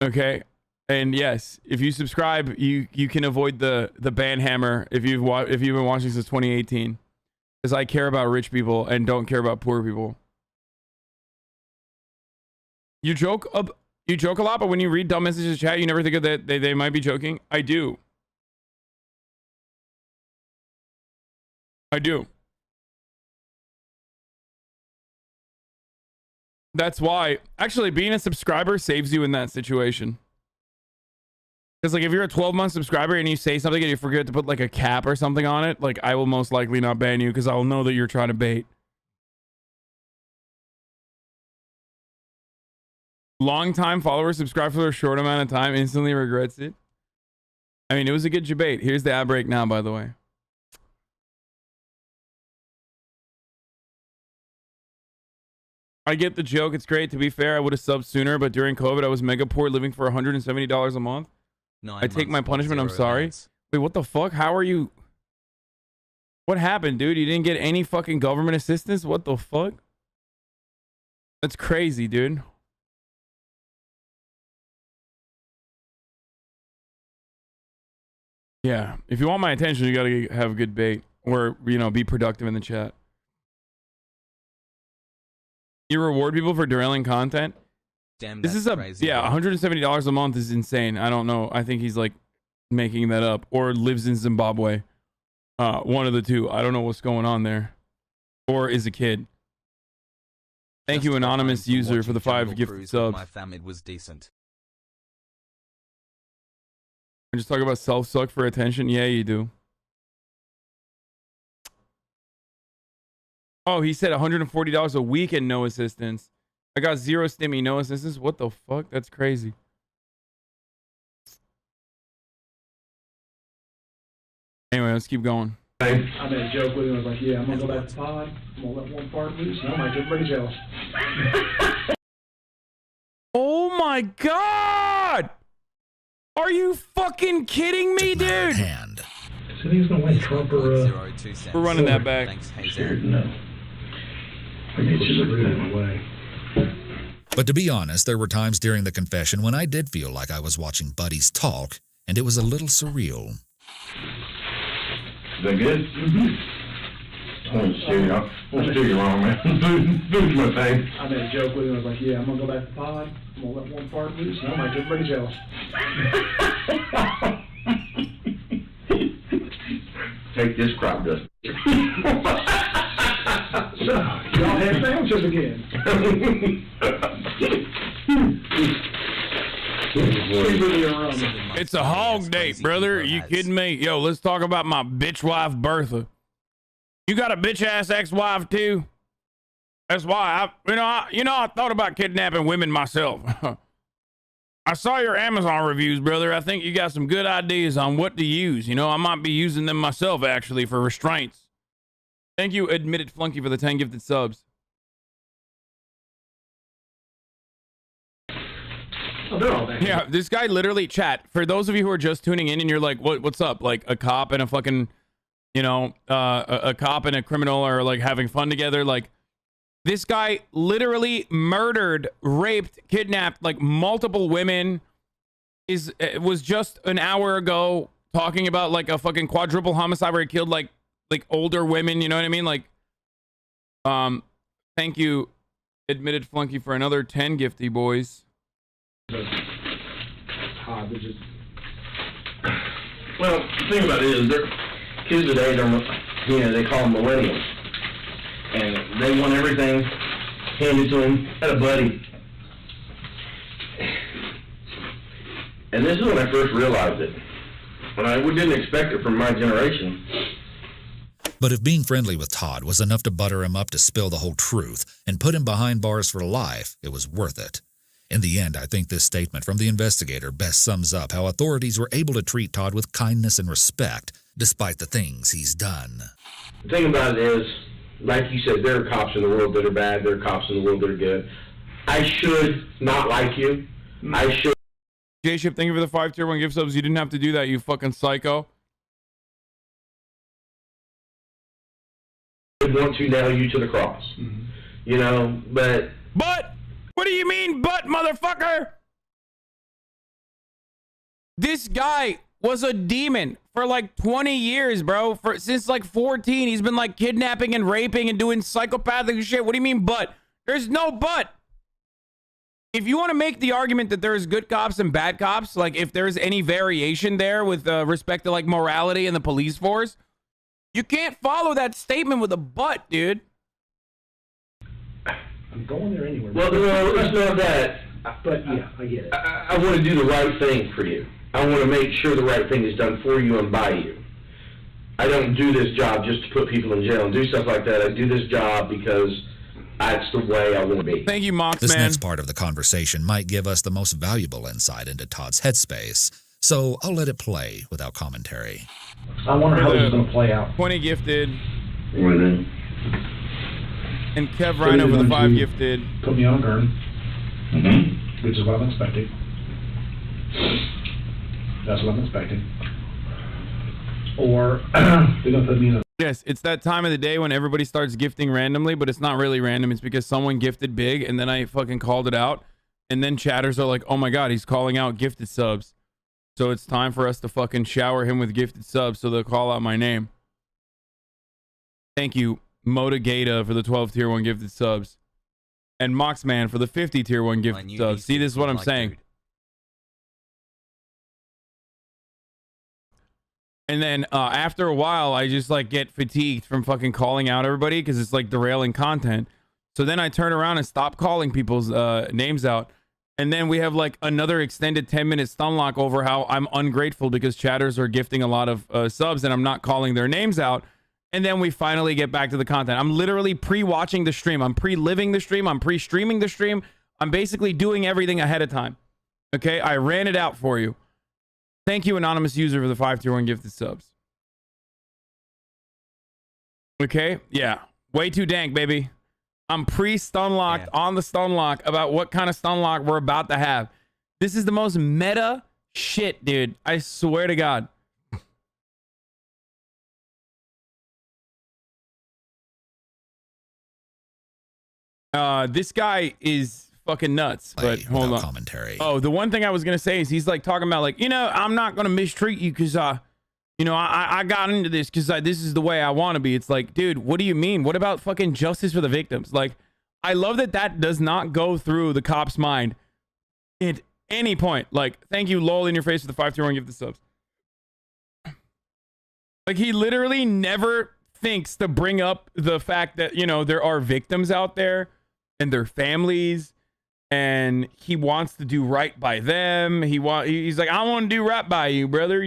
Okay, and yes, if you subscribe, you can avoid the ban hammer if you've been watching since 2018. Because I care about rich people and don't care about poor people. You joke a lot, but when you read dumb messages in chat, you never think of that they might be joking. I do. That's why, actually, being a subscriber saves you in that situation. Because, like, if you're a 12-month subscriber and you say something and you forget to put, like, a cap or something on it, like, I will most likely not ban you because I'll know that you're trying to bait. Long-time follower subscribe for a short amount of time, instantly regrets it. I mean, it was a good debate. Here's the ad break now, by the way. I get the joke. It's great. To be fair, I would have subbed sooner, but during COVID, I was mega poor, living for $170 a month. I take my punishment. I'm sorry. Wait, what the fuck? How are you? What happened, dude? You didn't get any fucking government assistance? What the fuck? That's crazy, dude. Yeah. If you want my attention, you gotta have a good bait or, you know, be productive in the chat. You reward people for derailing content. Damn, this is crazy, yeah, $170 a month is insane. I don't know. I think he's like making that up or lives in Zimbabwe. One of the two. I don't know what's going on there. Or is a kid. Thank you, anonymous user, for the 5 gifted subs. My fam, it was decent. I just talk about self-suck for attention. Yeah, you do. Oh, he said $140 a week and no assistance. I got 0 stimmy, no assistance. What the fuck? That's crazy. Anyway, let's keep going. I made a joke with him. I was like, yeah, I'm going to go back to pod. I'm going to let one fart loose, and I'll make everybody jealous. Oh my God! Are you fucking kidding me, dude? So he's going to win Trump or... We're running that back. Thanks, Scared, no. I get you screwed in my way. But to be honest, there were times during the confession when I did feel like I was watching buddies talk, and it was a little surreal. Is that good? Mm-hmm. I want to steer you off. I want to steer you wrong, man. Food's my thing. I made a joke with him. I was like, yeah, I'm going to go back to pod. I'm going to let one fart loose, and I'll make everybody jealous. Take this crop dust. Y'all have sandwiches again. It's a hog date, brother. Are you kidding me? Yo, let's talk about my bitch wife, Bertha. You got a bitch ass ex-wife too? That's why I thought about kidnapping women myself. I saw your Amazon reviews, brother. I think you got some good ideas on what to use. You know, I might be using them myself actually for restraints. Thank you, Admitted Flunky, for the 10 gifted subs. Yeah, this guy literally, chat, for those of you who are just tuning in and you're like, what's up? Like a cop and a fucking, you know, a cop and a criminal are like having fun together. Like this guy literally murdered, raped, kidnapped like multiple women. Was just an hour ago talking about like a fucking quadruple homicide where he killed like older women. You know what I mean? Like, thank you, Admitted Flunky, for another 10 gifty boys. Well, the thing about it is, they're kids today, they call them millennials, and they want everything handed to them. I had a buddy, and this is when I first realized it, and I didn't expect it from my generation. But if being friendly with Todd was enough to butter him up to spill the whole truth and put him behind bars for life, it was worth it. In the end, I think this statement from the investigator best sums up how authorities were able to treat Todd with kindness and respect, despite the things he's done. The thing about it is, like you said, there are cops in the world that are bad, there are cops in the world that are good. I should not like you. I should. J-Ship, thank you for the 5 tier 1 gift subs. You didn't have to do that, you fucking psycho. I want to nail you to the cross. Mm-hmm. You know, but... What do you mean, but, motherfucker? This guy was a demon for like 20 years, bro. Since like 14, he's been like kidnapping and raping and doing psychopathic shit. What do you mean, but? There's no but. If you want to make the argument that there's good cops and bad cops, like if there's any variation there with respect to like morality in the police force, you can't follow that statement with a but, dude. I'm going there anyway. Well, no, it's not that. But yeah, I get it. I want to do the right thing for you. I want to make sure the right thing is done for you and by you. I don't do this job just to put people in jail and do stuff like that. I do this job because that's the way I want to be. Thank you, Mox, This man. next part of the conversation might give us the most valuable insight into Todd's headspace, so I'll let it play without commentary. I wonder how this is going to play out. 20 gifted. Really? And Kev Rhino for the 5 gifted. Put me on a gurney, which is what I'm expecting. That's what I'm expecting. Or they're going to put me in a... Yes, it's that time of the day when everybody starts gifting randomly, but it's not really random. It's because someone gifted big, and then I fucking called it out. And then chatters are like, oh my God, he's calling out gifted subs. So it's time for us to fucking shower him with gifted subs so they'll call out my name. Thank you, Motagata, for the 12 tier 1 gifted subs. And Moxman for the 50 tier 1 gifted subs. See, this is what I'm saying. Dude. And then after a while, I just like get fatigued from fucking calling out everybody because it's like derailing content. So then I turn around and stop calling people's names out. And then we have like another extended 10-minute stun lock over how I'm ungrateful because chatters are gifting a lot of subs and I'm not calling their names out. And then we finally get back to the content. I'm literally pre-watching the stream. I'm pre-living the stream. I'm pre-streaming the stream. I'm basically doing everything ahead of time. Okay, I ran it out for you. Thank you, anonymous user, for the 5 tier 1 gifted subs. Okay, yeah, way too dank, baby. I'm pre-stun locked on the stun lock about what kind of stun lock we're about to have. This is the most meta shit, dude. I swear to God. This guy is fucking nuts. But hold on. Commentary. Oh, the one thing I was gonna say is he's like talking about like, you know, I'm not gonna mistreat you because you know, I got into this because this is the way I want to be. It's like, dude, what do you mean? What about fucking justice for the victims? Like, I love that that does not go through the cop's mind at any point. Like, thank you, lol, in your face for the 531 give the subs. Like, he literally never thinks to bring up the fact that, you know, there are victims out there and their families, and he wants to do right by them. He's like, I want to do right by you, brother.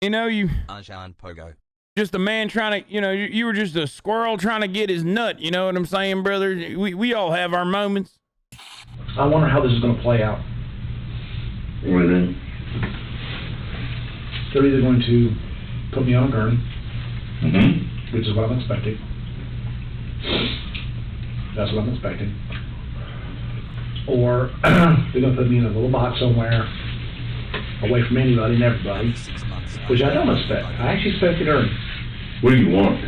You know, you Ajan Pogo. Just a man trying to, you know, you were just a squirrel trying to get his nut. You know what I'm saying, brother? We all have our moments. I wonder how this is going to play out. What do you mean? They're either going to put me on a gurney, Mm-hmm. which is what I'm expecting. That's what I'm expecting. Or they're going to put me in a little box somewhere, away from anybody and everybody, which I don't expect. I actually expect it earned. What do you want?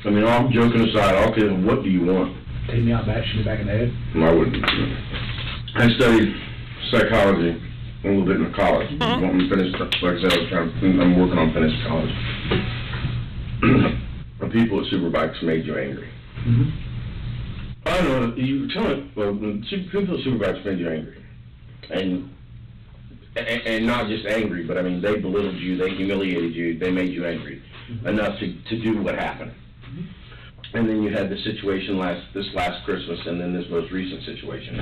I mean, all joking aside, okay, what do you want? Take me out back, shoot me back in the head. I wouldn't. I studied psychology a little bit in college. I want me to finish, like I said, I'm working on finishing college. The people at Superbikes made you angry. Mm-hmm. I don't know, you tell me, well, people at Superbikes made you angry. And not just angry, but I mean, they belittled you, they humiliated you, they made you angry enough to do what happened. And then you had the situation this last Christmas, and then this most recent situation.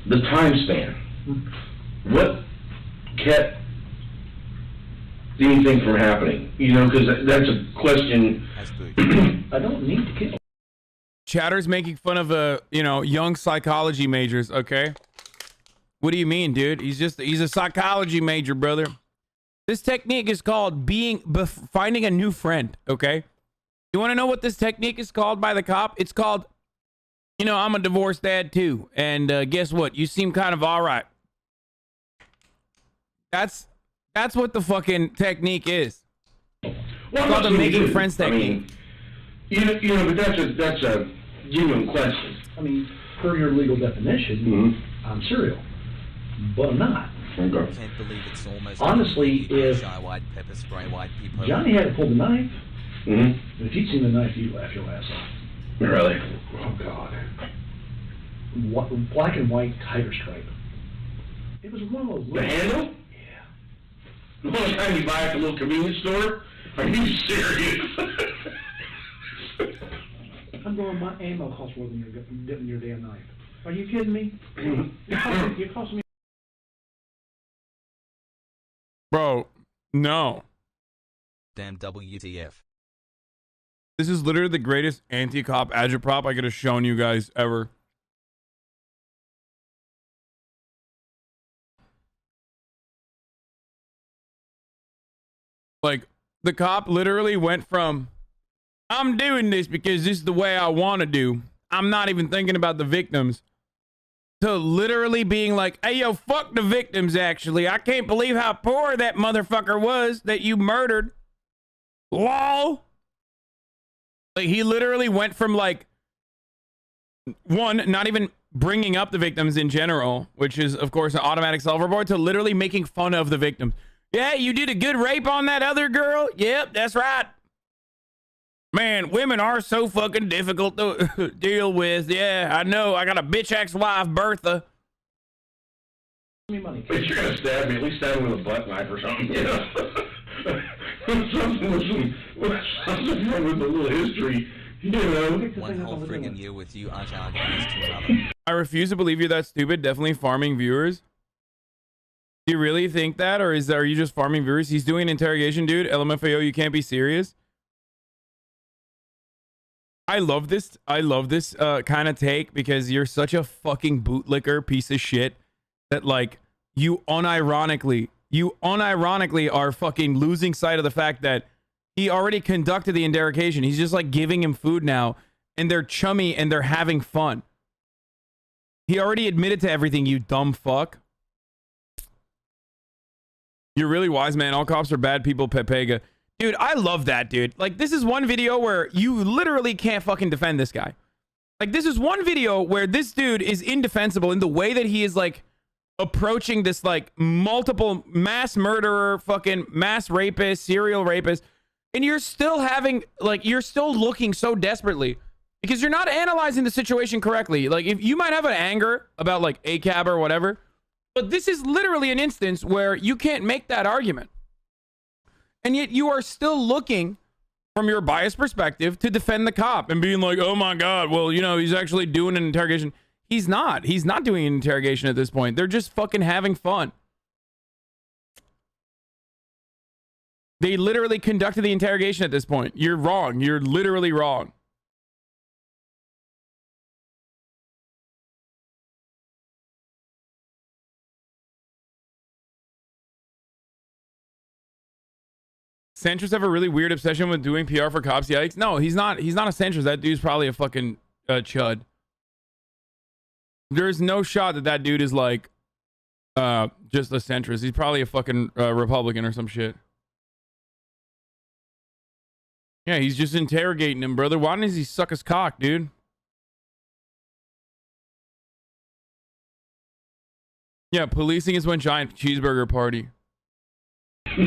The time span. What kept anything from happening? You know, because that's a question. I don't need to kill. Chatter's making fun of young psychology majors. Okay, what do you mean, dude? He's a psychology major, brother. This technique is called finding a new friend. Okay, you want to know what this technique is called by the cop? It's called, you know, I'm a divorced dad too, and guess what? You seem kind of all right. That's what the fucking technique is. Well, it's called the making friends technique. I mean, you know, but that's a genuine question. I mean, per your legal definition, I'm serial, but I'm not. Okay. Can't believe it's almost honestly, if white pepper spray, white people. Johnny had to pull the knife, if you'd seen the knife, you'd laugh your ass off. Really? Oh God. Black and white tiger stripe. It was one of those. The handle? The only time you buy at the little convenience store? Are you serious? I'm going, my ammo costs more than your damn knife. Are you kidding me? You're costing me. Bro, no. Damn WTF. This is literally the greatest anti-cop agitprop I could have shown you guys ever. Like, the cop literally went from, I'm doing this because this is the way I want to do, I'm not even thinking about the victims, to literally being like, hey, yo, fuck the victims, actually. I can't believe how poor that motherfucker was that you murdered. Lol. Like, he literally went from, like, one, not even bringing up the victims in general, which is, of course, an automatic self-report, to literally making fun of the victims. Yeah, you did a good rape on that other girl? Yep, that's right. Man, women are so fucking difficult to deal with. Yeah, I know. I got a bitch ex-wife, Bertha. Money. If you're gonna stab me, at least stab me with a butt knife or something, you know? something with a little history, you know? One whole friggin' year with you, Ajan. I refuse to believe you're that stupid. Definitely farming viewers. Do you really think that, or are you just farming viewers? He's doing an interrogation, dude. LMFAO, you can't be serious. I love this kind of take, because you're such a fucking bootlicker piece of shit that, like, you unironically you unironically are fucking losing sight of the fact that he already conducted the interrogation. He's just like giving him food now, and they're chummy and they're having fun. He already admitted to everything, you dumb fuck. You're really wise, man. All cops are bad people, Pepega. Dude, I love that, dude. Like, this is one video where you literally can't fucking defend this guy. Like, this is one video where this dude is indefensible in the way that he is, like, approaching this, like, multiple mass murderer, fucking mass rapist, serial rapist. And you're still having, like, you're still looking so desperately because you're not analyzing the situation correctly. Like, if you might have an anger about, like, ACAB or whatever, but this is literally an instance where you can't make that argument. And yet you are still looking from your biased perspective to defend the cop and being like, oh my God, well, you know, he's actually doing an interrogation. He's not. He's not doing an interrogation at this point. They're just fucking having fun. They literally conducted the interrogation at this point. You're wrong. You're literally wrong. Centrist have a really weird obsession with doing PR for cops. Yikes. No, he's not. He's not a centrist. That dude's probably a fucking chud. There's no shot that that dude is like just a centrist. He's probably a fucking Republican or some shit. Yeah, he's just interrogating him, brother. Why doesn't he suck his cock, dude? Yeah, policing is one giant cheeseburger party. This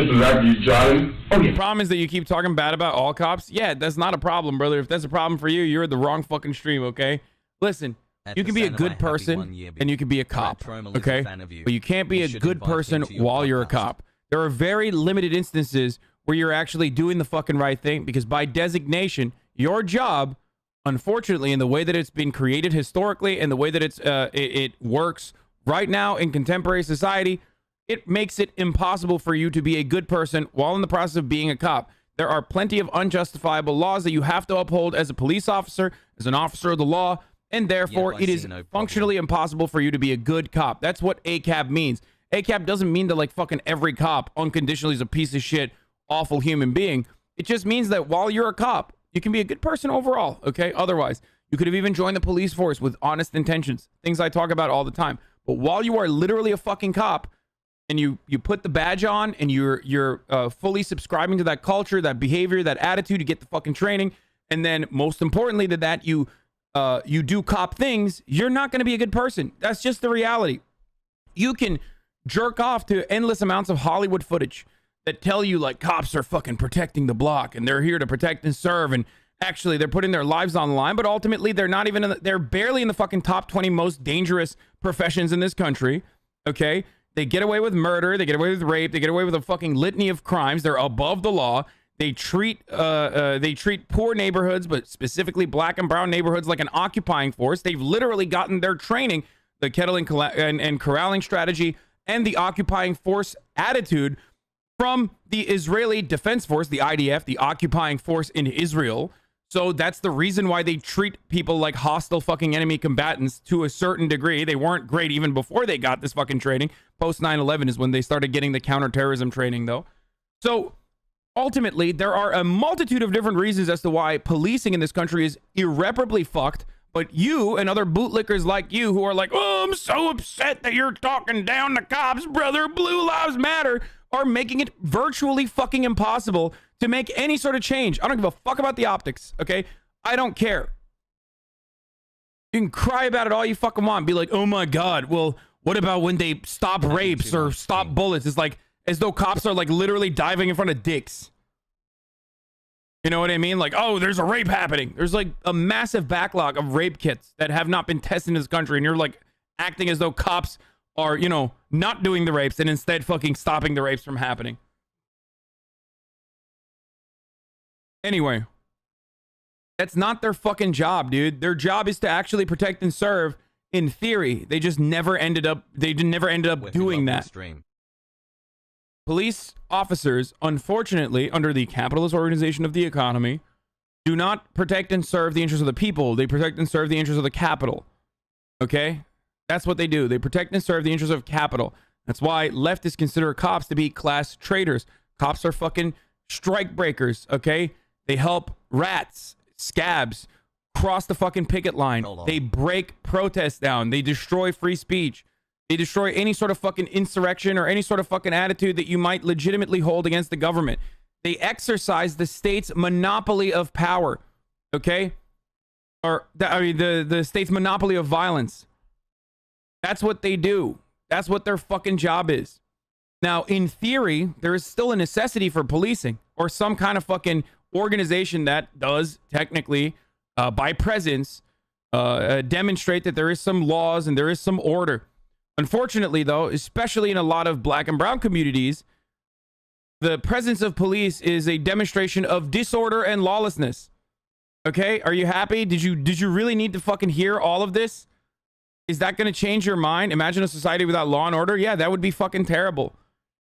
is after you shot him. The problem is that you keep talking bad about all cops. Yeah, that's not a problem, brother. If that's a problem for you, you're at the wrong fucking stream, okay? Listen, you can be a good person and you can be a cop, okay? But you can't be a good person while you're a cop. There are very limited instances where you're actually doing the fucking right thing because by designation, your job, unfortunately, in the way that it's been created historically and the way that it works right now in contemporary society, it makes it impossible for you to be a good person while in the process of being a cop. There are plenty of unjustifiable laws that you have to uphold as a police officer, as an officer of the law, and therefore it is functionally impossible for you to be a good cop. That's what ACAB means. ACAB doesn't mean that like fucking every cop unconditionally is a piece of shit, awful human being. It just means that while you're a cop, you can be a good person overall, okay? Otherwise, you could have even joined the police force with honest intentions, things I talk about all the time. But while you are literally a fucking cop, and you put the badge on and you're fully subscribing to that culture, that behavior, that attitude, you get the fucking training, and then most importantly to that you do cop things, you're not going to be a good person. That's just the reality. You can jerk off to endless amounts of Hollywood footage that tell you like cops are fucking protecting the block and they're here to protect and serve, and actually they're putting their lives on the line, but ultimately they're not even they're barely in the fucking top 20 most dangerous professions in this country, okay? They get away with murder. They get away with rape. They get away with a fucking litany of crimes. They're above the law. They treat poor neighborhoods, but specifically black and brown neighborhoods, like an occupying force. They've literally gotten their training, the kettle and corralling strategy, and the occupying force attitude from the Israeli Defense Force, the IDF, the occupying force in Israel. So that's the reason why they treat people like hostile fucking enemy combatants to a certain degree. They weren't great even before they got this fucking training. Post 9/11 is when they started getting the counterterrorism training, though. So ultimately, there are a multitude of different reasons as to why policing in this country is irreparably fucked. But you and other bootlickers like you who are like, oh, I'm so upset that you're talking down the cops, brother. Blue Lives Matter, are making it virtually fucking impossible to make any sort of change. I don't give a fuck about the optics, okay? I don't care. You can cry about it all you fucking want. Be like, oh my God, well, what about when they stop rapes or stop bullets? It's like, as though cops are like literally diving in front of dicks. You know what I mean? Like, oh, there's a rape happening. There's like a massive backlog of rape kits that have not been tested in this country. And you're like acting as though cops are, you know, not doing the rapes and instead fucking stopping the rapes from happening. Anyway, that's not their fucking job, dude. Their job is to actually protect and serve in theory. They just never ended up, doing that. Police officers, unfortunately, under the capitalist organization of the economy, do not protect and serve the interests of the people. They protect and serve the interests of the capital. Okay? That's what they do. They protect and serve the interests of capital. That's why leftists consider cops to be class traitors. Cops are fucking strike breakers, okay? They help rats, scabs, cross the fucking picket line. They break protests down. They destroy free speech. They destroy any sort of fucking insurrection or any sort of fucking attitude that you might legitimately hold against the government. They exercise the state's monopoly of power, okay? Or, the state's monopoly of violence. That's what they do. That's what their fucking job is. Now, in theory, there is still a necessity for policing or some kind of fucking organization that does technically, by presence, demonstrate that there is some laws and there is some order. Unfortunately, though, especially in a lot of black and brown communities, the presence of police is a demonstration of disorder and lawlessness. Okay? Are you happy? Did you really need to fucking hear all of this? Is that going to change your mind? Imagine a society without law and order? Yeah, that would be fucking terrible.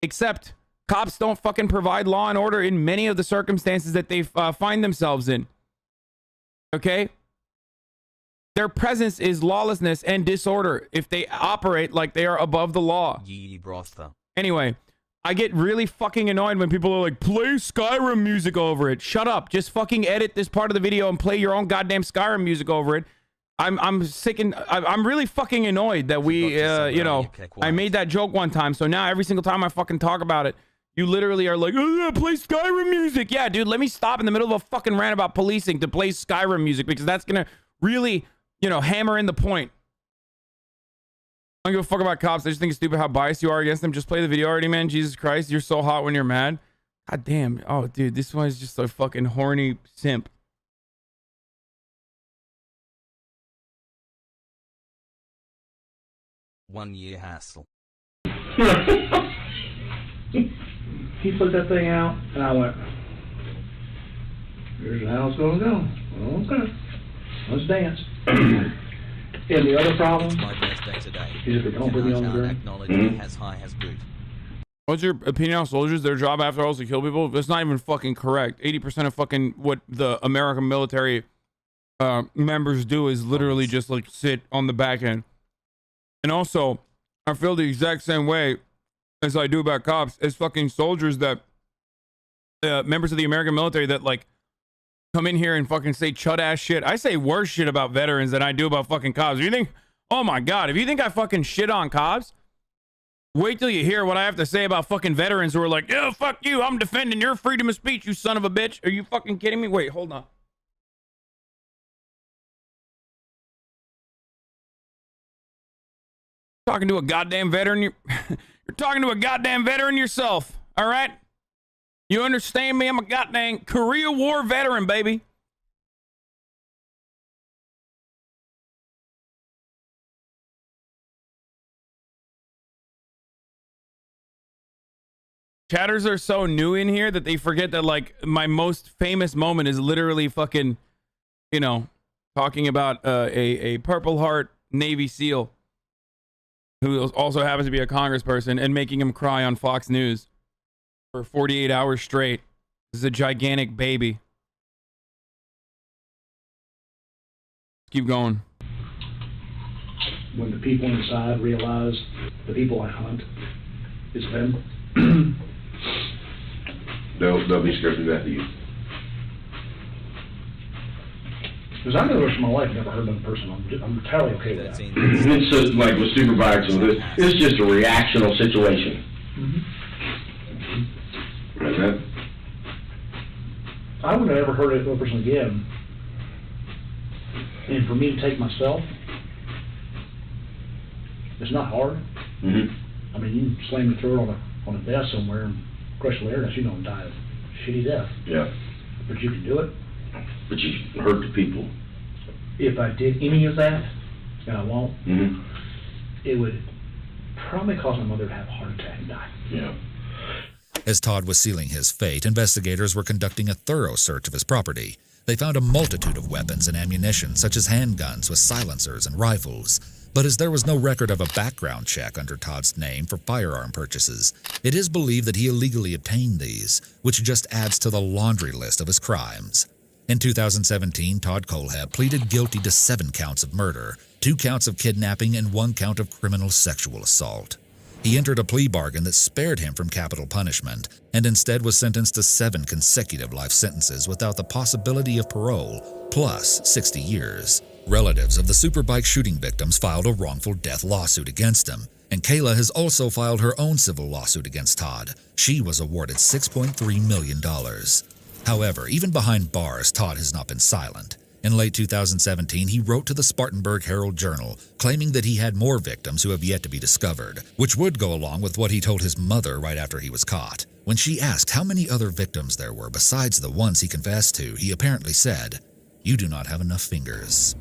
Except cops don't fucking provide law and order in many of the circumstances that they find themselves in. Okay? Their presence is lawlessness and disorder if they operate like they are above the law. Anyway, I get really fucking annoyed when people are like, play Skyrim music over it. Shut up. Just fucking edit this part of the video and play your own goddamn Skyrim music over it. I'm sick and I'm really fucking annoyed that we, you know, I made that joke one time. So now every single time I fucking talk about it, you literally are like, oh, yeah, play Skyrim music. Yeah, dude, let me stop in the middle of a fucking rant about policing to play Skyrim music because that's going to really, you know, hammer in the point. I don't give a fuck about cops. I just think it's stupid how biased you are against them. Just play the video already, man. Jesus Christ, you're so hot when you're mad. God damn. Oh, dude, this one is just a fucking horny simp. One year hassle. He put that thing out, and I went, here's how it's going to go. Okay, let's dance. And the other problem My birthday today. is if they don't put me on the ground. Acknowledging as high as boot. What's your opinion on soldiers? Their job after all is to kill people? That's not even fucking correct. 80% of fucking what the American military members do is literally just like sit on the back end. And also, I feel the exact same way as I do about cops as fucking soldiers that members of the American military that like come in here and fucking say chud ass shit. I say worse shit about veterans than I do about fucking cops. If you think, oh my God, if you think I fucking shit on cops, wait till you hear what I have to say about fucking veterans who are like, yeah, fuck you. I'm defending your freedom of speech, you son of a bitch. Are you fucking kidding me? Wait, hold on. Talking to a goddamn veteran. You're talking to a goddamn veteran yourself. All right? You understand me? I'm a goddamn Korea War veteran, baby. Chatters are so new in here that they forget that, like, my most famous moment is literally fucking, you know, talking about a Purple Heart Navy SEAL who also happens to be a congressperson and making him cry on Fox News for 48 hours straight. This is a gigantic baby. Keep going. When the people inside realize the people I hunt is them, They'll be scared to death of you. because I never in my life never heard another person. I'm entirely okay with that. It's just like with superbikes and this. It's just a reactional situation. Right, man? I would have never heard another person again. And for me to take myself, it's not hard. I mean, you slam your throat on a desk somewhere and crush the larynx, you're going to die of shitty death. Yeah. But you can do it. But you hurt the people. If I did any of that, and I won't, it would probably cause my mother to have a heart attack and die. Yeah. As Todd was sealing his fate, investigators were conducting a thorough search of his property. They found a multitude of weapons and ammunition, such as handguns with silencers and rifles. But as there was no record of a background check under Todd's name for firearm purchases, it is believed that he illegally obtained these, which just adds to the laundry list of his crimes. In 2017, Todd Kohlhepp pleaded guilty to 7 counts of murder, 2 counts of kidnapping, and 1 count of criminal sexual assault. He entered a plea bargain that spared him from capital punishment and instead was sentenced to 7 consecutive life sentences without the possibility of parole, plus 60 years. Relatives of the superbike shooting victims filed a wrongful death lawsuit against him, and Kayla has also filed her own civil lawsuit against Todd. She was awarded $6.3 million. However, even behind bars, Todd has not been silent. In late 2017, he wrote to the Spartanburg Herald-Journal, claiming that he had more victims who have yet to be discovered, which would go along with what he told his mother right after he was caught. When she asked how many other victims there were besides the ones he confessed to, he apparently said, "You do not have enough fingers."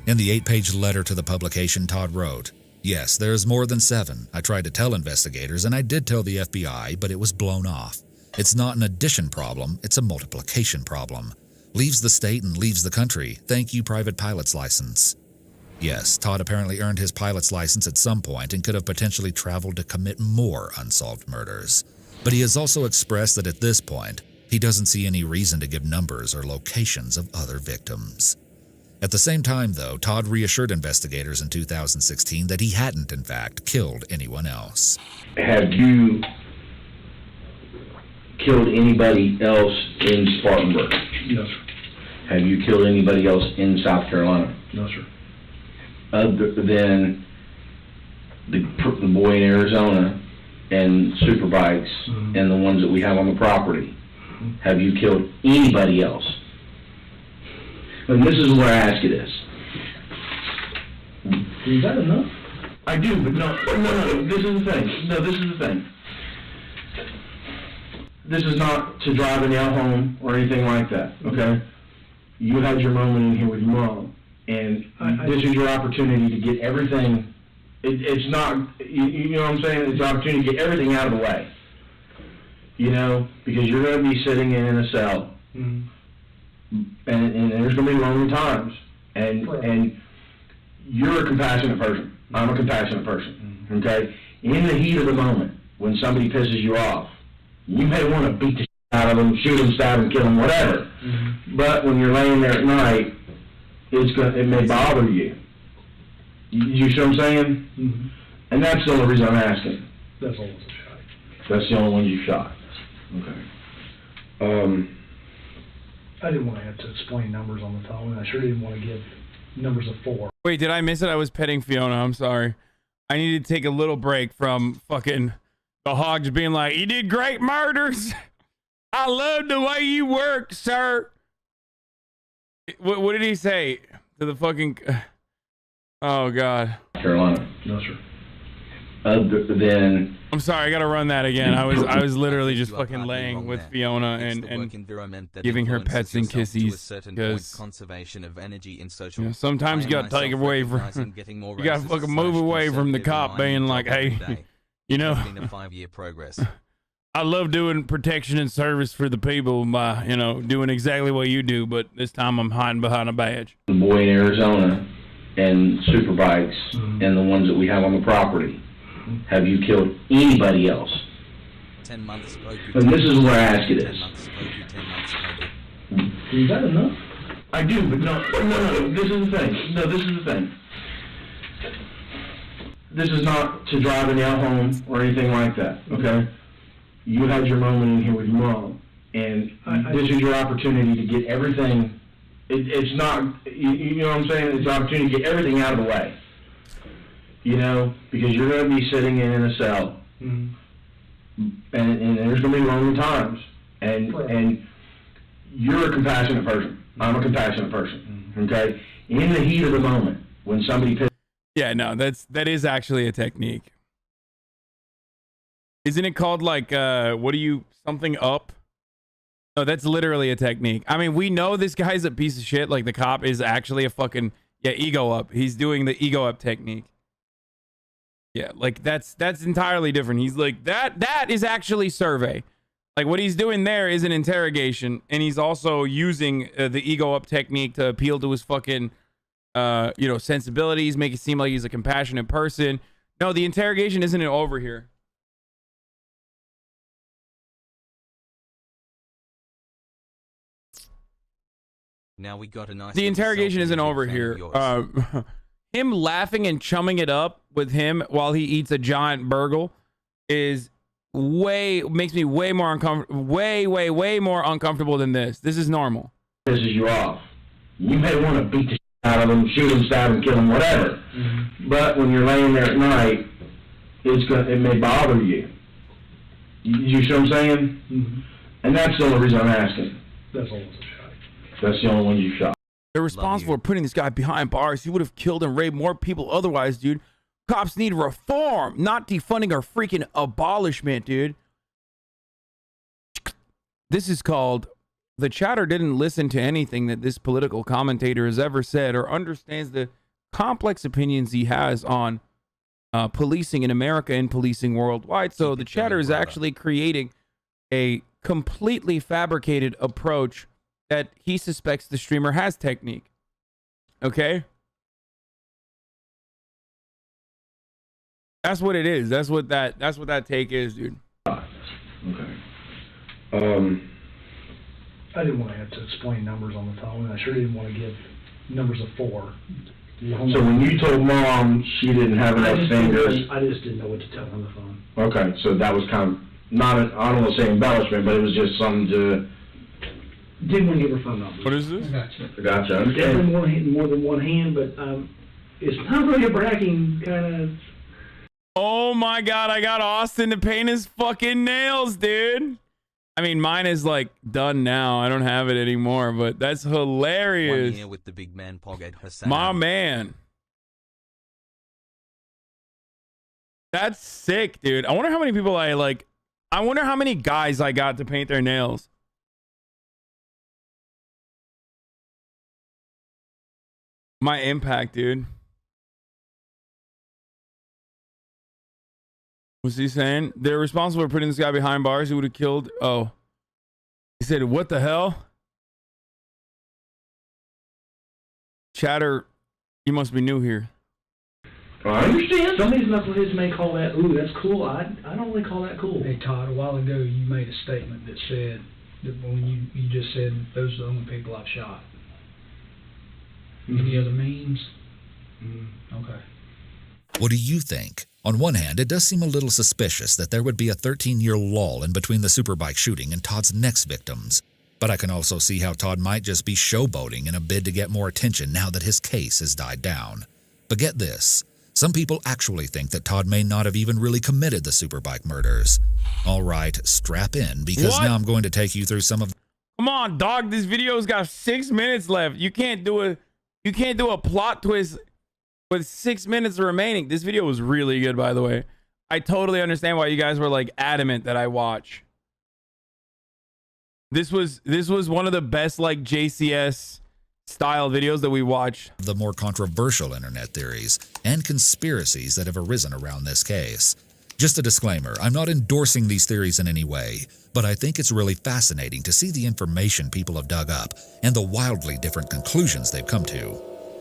In the 8-page letter to the publication, Todd wrote, "Yes, there is more than 7. I tried to tell investigators, and I did tell the FBI, but it was blown off. It's not an addition problem, it's a multiplication problem. Leaves the state and leaves the country. Thank you, private pilot's license." Yes, Todd apparently earned his pilot's license at some point and could have potentially traveled to commit more unsolved murders. But he has also expressed that at this point, he doesn't see any reason to give numbers or locations of other victims. At the same time, though, Todd reassured investigators in 2016 that he hadn't, in fact, killed anyone else. Have you killed anybody else in Spartanburg? No, sir. Have you killed anybody else in South Carolina? No, sir. Other than the boy in Arizona and superbikes and the ones that we have on the property, have you killed anybody else? And this is where I ask you this. Is that enough? I do, but no, this is the thing. No, this is the thing. This is not to drive a nail home or anything like that, okay? You had your moment in here with your mom, and this is your opportunity to get everything. It's not, you know what I'm saying? It's your opportunity to get everything out of the way. You know, because you're going to be sitting in a cell, and there's going to be lonely times, and you're a compassionate person. I'm a compassionate person, okay? In the heat of the moment, when somebody pisses you off, you may want to beat the shit out of them, shoot them, stab them, kill them, whatever. But when you're laying there at night, it may bother you. You see what I'm saying? And that's the only reason I'm asking. That's all it's a shot. That's the only one you shot. Okay. I didn't want to have to explain numbers on the phone, and I sure didn't want to give numbers of 4. Wait, did I miss it? I was petting Fiona. I'm sorry. I needed to take a little break from fucking the hogs being like, "You did great murders. I love the way you work, sir." What did he say to the fucking... Oh, God. Carolina. No, sir. Other than... I'm sorry, I gotta run that again. I was literally just fucking laying with Fiona and giving her pets and kisses, because conservation of energy in social, you know, sometimes you gotta take away from you gotta fucking move away from the cop being like, "Hey, you know, been a 5-year progress. I love doing protection and service for the people by, you know, doing exactly what you do, but this time I'm hiding behind a badge." The boy in Arizona and superbikes and the ones that we have on the property, have you killed anybody else? 10 months ago. And this is where I ask you this. 10 months ago. Is that enough? I do, but no, this is the thing. No, this is the thing. This is not to drive a nail home or anything like that, okay? You had your moment in here with your mom, and this is your opportunity to get everything. It's not, you know what I'm saying? It's an opportunity to get everything out of the way. You know, because you're going to be sitting in a cell, and there's going to be lonely times, and you're a compassionate person. I'm a compassionate person, okay? In the heat of the moment, when somebody... Yeah, no, that is actually a technique. Isn't it called like, something up? No, that's literally a technique. I mean, we know this guy's a piece of shit. Like, the cop is actually a fucking, ego up. He's doing the ego up technique. Yeah, like, that's entirely different. He's like, that is actually survey. Like, what he's doing there is an interrogation, and he's also using the ego up technique to appeal to his fucking, sensibilities, make it seem like he's a compassionate person. No, the interrogation isn't over here. Now we got a nice. The interrogation isn't over here. Him laughing and chumming it up with him while he eats a giant burgle is makes me way more uncomfortable. Way more uncomfortable than this. This is normal. Pisses you off. You may want to beat the shit out of them, shoot them, stab them, kill them, whatever. But when you're laying there at night, it may bother you. You see what I'm saying? And that's the only reason I'm asking. That's all. That's the only one you shot. They're responsible for putting this guy behind bars. He would have killed and raped more people otherwise, dude. Cops need reform, not defunding or freaking abolishment, dude. This is called the chatter didn't listen to anything that this political commentator has ever said or understands the complex opinions he has on policing in America and policing worldwide. So the chatter is actually creating a completely fabricated approach that he suspects the streamer has technique. Okay? That's what it is. That's what that take is, dude. Okay. I didn't want to have to explain numbers on the phone, and I sure didn't want to give numbers of 4. So when you told Mom she didn't have enough fingers... I just didn't know what to tell her on the phone. Okay, so that was kind of, not, I don't want to say embellishment, but it was just something to... Didn't want to give her phone numbers. What is this? I gotcha. Definitely more than one hand, but it's not really a bragging kind of... Oh my God, I got Austin to paint his fucking nails, dude. I mean, mine is like done now. I don't have it anymore, but that's hilarious. 1 year with the big man Pog at Hassan. My man. That's sick, dude. I wonder how many people I wonder how many guys I got to paint their nails. My impact, dude. What's he saying? They're responsible for putting this guy behind bars. He would have killed. Oh. He said, what the hell? Chatter, you must be new here. I understand. Some of these knuckleheads may call that, ooh, that's cool. I don't really call that cool. Hey, Todd, a while ago you made a statement that said, that when you just said, those are the only people I've shot. Any other means? Okay. What do you think? On one hand, it does seem a little suspicious that there would be a 13-year lull in between the Superbike shooting and Todd's next victims. But I can also see how Todd might just be showboating in a bid to get more attention now that his case has died down. But get this, some people actually think that Todd may not have even really committed the Superbike murders. All right, strap in, because now I'm going to take you through some of... Come on, dog, this video's got 6 minutes left. You can't do a plot twist with 6 minutes remaining. This video was really good, by the way. I totally understand why you guys were like adamant that I watch. This was one of the best like JCS style videos that we watched. The more controversial internet theories and conspiracies that have arisen around this case. Just a disclaimer, I'm not endorsing these theories in any way, but I think it's really fascinating to see the information people have dug up and the wildly different conclusions they've come to.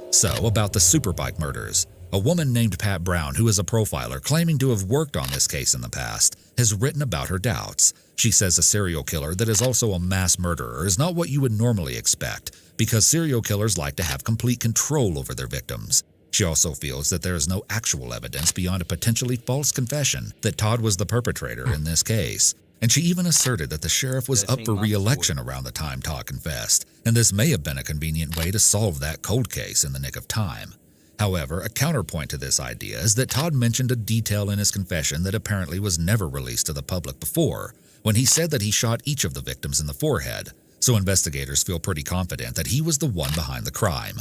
So, about the Superbike murders, a woman named Pat Brown, who is a profiler claiming to have worked on this case in the past, has written about her doubts. She says a serial killer that is also a mass murderer is not what you would normally expect, because serial killers like to have complete control over their victims. She also feels that there is no actual evidence beyond a potentially false confession that Todd was the perpetrator in this case. And she even asserted that the sheriff was up for re-election around the time Todd confessed, and this may have been a convenient way to solve that cold case in the nick of time. However, a counterpoint to this idea is that Todd mentioned a detail in his confession that apparently was never released to the public before, when he said that he shot each of the victims in the forehead, so investigators feel pretty confident that he was the one behind the crime.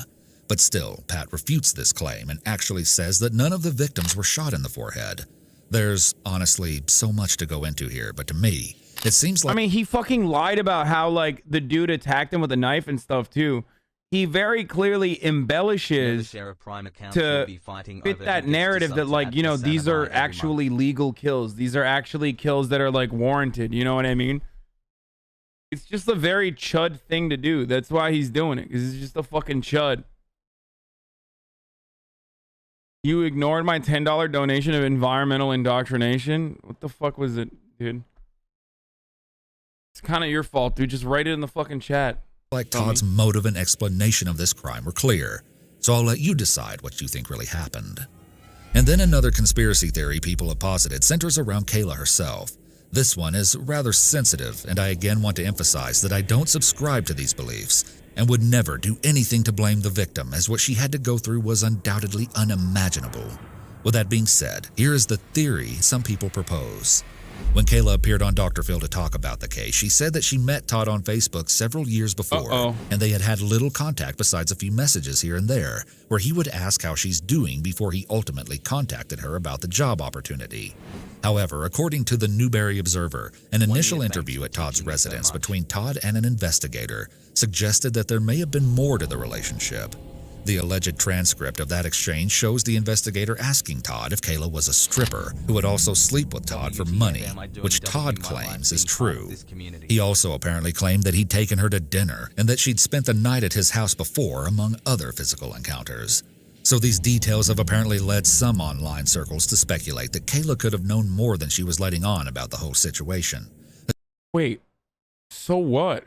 But still, Pat refutes this claim and actually says that none of the victims were shot in the forehead. There's honestly so much to go into here, but to me, it seems like... I mean, he fucking lied about how, like, the dude attacked him with a knife and stuff, too. He very clearly embellishes to fit that narrative that, like, you know, these are actually legal kills. These are actually kills that are, like, warranted. You know what I mean? It's just a very chud thing to do. That's why he's doing it, because he's just a fucking chud. You ignored my $10 donation of environmental indoctrination? What the fuck was it, dude? It's kind of your fault, dude. Just write it in the fucking chat. like Todd's motive and explanation of this crime were clear, so I'll let you decide what you think really happened. And then another conspiracy theory people have posited centers around Kayla herself. This one is rather sensitive, and I again want to emphasize that I don't subscribe to these beliefs and would never do anything to blame the victim, as what she had to go through was undoubtedly unimaginable. With that being said, here is the theory some people propose. When Kayla appeared on Dr. Phil to talk about the case, she said that she met Todd on Facebook several years before, and they had had little contact besides a few messages here and there, where he would ask how she's doing before he ultimately contacted her about the job opportunity. However, according to the Newberry Observer, an initial interview at Todd's residence between Todd and an investigator suggested that there may have been more to the relationship. The alleged transcript of that exchange shows the investigator asking Todd if Kayla was a stripper who would also sleep with Todd for money, which Todd claims is true. He also apparently claimed that he'd taken her to dinner and that she'd spent the night at his house before, among other physical encounters. So these details have apparently led some online circles to speculate that Kayla could have known more than she was letting on about the whole situation. Wait, so what?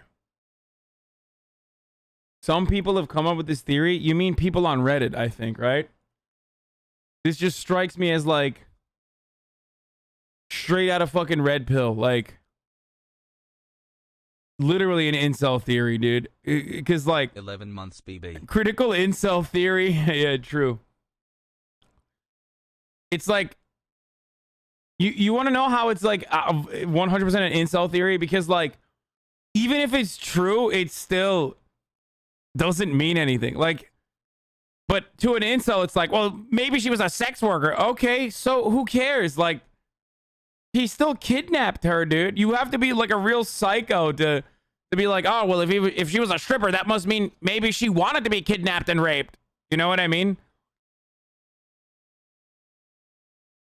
Some people have come up with this theory. You mean people on Reddit, I think, right? This just strikes me as like straight out of fucking Red Pill. Like literally an incel theory, dude. Because like 11 months BB. Critical incel theory. Yeah, true. It's like you want to know how it's like 100% an incel theory? Because like even if it's true, it's still doesn't mean anything. Like, but to an incel, it's like, well, maybe she was a sex worker. Okay, so who cares? Like, he still kidnapped her, dude. You have to be like a real psycho to be like, oh, well, if she was a stripper, that must mean maybe she wanted to be kidnapped and raped. You know what I mean?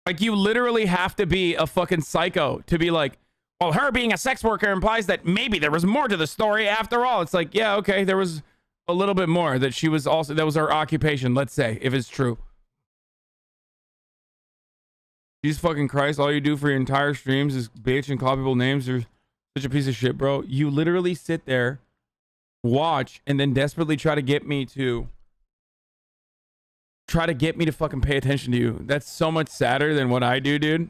Like, you literally have to be a fucking psycho to be like, well, her being a sex worker implies that maybe there was more to the story after all. It's like, yeah, okay, there was a little bit more, that she was also, that was her occupation, let's say, if it's true. Jesus fucking Christ, all you do for your entire streams is bitch and call people names. You're such a piece of shit, bro. You literally sit there, watch, and then desperately try to get me to fucking pay attention to you. That's so much sadder than what I do, dude.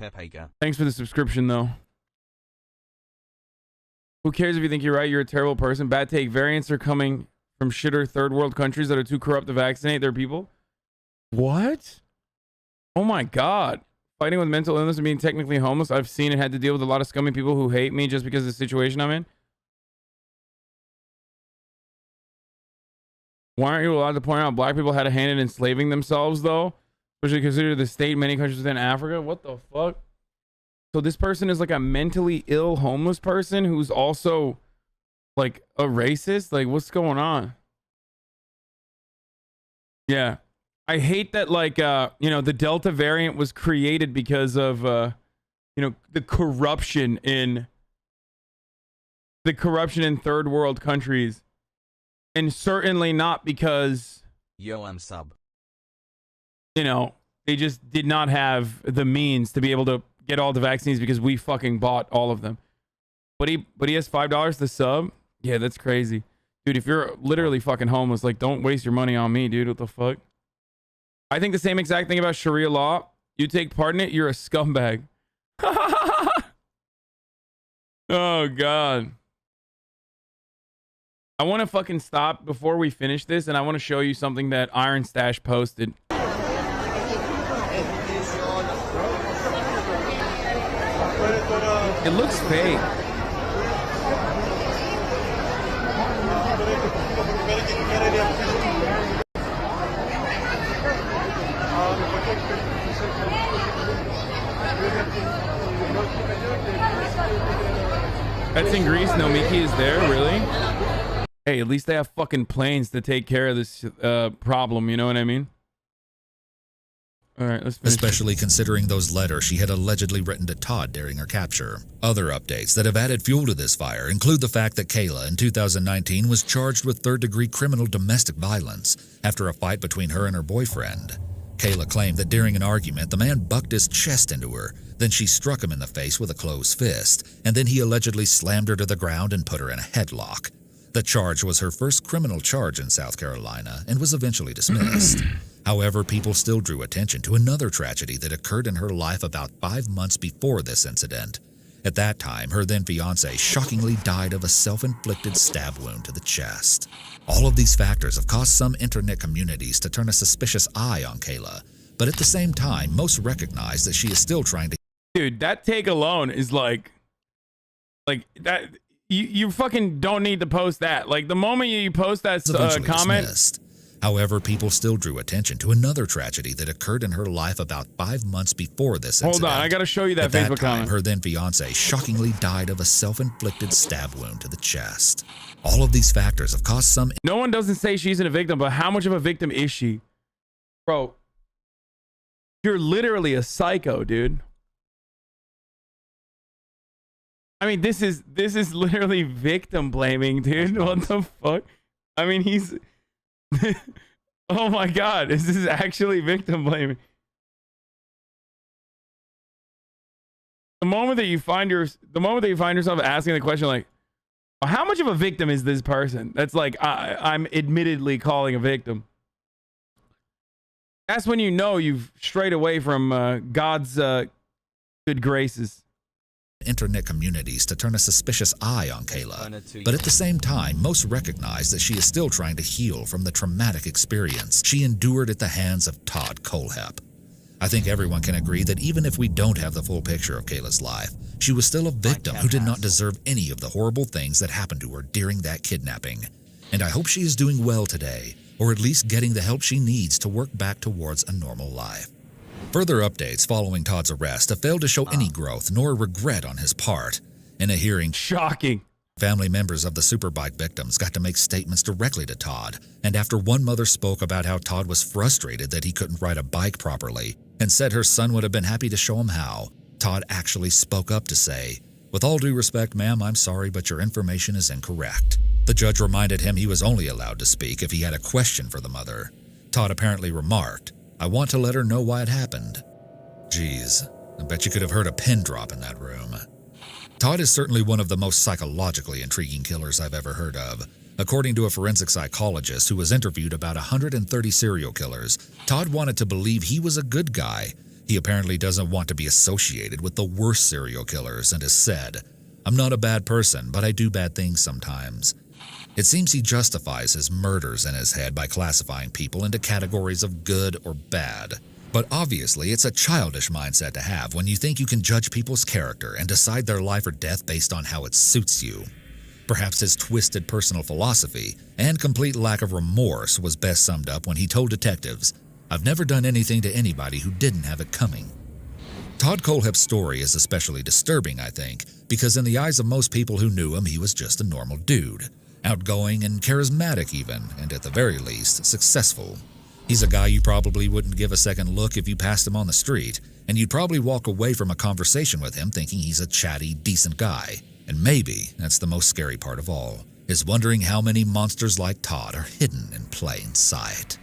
Pepega. Thanks for the subscription, though. Who cares if you think you're right? You're a terrible person. Bad take. Variants are coming from shitter third world countries that are too corrupt to vaccinate their people. What? Oh my God. Fighting with mental illness and being technically homeless. I've seen and had to deal with a lot of scummy people who hate me just because of the situation I'm in. Why aren't you allowed to point out black people had a hand in enslaving themselves, though? Especially considered the state in many countries within Africa. What the fuck? So this person is like a mentally ill homeless person who's also like a racist? Like, what's going on? Yeah. I hate that, like, you know, the Delta variant was created because of, you know, the corruption in third world countries. And certainly not because, Yo, I'm sub. you know, they just did not have the means to be able to get all the vaccines because we fucking bought all of them. But he has $5 to sub. Yeah, that's crazy. Dude, if you're literally fucking homeless, like, don't waste your money on me, dude. What the fuck? I think the same exact thing about Sharia law. You take part in it, you're a scumbag. Oh, God. I want to fucking stop before we finish this, and I want to show you something that Iron Stash posted. It looks fake. That's in Greece. No, Mickey is there, really? Hey, at least they have fucking planes to take care of this problem, you know what I mean? All right, let's finish. Especially considering those letters she had allegedly written to Todd during her capture. Other updates that have added fuel to this fire include the fact that Kayla in 2019 was charged with third-degree criminal domestic violence after a fight between her and her boyfriend. Kayla claimed that during an argument, the man bucked his chest into her, then she struck him in the face with a closed fist, and then he allegedly slammed her to the ground and put her in a headlock. The charge was her first criminal charge in South Carolina and was eventually dismissed. However, people still drew attention to another tragedy that occurred in her life about 5 months before this incident. At that time, her then-fiancé shockingly died of a self-inflicted stab wound to the chest. All of these factors have caused some internet communities to turn a suspicious eye on Kayla, but at the same time, most recognize that she is still trying to... Dude, that take alone is like that. You fucking don't need to post that. Like, the moment you post that comment... dismissed. However, people still drew attention to another tragedy that occurred in her life about 5 months before this incident. Hold on, I gotta show you that Facebook Facebook comment. Her then-fiancé shockingly died of a self-inflicted stab wound to the chest. All of these factors have caused some... No one doesn't say she's a victim, but how much of a victim is she? Bro, you're literally a psycho, dude. I mean, this is literally victim blaming, dude. What the fuck? I mean, he's... Oh my god, this is actually victim blaming. The moment that you find yourself asking the question like, how much of a victim is this person? That's like, I'm admittedly calling a victim. That's when you know you've strayed away from God's good graces. Internet communities to turn a suspicious eye on Kayla, but at the same time, most recognize that she is still trying to heal from the traumatic experience she endured at the hands of Todd Kohlhepp. I think everyone can agree that even if we don't have the full picture of Kayla's life, she was still a victim who did not deserve any of the horrible things that happened to her during that kidnapping. And I hope she is doing well today, or at least getting the help she needs to work back towards a normal life. Further updates following Todd's arrest have failed to show any growth nor regret on his part. In a hearing, shocking, family members of the Superbike victims got to make statements directly to Todd, and after one mother spoke about how Todd was frustrated that he couldn't ride a bike properly and said her son would have been happy to show him how, Todd actually spoke up to say, "With all due respect, ma'am, I'm sorry, but your information is incorrect." The judge reminded him he was only allowed to speak if he had a question for the mother. Todd apparently remarked, "I want to let her know why it happened." Geez, I bet you could have heard a pin drop in that room. Todd is certainly one of the most psychologically intriguing killers I've ever heard of. According to a forensic psychologist who was interviewed about 130 serial killers, Todd wanted to believe he was a good guy. He apparently doesn't want to be associated with the worst serial killers and has said, "I'm not a bad person, but I do bad things sometimes." It seems he justifies his murders in his head by classifying people into categories of good or bad. But obviously, it's a childish mindset to have when you think you can judge people's character and decide their life or death based on how it suits you. Perhaps his twisted personal philosophy and complete lack of remorse was best summed up when he told detectives, "I've never done anything to anybody who didn't have it coming." Todd Kohlhepp's story is especially disturbing, I think, because in the eyes of most people who knew him, he was just a normal dude. Outgoing and charismatic even, and at the very least, successful. He's a guy you probably wouldn't give a second look if you passed him on the street, and you'd probably walk away from a conversation with him thinking he's a chatty, decent guy. And maybe that's the most scary part of all, is wondering how many monsters like Todd are hidden in plain sight.